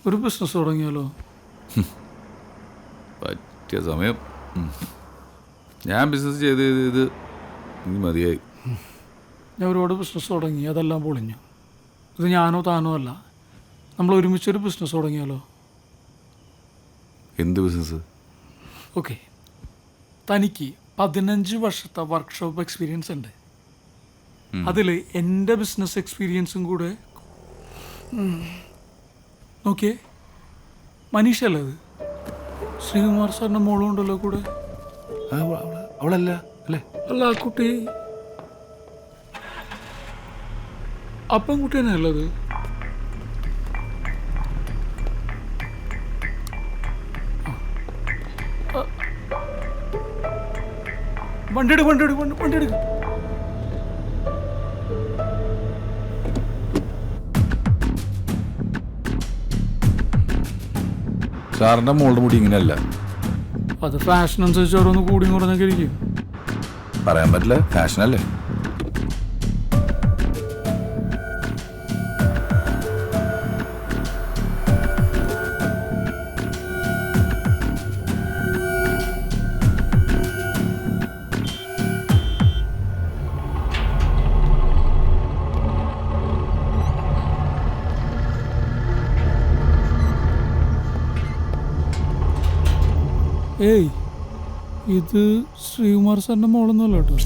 ഒരു ബിസിനസ് തുടങ്ങിയാലോ? പറ്റിയ സമയം. ഞാൻ ബിസിനസ് ചെയ്ത് ഇത് മതിയായി. ഞാൻ ഒരുപാട് ബിസിനസ് തുടങ്ങി, അതെല്ലാം പൊളിഞ്ഞു. ഇത് ഞാനോ താനോ അല്ല, നമ്മൾ ഒരുമിച്ചൊരു ബിസിനസ് തുടങ്ങിയാലോ? എന്ത് ബിസിനസ്? ഓക്കെ, തനിക്ക് 15 വർഷത്തെ വർക്ക്ഷോപ്പ് എക്സ്പീരിയൻസ് ഉണ്ട്. അതിൽ എൻ്റെ ബിസിനസ് എക്സ്പീരിയൻസും കൂടെ നോക്കിയേ. മനീഷ അല്ലേ അത്? ശ്രീകുമാർ സാറിൻ്റെ മോളും ഉണ്ടല്ലോ കൂടെ. അവളല്ല അല്ലേ? അല്ല, ആ കുട്ടി അപ്പം കുട്ടി തന്നെ അല്ലത്? വണ്ടി എടുക്കും. സാറിന്റെ മോളുടെ മുടി ഇങ്ങനെയല്ല. അത് ഫാഷൻ അനുസരിച്ച് ഓരോന്ന് കൂടി കുറഞ്ഞൊക്കെ ഇരിക്കും. പറയാൻ പറ്റില്ല, ഫാഷനല്ലേ. ഏയ്, ഇത് ശ്രീകുമാർ സാറിൻ്റെ മോളൊന്നുമല്ല കേട്ടോ.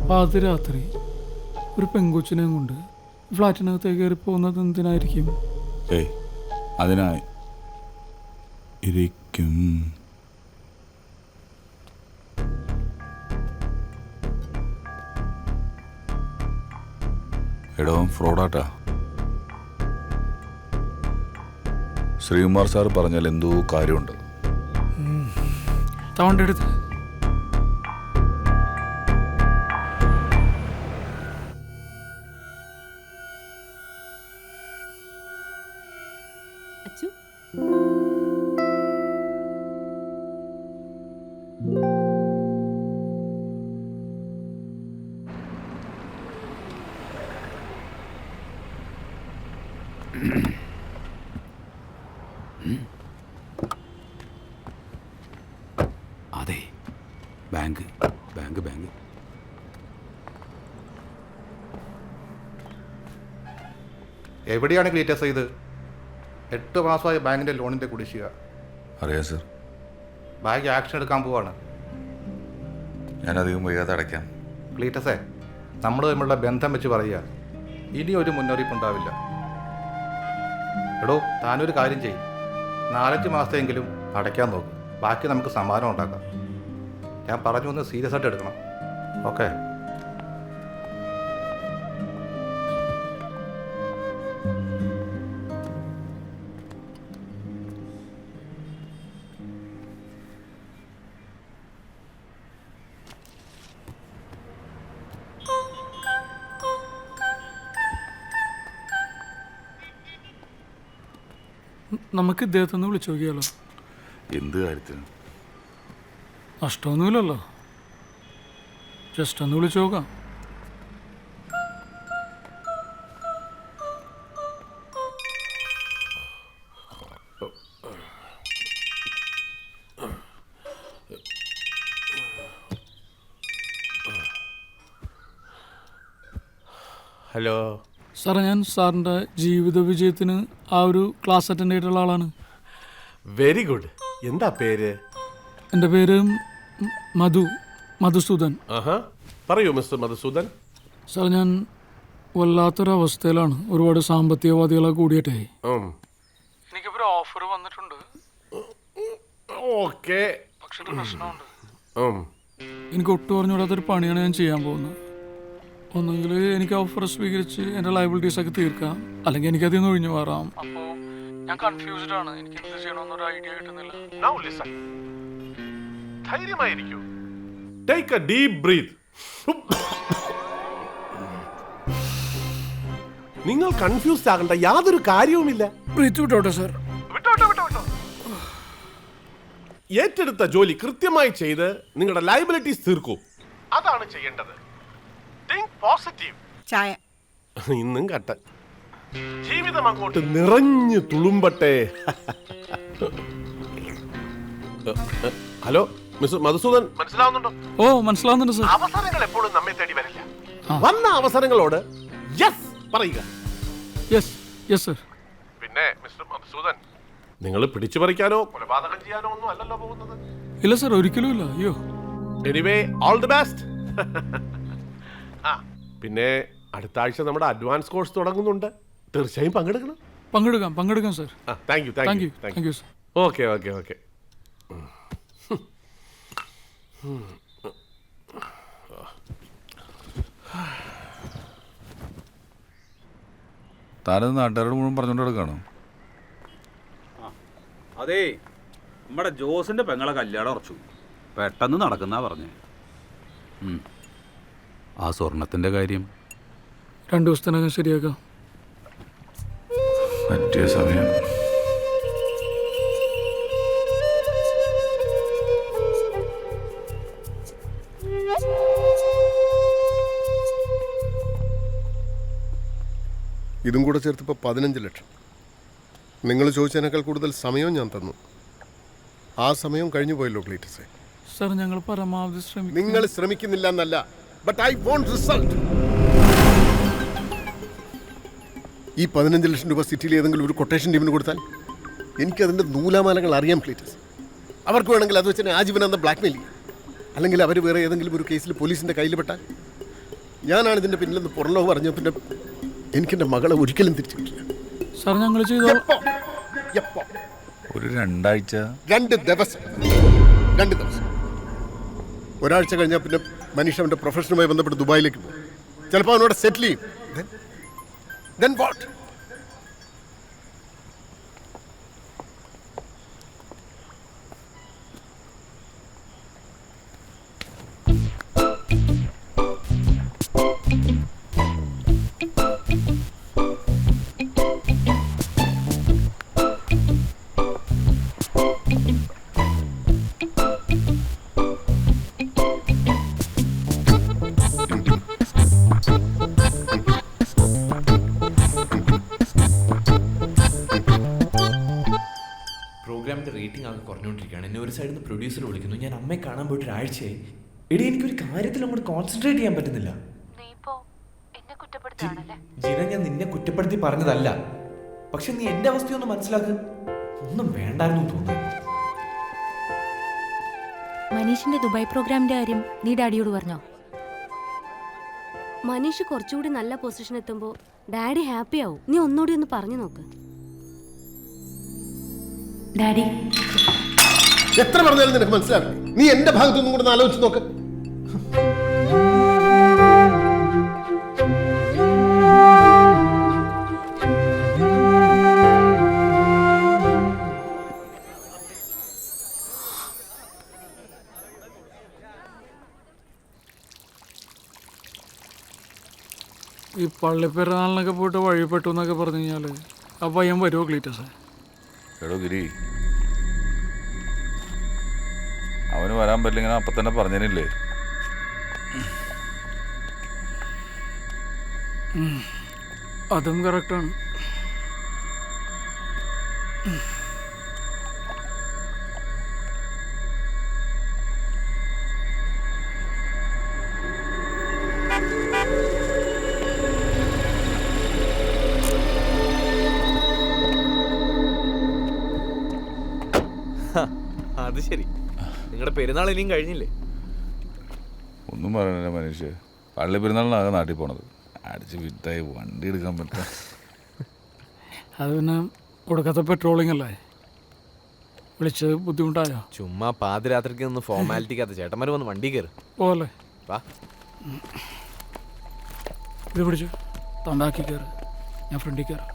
പാതിരാത്രി ഒരു പെങ്കൊച്ചിനെയും കൊണ്ട് ഫ്ലാറ്റിനകത്തേക്ക് കയറി പോകുന്നത് എന്തിനായിരിക്കും? അതിനായി വിളിക്കും. എടോ ഫ്രോഡാട്ടാ. ശ്രീകുമാർ സാർ പറഞ്ഞാൽ എന്തോ കാര്യമുണ്ട്. തവണ്ട എടുത്ത് അച്ചു അതെ, ബാങ്ക് ബാങ്ക് ബാങ്ക്. എവിടെയാണ് ക്ലീറ്റസ് ഇത്? 8 മാസമായി ബാങ്കിന്റെ ലോണിന്റെ കുടിശ്ശിക. അറിയാം സർ. ബാങ്ക് ആക്ഷൻ എടുക്കാൻ പോവാണ്. ഞാനധികം വൈകാതെ അടയ്ക്കാം. ക്ലീറ്റസേ, നമ്മൾ തമ്മിലുള്ള ബന്ധം വെച്ച് പറയുക, ഇനി ഒരു മുന്നറിയിപ്പ് ഉണ്ടാവില്ല. എടോ, താനൊരു കാര്യം ചെയ്യും, 4-5 മാസത്തെങ്കിലും അടയ്ക്കാൻ നോക്കും. ബാക്കി നമുക്ക് സമ്മാനം ഉണ്ടാക്കാം. ഞാൻ പറഞ്ഞു ഒന്ന് സീരിയസ് ആയിട്ട് എടുക്കണം. ഓക്കെ? നമുക്ക് ഇദ്ദേഹത്തെ ഒന്ന് വിളിച്ചു നോക്കിയാലോ? എന്ത് കാര്യത്തിന്? നഷ്ടമൊന്നുമില്ലല്ലോ, ജസ്റ്റ് ഒന്ന് വിളിച്ചു നോക്കാം. ഹലോ സാറേ, ഞാൻ സാറിൻ്റെ ജീവിത വിജയത്തിന് ആ ഒരു ക്ലാസ് അറ്റൻഡ് ചെയ്തിട്ടുള്ള ആളാണ്. Very good. എന്താ പേര്? എൻ്റെ പേര് മധുസൂദൻ. പറയൂ മിസ്റ്റർ മധുസൂദൻ. സാർ, ഞാൻ വല്ലാത്തൊരവസ്ഥയിലാണ്. ഒരുപാട് സാമ്പത്തികവാദികളെ കൂടിയിട്ടേ എനിക്കിപ്പോൾ ഒരു ഓഫർ വന്നിട്ടുണ്ട്. ഓക്കെ, പക്ഷെ ഒരു പ്രശ്നമുണ്ട്. എനിക്ക് ഒട്ടും അറിഞ്ഞുകൂടാത്തൊരു പണിയാണ് ഞാൻ ചെയ്യാൻ പോകുന്നത്. ഒന്നെങ്കിൽ എനിക്ക് ഓഫർ സ്വീകരിച്ച് എൻ്റെ ലയബിലിറ്റീസ് ഒക്കെ തീർക്കാം, അല്ലെങ്കിൽ എനിക്കതിൽ നിന്ന് ഒഴിഞ്ഞു മാറാം. അപ്പോൾ ഞാൻ കൺഫ്യൂസ്ഡ് ആണ്. എനിക്ക് എന്ത് ചെയ്യണമെന്നൊരു ഐഡിയ കിട്ടുന്നില്ല. ധൈര്യമായിരിക്കൂ. Take a deep breath. നിങ്ങൾ കൺഫ്യൂസ്ഡ് ആകേണ്ട യാതൊരു കാര്യവുമില്ല. ബ്രീത്ത് വിട്ടോട്ടെ സാർ. ഏറ്റെടുത്ത ജോലി കൃത്യമായി ചെയ്ത് നിങ്ങളുടെ ലയബിലിറ്റീസ് തീർക്കൂ. അതാണ് ചെയ്യേണ്ടത്. Think positive. ചായ ഇന്നും കട്ട. ജീവിതം അങ്ങോട്ട് നിറഞ്ഞു തുളുമ്പട്ടെ. ഹലോ മിസ്റ്റർ മധുസൂദൻ, മനസ്സിലാവുന്നുണ്ടോ? ഓ, മനസ്സിലാവുന്നുണ്ട് സാർ. അവസരങ്ങൾ എപ്പോഴും നമ്മെ തേടി വരില്ല. വന്ന അവസരങ്ങളോട് യെസ് പറയുക. Yes yes sir. പിന്നെ മിസ്റ്റർ മധുസൂദൻ, നിങ്ങൾ പിടിച്ചു പറിക്കാനോ കൊലപാതകം ചെയ്യാനോ ഒന്നും അല്ലല്ലോ പോകുന്നത്. ഇല്ല സാർ, ഒരിക്കലും ഇല്ല. അയ്യോ. Anyway, all the best. പിന്നെ അടുത്ത ആഴ്ച നമ്മുടെ അഡ്വാൻസ് കോഴ്സ് തുടങ്ങുന്നുണ്ട്. തീർച്ചയായും പങ്കെടുക്കാം sir. Thank you thank you sir. Okay okay okay. താനത് നാട്ടുകാരോട് മുഴുവൻ പറഞ്ഞുകൊണ്ട് കിടക്കാണോ? അതേ, നമ്മുടെ ജോസിന്റെ പെങ്ങളെ കല്യാണം ഉറച്ചു. പെട്ടെന്ന് നടക്കുന്നാ പറഞ്ഞേ. ആ സ്വർണത്തിന്റെ കാര്യം 2 ദിവസത്തിനകം ശരിയാക്കാം. പറ്റിയ സമയം. ഇതും കൂടെ ചേർത്തിപ്പോൾ 15 ലക്ഷം. നിങ്ങൾ ചോദിച്ചതിനേക്കാൾ കൂടുതൽ സമയവും ഞാൻ തന്നു. ആ സമയം കഴിഞ്ഞു പോയല്ലോ ക്ലീറ്റസേ. സാർ, ഞങ്ങൾ പരമാവധി ശ്രമിക്കും. നിങ്ങൾ ശ്രമിക്കുന്നില്ല എന്നല്ല, ബട്ട് ഐ വോണ്ട് റിസൾട്ട്. ഈ 15 ലക്ഷം രൂപ സിറ്റിയിൽ ഏതെങ്കിലും ഒരു കൊട്ടേഷൻ ടീമിന് കൊടുത്താൽ എനിക്കതിൻ്റെ നൂലാമാലകൾ അറിയാം ക്ലീറ്റസ്. അവർക്ക് വേണമെങ്കിൽ അത് വെച്ചാൽ ആജീവനാന്തം ബ്ലാക്ക്മെയിൽ ചെയ്യും. അല്ലെങ്കിൽ അവർ വേറെ ഏതെങ്കിലും ഒരു കേസിൽ പോലീസിൻ്റെ കയ്യിൽ പെട്ടാൽ ഞാനാണ് ഇതിൻ്റെ പിന്നിലെന്ന് പുറംലോകം പറഞ്ഞ പിന്നെ എനിക്കെൻ്റെ മകളെ ഒരിക്കലും തിരിച്ചു കിട്ടില്ല. സാർ, ഞങ്ങൾ ചെയ്തോ. എപ്പോ? ഒരു ഒരു 2 ആഴ്ച. 2 ദിവസം. 2 ദിവസം. ഒരാഴ്ച കഴിഞ്ഞാൽ പിന്നെ മനീഷ് അവൻ്റെ പ്രൊഫഷനുമായി ബന്ധപ്പെട്ട് ദുബായിലേക്ക് പോകും. ചിലപ്പോൾ അവനോട് സെറ്റിൽ ചെയ്യും. Then what? പ്രോഗ്രാമിന്റെ റേറ്റിംഗ് ആകെ കുറഞ്ഞുകൊണ്ടിരിക്കുകയാണ്. എന്നെ ഒരു സൈഡിൽ നിന്ന് പ്രൊഡ്യൂസർ വിളിക്കുന്നു. ഞാൻ അമ്മയെ കാണാൻ പോയിട്ട് ഒരാഴ്ചയായി. എടി എനിക്കൊരു കാര്യത്തിൽ അങ്ങോട്ട് കോൺസെൻട്രേറ്റ് ചെയ്യാൻ പറ്റുന്നില്ല. ജീന, ഞാൻ നിന്നെ കുറ്റപ്പെടുത്തി പറഞ്ഞതല്ല. പക്ഷെ നീ എന്റെ അവസ്ഥയൊന്ന് മനസ്സിലാക്ക്. ഒന്നും വേണ്ടായിരുന്നു തോന്നുന്നു. മനീഷിന്റെ ദുബായ് പ്രോഗ്രാമിന്റെ കാര്യം നീ ഡാഡിയോട് പറഞ്ഞോ? മനീഷ് കുറച്ചുകൂടി നല്ല പൊസിഷൻ എത്തുമ്പോ ഡാഡി ഹാപ്പി ആവും. നീ ഒന്നുകൂടി ഒന്ന് പറഞ്ഞു നോക്ക്. ഡാഡി എത്ര പറഞ്ഞാലും നിനക്ക് മനസ്സിലാവില്ല. നീ എന്റെ ഭാഗത്തൊന്നും കൂടെ ആലോചിച്ച് നോക്ക്. ഈ പള്ളിപ്പെരുന്നാളിനൊക്കെ പോയിട്ട് വഴിപ്പെട്ടു എന്നൊക്കെ പറഞ്ഞു കഴിഞ്ഞാൽ ആ പയ്യൻ വരുമോ ക്ലീറ്റസേ? എടോ ഗിരി, അവന് വരാൻ പറ്റില്ല. അപ്പം തന്നെ പറഞ്ഞില്ലേ? അതും കറക്റ്റാണ്. അത് ശരി, നിങ്ങളുടെ പെരുന്നാൾ ഇനിയും കഴിഞ്ഞില്ലേ? ഒന്നും പറയണില്ല മനുഷ്യ. പള്ളി പെരുന്നാളിനാകെ നാട്ടിൽ പോണത്. അടിച്ച് വിറ്റായി വണ്ടി എടുക്കാൻ പറ്റുക. അത് പിന്നെ കൊടുക്കാത്ത പെട്രോളിംഗ് അല്ലേ? വിളിച്ചത് ബുദ്ധിമുട്ടായോ? ചുമ്മാ പാതിരാത്രിക്ക് ഒന്ന് ഫോർമാലിറ്റിക്കകത്ത് ചേട്ടന്മാർ വന്ന് വണ്ടി കയറി പോലെ വാ. ഇത് പിടിച്ചു തണ്ടാക്കി കയറ്, ഞാൻ ഫ്രണ്ടിൽ കയറാം.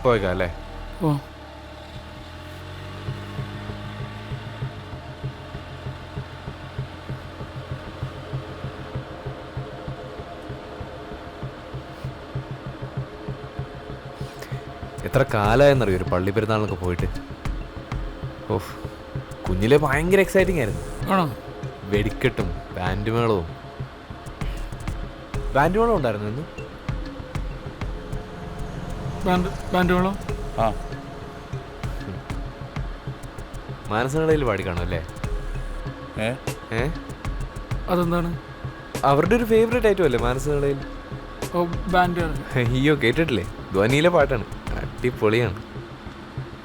പോയേക്കാം അല്ലേ? ഓ, എത്ര കാലമായെന്നറിയോ ഒരു പള്ളി പെരുന്നാളിനൊക്കെ പോയിട്ട്. ഓഹ്, കുഞ്ഞിലെ ഭയങ്കര എക്സൈറ്റിംഗ് ആയിരുന്നു. ആണോ? വെടിക്കെട്ടും ബാൻഡ് മേളവും ഉണ്ടായിരുന്നു ഇന്ന്. ബാൻഡ് മേളം മാനസകളിൽ പാടി കാണും അല്ലേ? അതെന്താണ്? അവരുടെ ഒരു ഫേവറേറ്റ് ഐറ്റം അല്ലേ മാനസകളിൽ? ഓ, ബാൻഡ്. അയ്യോ, കേട്ടിട്ടില്ലേ? ധ്വനിയിലെ പാട്ടാണ്, അടിപൊളിയാണ്.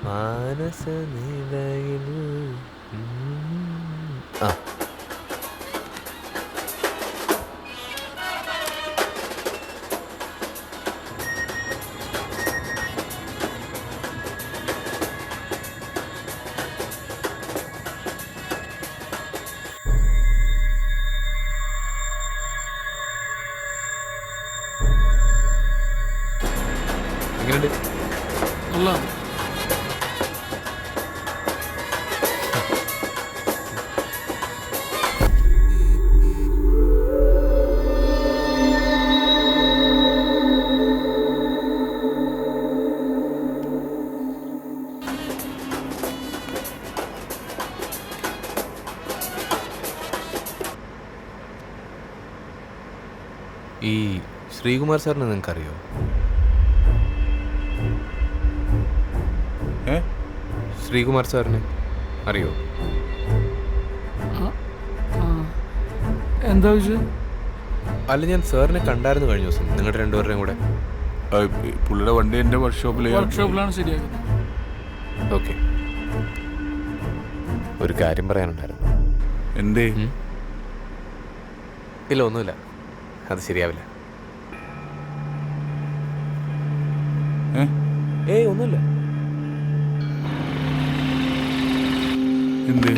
മാനസനിലയിൽ ആ എങ്ങനെയുണ്ട്? നല്ല. ഈ ശ്രീകുമാർ സാറിനെ നിങ്ങൾക്കറിയോ? ശ്രീകുമാർ സാറിനെ അറിയോ? എന്താ വിഷയം? അല്ല, ഞാൻ സാറിനെ കണ്ടായിരുന്നു കഴിഞ്ഞ ദിവസം, നിങ്ങളുടെ രണ്ടുപേരുടെയും കൂടെ. പുള്ളിയുടെ വണ്ടി എൻ്റെ വർക്ക്ഷോപ്പിലാണ് ശരിയാക്കുന്നത്. ഓക്കെ ഒരു കാര്യം പറയാനുണ്ടായിരുന്നു. എന്തേ? ഇല്ല, ഒന്നുമില്ല. അത് ശരിയാവില്ല. ഏയ് ഒന്നുമില്ല. എന്ത്?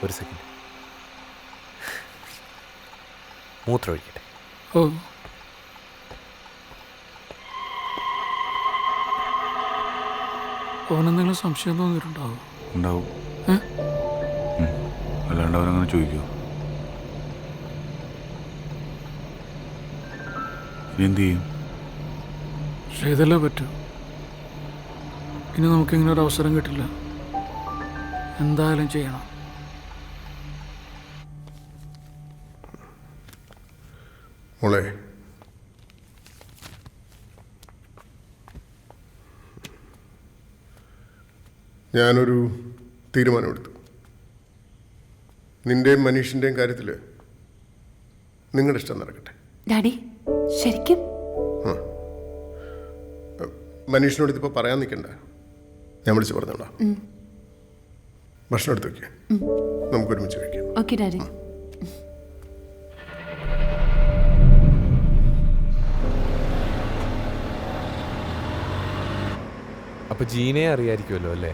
ഒരു സെക്കൻഡ്, മൂത്രം ഒഴിക്കട്ടെ. ഓ, അവനെന്തെങ്കിലും സംശയം തോന്നിയിട്ടുണ്ടാവും. ഉണ്ടാവും. അല്ലാണ്ട് അവനങ്ങനെ ചോദിക്കോ? ഇനി എന്ത് ചെയ്യും? പക്ഷേ ഇതല്ലേ പറ്റൂ. ഇനി നമുക്കിങ്ങനെ ഒരു അവസരം കിട്ടില്ല. എന്തായാലും ചെയ്യണം. മോളെ, ഞാനൊരു തീരുമാനമെടുത്തു. നിന്റെയും മനീഷിൻ്റെയും കാര്യത്തിൽ നിങ്ങളുടെ ഇഷ്ടം നടക്കട്ടെ. ഡാഡി ശരിക്കും? മനീഷിനോട് ഇതിപ്പോൾ പറയാൻ നിൽക്കണ്ട, ഞാൻ വിളിച്ച് പറഞ്ഞോളാം. ഭക്ഷണം എടുത്ത് വയ്ക്കുക, നമുക്ക് ഒരുമിച്ച് കഴിക്കാം. Okay daddy. അപ്പൊ ജീനയെ അറിയായിരിക്കുമല്ലോ അല്ലേ?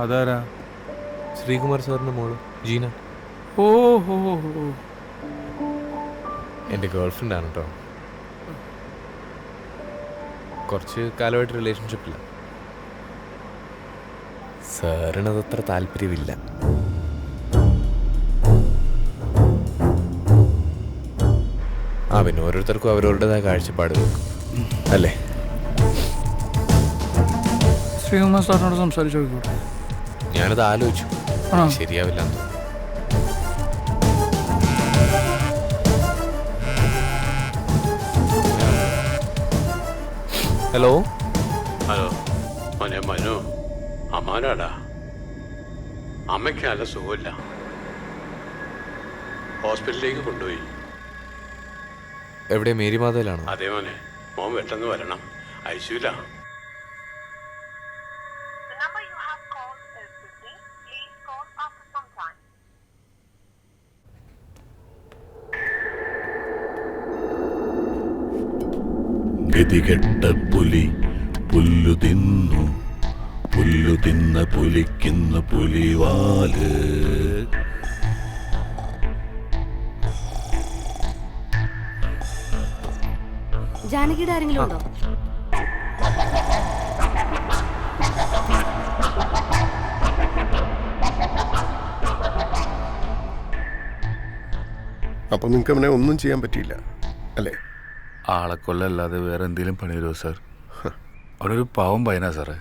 അതാരാ? ശ്രീകുമാർ സാറിന്റെ മോള് ജീന. ഓ ഹോ, എൻ്റെ ഗേൾഫ്രണ്ട് ആണ് കേട്ടോ. കുറച്ച് കാലമായിട്ട് റിലേഷൻഷിപ്പില്ല. സാറിനത് അത്ര താല്പര്യമില്ല. പിന്നെ ഓരോരുത്തർക്കും അവരവരുടേതായ കാഴ്ചപ്പാട് അല്ലേ? ശ്രീകുമാർ സാറിനോട് സംസാരിച്ചു നോക്കിക്കോട്ടെ. ഞാനത് ആലോചിച്ചു, ശരിയാവില്ല. ഹലോ ഹലോ, മോനെ മനു, അമ്മാനാടാ. അമ്മയ്ക്ക് നല്ല സുഖമില്ല, ഹോസ്പിറ്റലിലേക്ക് കൊണ്ടുപോയി. എവിടെ? മേരിമാതയിലാണോ? അതേ മോനെ, മോൻ പെട്ടെന്ന് വരണം, ഐസിയുല. ഗതികെട്ട പുലി പുല്ലു തിന്നു, പുല്ലു തിന്ന പുലിക്കുന്ന പുലിവാല്. ജാനകിയുടെ ആരെങ്കിലും ഉണ്ടോ? അപ്പോൾ നിങ്ങൾക്ക് അവനെ ഒന്നും ചെയ്യാൻ പറ്റിയില്ല അല്ലേ? ആളെ കൊല്ലല്ലാതെ വേറെ എന്തെങ്കിലും പണി വരുമോ സാർ? അവനൊരു പാവം പയ്യനാ സാറേ.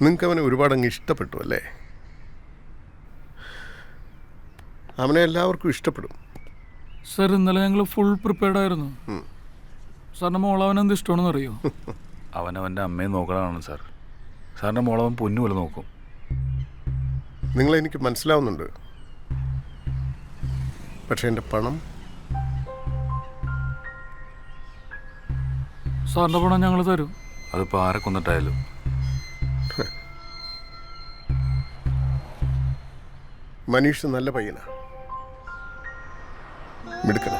നിങ്ങൾക്ക് അവനെ ഒരുപാട് അങ്ങ് ഇഷ്ടപ്പെട്ടു അല്ലേ? അവനെ എല്ലാവർക്കും ഇഷ്ടപ്പെടും. സാർ, ഇന്നലെ ഞങ്ങൾ ഫുൾ പ്രിപ്പയർഡ് ആയിരുന്നു. സാറിൻ്റെ മോളവൻ എന്ത് ഇഷ്ടമാണെന്ന് അറിയോ? അവനവൻ്റെ അമ്മയെ നോക്കണതാണ് സാർ. സാറിൻ്റെ മോളവൻ പൊന്നു പോലെ നോക്കും. നിങ്ങളെനിക്ക് മനസ്സിലാവുന്നുണ്ട്. പക്ഷെ എൻ്റെ പണം, സാറിൻ്റെ പണം ഞങ്ങൾ തരും. അതിപ്പോൾ ആരെ കൊന്നിട്ടായാലും. മനീഷ് നല്ല പയ്യനാ, മിടുക്കന.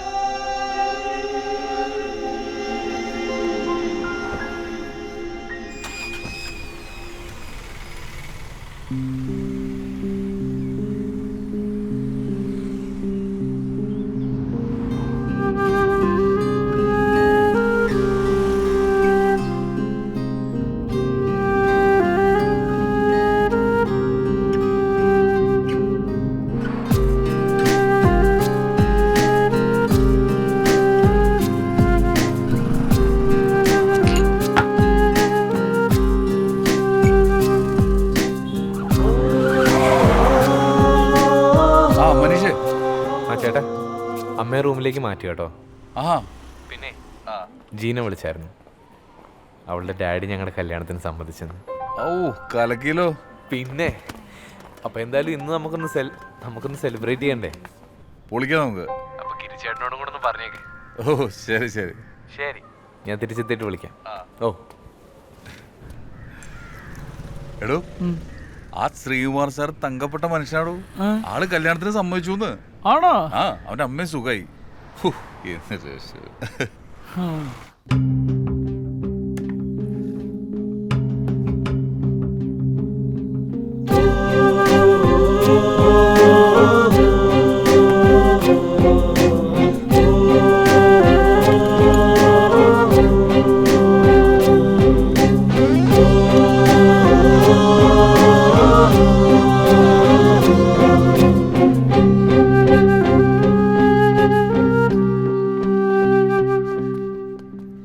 ചേട്ടാ, അമ്മയെ റൂമിലേക്ക് മാറ്റി കേട്ടോ. ആ പിന്നെ ജീന വിളിച്ചായിരുന്നു. അവളുടെ ഡാഡി ഞങ്ങളുടെ കല്യാണത്തിന് സമ്മതിച്ചെന്ന്. ഓ, കലക്കിലോ. പിന്നെ അപ്പൊ എന്തായാലും ഇന്ന് നമുക്കൊന്ന് സെലിബ്രേറ്റ് ചെയ്യണ്ടേ? പൊളിക്കാം നമുക്ക്. അപ്പൊ കിരിച്ചേട്ടനോടും കൂടെ ഒന്ന് പറഞ്ഞേക്ക്. ഓ ശരി ശരി ശരി, ഞാൻ തിരിച്ചെത്തിയിട്ട് വിളിക്കാം. ഓ എടോ ആ ശ്രീകുമാർ സാർ തങ്കപ്പെട്ട മനുഷ്യനാടോ. ആള് കല്യാണത്തിന് സമ്മതിച്ചു. ആണോ? ആ അവന്റെ അമ്മയും സുഖായി.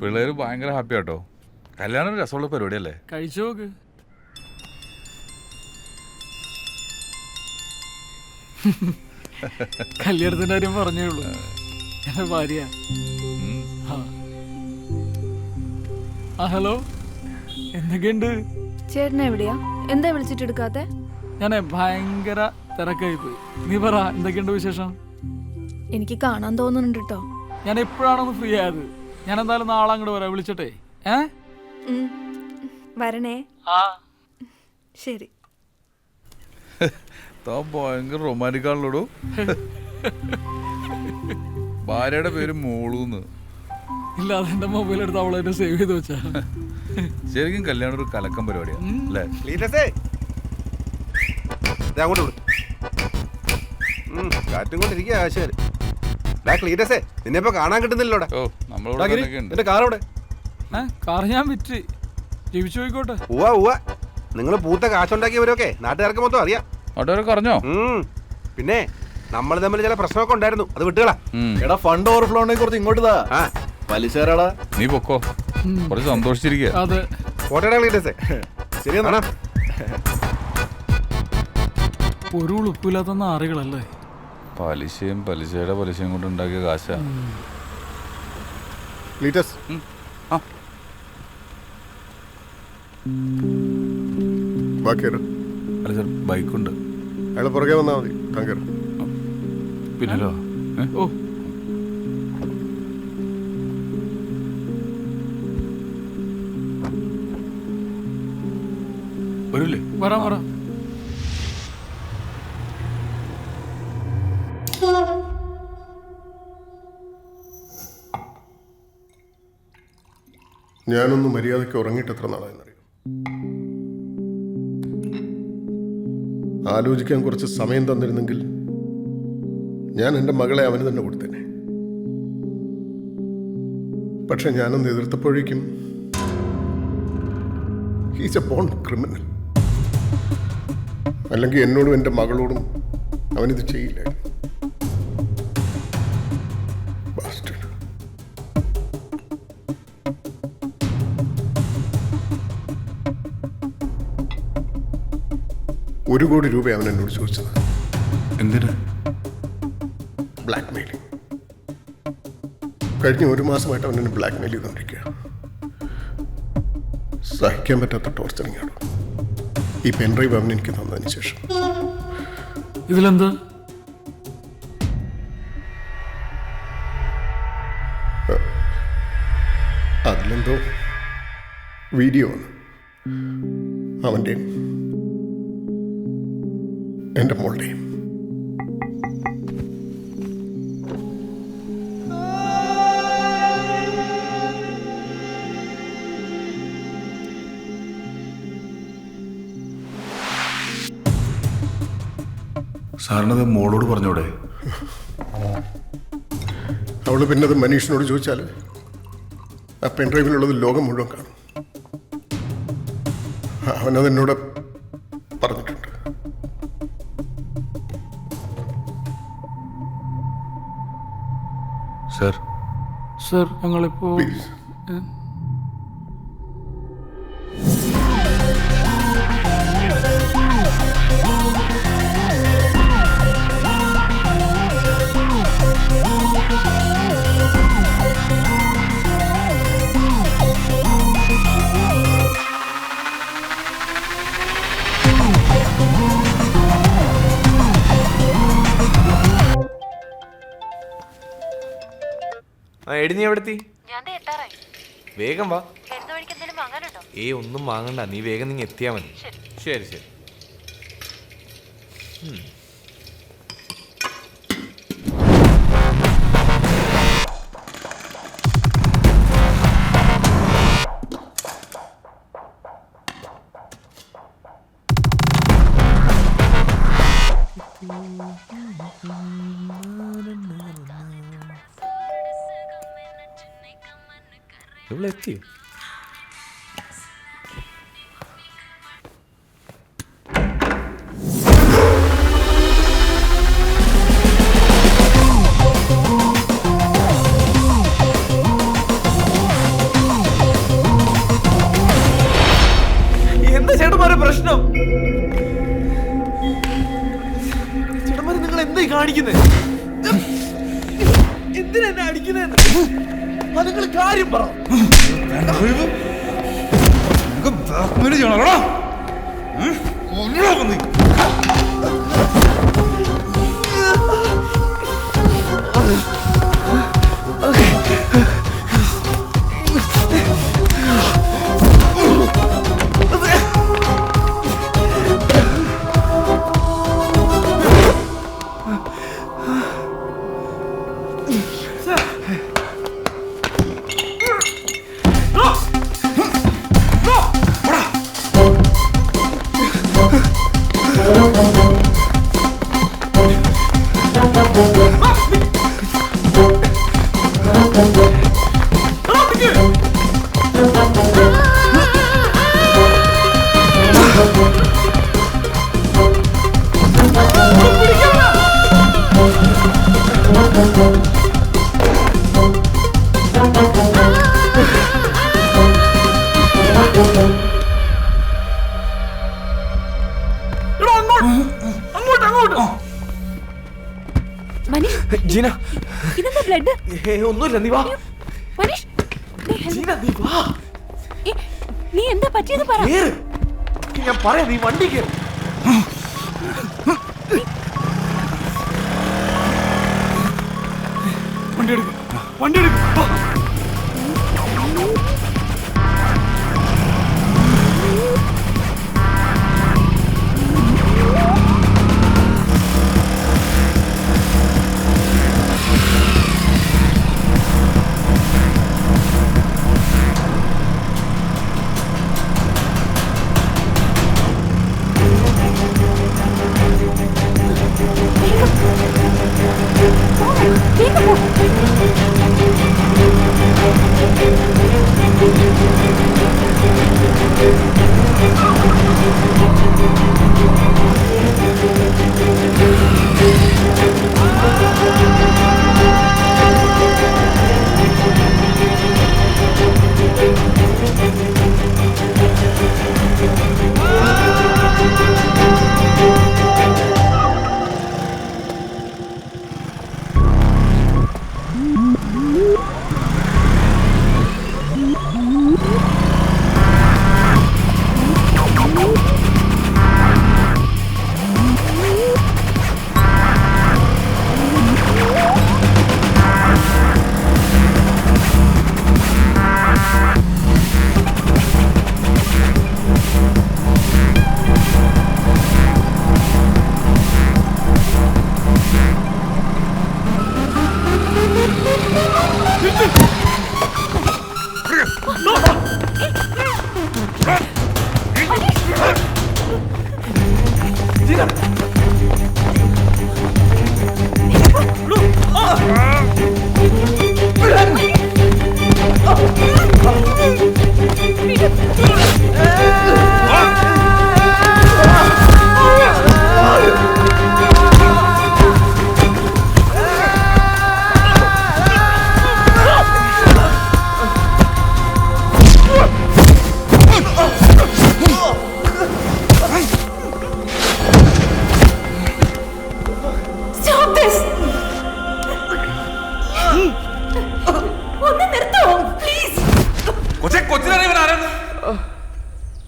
പിള്ളേര് ഭയങ്കര ഹാപ്പി ആട്ടോ. കല്യാണം ഒരു രസമുള്ള പരിപാടിയല്ലേ. കഴിച്ചു നോക്ക്. കല്യാണത്തിന്റെ കാര്യം പറഞ്ഞേ ഉള്ളൂ. എന്റെ ഭാര്യ. ഹലോ, എന്തൊക്കെയുണ്ട്? ചേട്ടൻ എവിടെയാ? എന്താ വിളിച്ചിട്ട് എടുക്കാത്തെ? ഞാനേ ഭയങ്കര തിരക്കായി പോയി. നീ പറ, എന്തൊക്കെയുണ്ട് വിശേഷം? എനിക്ക് കാണാൻ തോന്നുന്നുണ്ട് കേട്ടോ. ഞാൻ എപ്പോഴാണൊന്ന് ഫ്രീ ആയത്? ഞാൻ എന്തായാലും നാളെ അങ്ങോട്ട് വരാം. വിളിച്ചിട്ടേ. വരണേ. ശരി. ഭയങ്കര റൊമാൻറ്റിക് ആണല്ലോടോ. ഭാര്യയുടെ പേര് മോളൂന്ന്. ഇല്ല, അതെന്റെ മൊബൈൽ എടുത്ത് അവളെ സേവ് ചെയ്ത് വെച്ചാ. ശരിക്കും കല്യാണം ഒരു കലക്കം പരിപാടിയാണ് അല്ലേ? കാറ്റും കൊണ്ടിരിക്കുക ആശാര്. നിന്നെ ഇപ്പൊ കാണാൻ കിട്ടുന്നില്ലോടെ. കാർ ഞാൻ വിറ്റ് ജീവിച്ചു പോയിക്കോട്ടെ. നിങ്ങള് പൂത്ത കാശുണ്ടാക്കിയവരൊക്കെ നാട്ടുകാർക്ക് മൊത്തം അറിയാം. അറിഞ്ഞോ? പിന്നെ നമ്മൾ തമ്മിൽ ചില പ്രശ്നമൊക്കെ ഉണ്ടായിരുന്നു. അത് വിട്ടുകളാ. എടാ ഫണ്ട് ഓവർഫ്ലോ ഉണ്ടെങ്കിൽ കുറച്ച് ഇങ്ങോട്ട് താ. പലിശടാ. നീ പൊക്കോ. കുറച്ച് സന്തോഷിച്ചിരിക്കുക. അതെ. ശരി എന്നാ. ഒരു ഉളുപ്പില്ലാത്ത നാറികളല്ലേ. പലിശയും പലിശയുടെ പലിശയും കൊണ്ട് ഉണ്ടാക്കിയ കാശ. അല്ല സാർ, ബൈക്കുണ്ട്. അയാൾ പുറകെ വന്നാ മതി. താങ്കർ പിന്നല്ലോ. ഓ, വരൂല്ലേ? വരാം വരാം. ഞാനൊന്ന് മര്യാദയ്ക്ക് ഉറങ്ങിയിട്ട് എത്ര നാളായെന്നറിയോ? ആലോചിക്കാൻ കുറച്ച് സമയം തന്നിരുന്നെങ്കിൽ ഞാൻ എൻ്റെ മകളെ അവന് തന്നെ കൊടുത്തേനെ. പക്ഷെ ഞാനൊന്ന് എതിർത്തപ്പോഴേക്കും ഹീസ് എ ബോൺ ക്രിമിനൽ. അല്ലെങ്കിൽ എന്നോടും എൻ്റെ മകളോടും അവനിത് ചെയ്യില്ലായിരുന്നു. $1 കോടി അവൻ എന്നോട് ചോദിച്ചത്. എന്തിന്? Black mailing. കഴിഞ്ഞ 1 മാസമായിട്ട് അവൻ എന്നെ ബ്ലാക്ക് മെയിൽ ചെയ്തുകൊണ്ടിരിക്കുക. സഹിക്കാൻ പറ്റാത്ത ടോർച്ചറിങ് ആണ്. ഈ പെൻഡ്രൈവ് അവൻ എനിക്ക് തന്നതിന് ശേഷം ഇതിലെന്താ? അതിലെന്തോ വീഡിയോ ആണ്. അവൻ്റെയും എൻ്റെ മോളുടെയും. സാറിനത് മോളോട് പറഞ്ഞോടെ? അവള് പിന്നെ അത് മനീഷിനോട് ചോദിച്ചാൽ ആ പെൻഡ്രൈവിലുള്ളത് ലോകം മുഴുവൻ കാണും. അവനതെന്നോട് പറഞ്ഞിട്ടുണ്ട്. സർ, ഞങ്ങളിപ്പോ എടി നീ എവിടെത്തി? ഞാൻ എത്താറായി. വേഗം വാ. ഒന്നും വാങ്ങണ്ട, നീ വേഗം നീ എത്തിയാ മതി. ശരി ശരി. ഇവിടെ എത്തി. എന്താ ചേട്ടന്മാരെ പ്രശ്നം? ചേട്ടന്മാരെ നിങ്ങൾ എന്തായി കാണിക്കുന്നത്? എന്തിനാ എന്നെ അടിക്കുന്നത്? നിങ്ങൾ കാര്യം പറ. ജീന, ഇതെന്താ ബ്ലഡ്? ഒന്നുമില്ല, നീ വാ. മനീഷ്, ജീന, നീ വാ. നീ എന്താ പറ്റിയത് പറ. ഞാൻ പറയാം, നീ വണ്ടി കേറ്. വണ്ടി എടുക്കും, വണ്ടി എടുക്കും.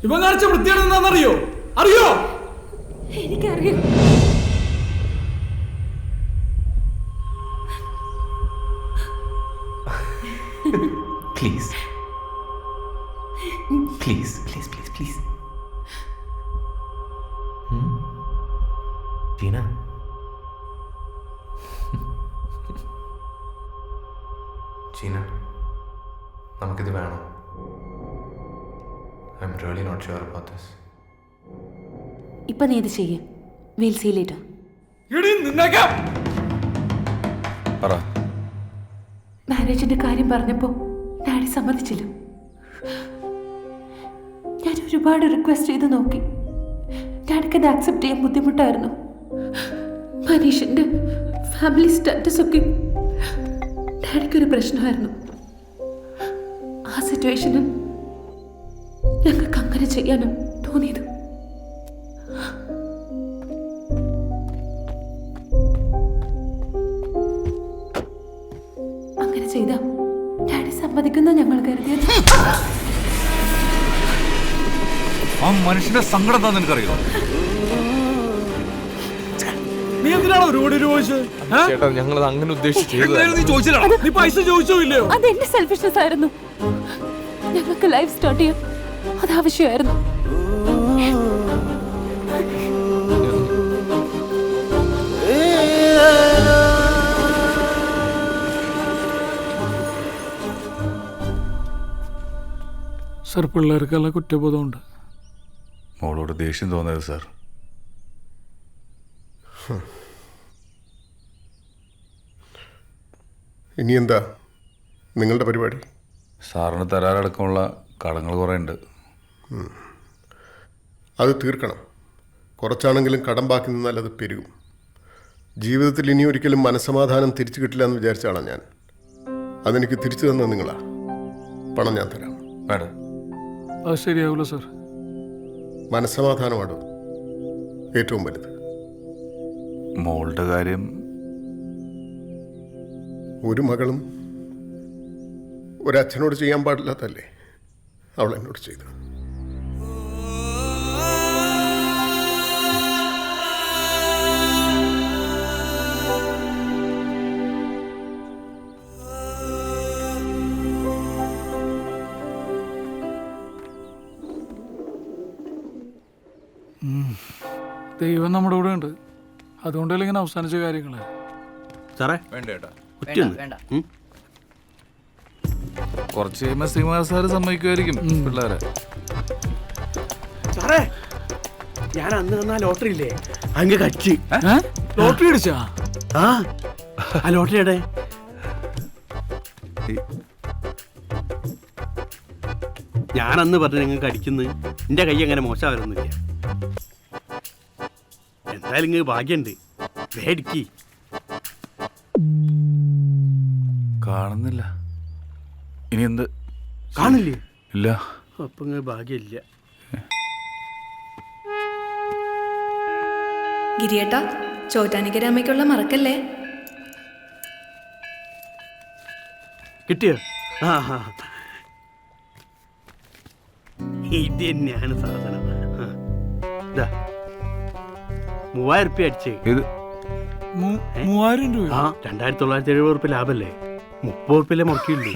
ഇവൻ കാണിച്ച വൃത്തിയാണ് എന്താണെന്നറിയോ? അറിയോ? എനിക്കറിയാം. പ്ലീസ് ചീന, നമുക്കിത് വേണം. I am really not sure about this. ഇപ്പൊ നീ ഇത് ചെയ്യേ. Will see later. മാരേജിന്റെ കാര്യം പറഞ്ഞപ്പോ ഡാഡി സമ്മതിച്ചില്ല. ഞാൻ ഒരുപാട് റിക്വസ്റ്റ് ചെയ്ത് നോക്കി. ഡാഡിക്ക് അത് ആക്സെപ്റ്റ് ചെയ്യാൻ ബുദ്ധിമുട്ടായിരുന്നു. മനീഷിന്റെ ഫാമിലി സ്റ്റാറ്റസ് ഒക്കെ ഡാഡിക്കൊരു പ്രശ്നമായിരുന്നു. ആ സിറ്റുവേഷനിൽ ഞങ്ങൾക്ക് അങ്ങനെ ചെയ്യാനും തോന്നിയത്. അങ്ങനെ ചെയ്ത ഡാഡി സമ്മതിക്കുന്ന ഞങ്ങൾ കരുതിയത്. ആ മനുഷ്യന്റെ സങ്കടം എന്താ നിനക്കറിയോ? നീ എന്തിനാണ് ഒരുപാട് ചോദിച്ചത്? ചേട്ടാ, ഞങ്ങൾ അങ്ങനെ ഉദ്ദേശിച്ചു. നീ ചോദിച്ചില്ല, നീ പൈസ ചോദിച്ചോ ഇല്ലയോ? അതെന്റെ സെൽഫിഷ്നെസ് ആയിരുന്നു. ഞങ്ങൾക്ക് ലൈഫ് സ്റ്റാർട്ട് ചെയ്യാം, അത് ആവശ്യമായിരുന്നു. സർ, പിള്ളേർക്കെല്ലാം കുറ്റബോധമുണ്ട്. മോളോട് ദേഷ്യം തോന്നരുത് സാർ. ഇനി എന്താ നിങ്ങളുടെ പരിപാടി? സാറിന് തരാറടക്കമുള്ള കടങ്ങൾ കുറേ ഉണ്ട്. അത് തീർക്കണം. കുറച്ചാണെങ്കിലും കടം ബാക്കി നിന്നാൽ അത് പെരുകും. ജീവിതത്തിൽ ഇനി ഒരിക്കലും മനസ്സമാധാനം തിരിച്ചു കിട്ടില്ല എന്ന് വിചാരിച്ചാണ് ഞാൻ. അതെനിക്ക് തിരിച്ചു തന്നത് നിങ്ങളാ. പണം ഞാൻ തരാം. വേണ്ട, അത് ശരിയാവില്ല സർ. മനസ്സമാധാനമാണ് ഏറ്റവും വലുത്. മോളുടെ കാര്യം ഒരു മകളും ഒരച്ഛനോട് ചെയ്യാൻ പാടില്ലാത്തല്ലേ അവൾ എന്നോട് ചെയ്തു. ദൈവം നമ്മുടെ കൂടെ ഉണ്ട്. അതുകൊണ്ടല്ലേ ഇങ്ങനെ അവസാനിച്ച കാര്യങ്ങള്. സാറേ വേണ്ട ചേട്ടാ, കുറച്ച് കഴിയുമ്പോൾ ശ്രീമാർ സാറ് സമ്മതിക്കുമായിരിക്കും പിള്ളേരെ. സാറേ, ഞാൻ അന്ന് തന്ന ലോട്ടറി ഇല്ലേ, അങ്ങ് കച്ചി. ലോട്ടറി അടിച്ചാ? ആ ലോട്ടറി എടെ? ഞാൻ അന്ന് പറഞ്ഞു നിങ്ങൾക്ക് അടിക്കുന്നത്. എൻ്റെ കൈ അങ്ങനെ മോശമായിരുന്നില്ല. എന്തായാലും നിങ്ങൾക്ക് ഭാഗ്യമുണ്ട്. വേടിക്ക്. കാണുന്നില്ല. ഇനി എന്ത് കാണില്ലേ? ഇല്ല. അപ്പൊ നിങ്ങൾക്ക് ഭാഗ്യമില്ല. ഗിരിയേട്ടാ, ചോറ്റാനിക്കരമ്മയ്ക്കുള്ള മറക്കല്ലേ. കിട്ടിയോ? ഇത് തന്നെയാണ് സാധനം. 3000 റുപ്യ അടിച്ചേ. ഇത് 3000 രൂപ? ആ, 2970 റുപ്യ ലാഭല്ലേ. 30 റുപ്യല്ലേ മുടക്കിയുള്ളൂ.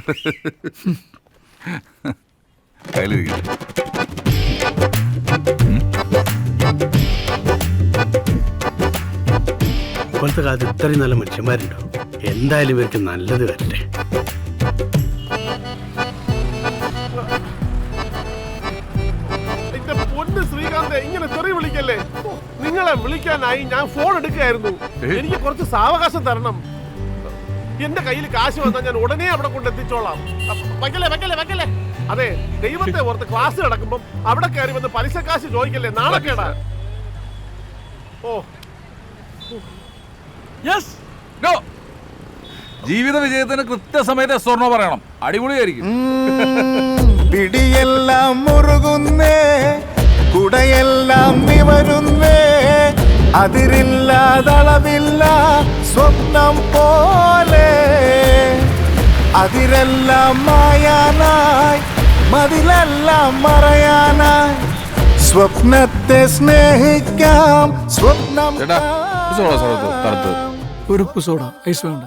ഇപ്പോഴത്തെ കാലത്ത് ഇത്രയും നല്ല മനുഷ്യന്മാരുണ്ടോ? എന്തായാലും ഇവർക്ക് നല്ലത് വരട്ടെ. ശ്രീകാന്ത്, ഇങ്ങനെ തെറി വിളിക്കല്ലേ. നിങ്ങളെ വിളിക്കാനായി ഞാൻ ഫോൺ എടുക്കുകയായിരുന്നു. എനിക്ക് കുറച്ച് സാവകാശം തരണം. എന്റെ കയ്യിൽ കാശ് വന്നാൽ ഞാൻ ഉടനെ അവിടെ കൊണ്ടെത്തിച്ചോളാം. വയ്ക്കല്ലേ. അതെ, ദൈവത്തെ ഓർത്ത് ക്ലാസ് നടക്കുമ്പം അവിടെ കയറി വന്ന് പലിശ കാശ് ചോദിക്കല്ലേ. നാളെക്കേടാ. ജീവിത വിജയത്തിന് കൃത്യസമയത്ത് സ്വർണ്ണ പറയണം. അടിപൊളിയായിരിക്കും. പിടിയെല്ലാം മുറുകുന്നേ, കുടയെല്ലാം നിവരുന്നേ, അതിരില്ലാതളവില്ല സ്വപ്നം പോലെ. അതിരെല്ലാം മായാനായി, മതിലെല്ലാം മറയാനായി, സ്വപ്നത്തെ സ്നേഹിക്കാം. സ്വപ്നം ഒരു സോഡ ഐസ് വേണ്ട.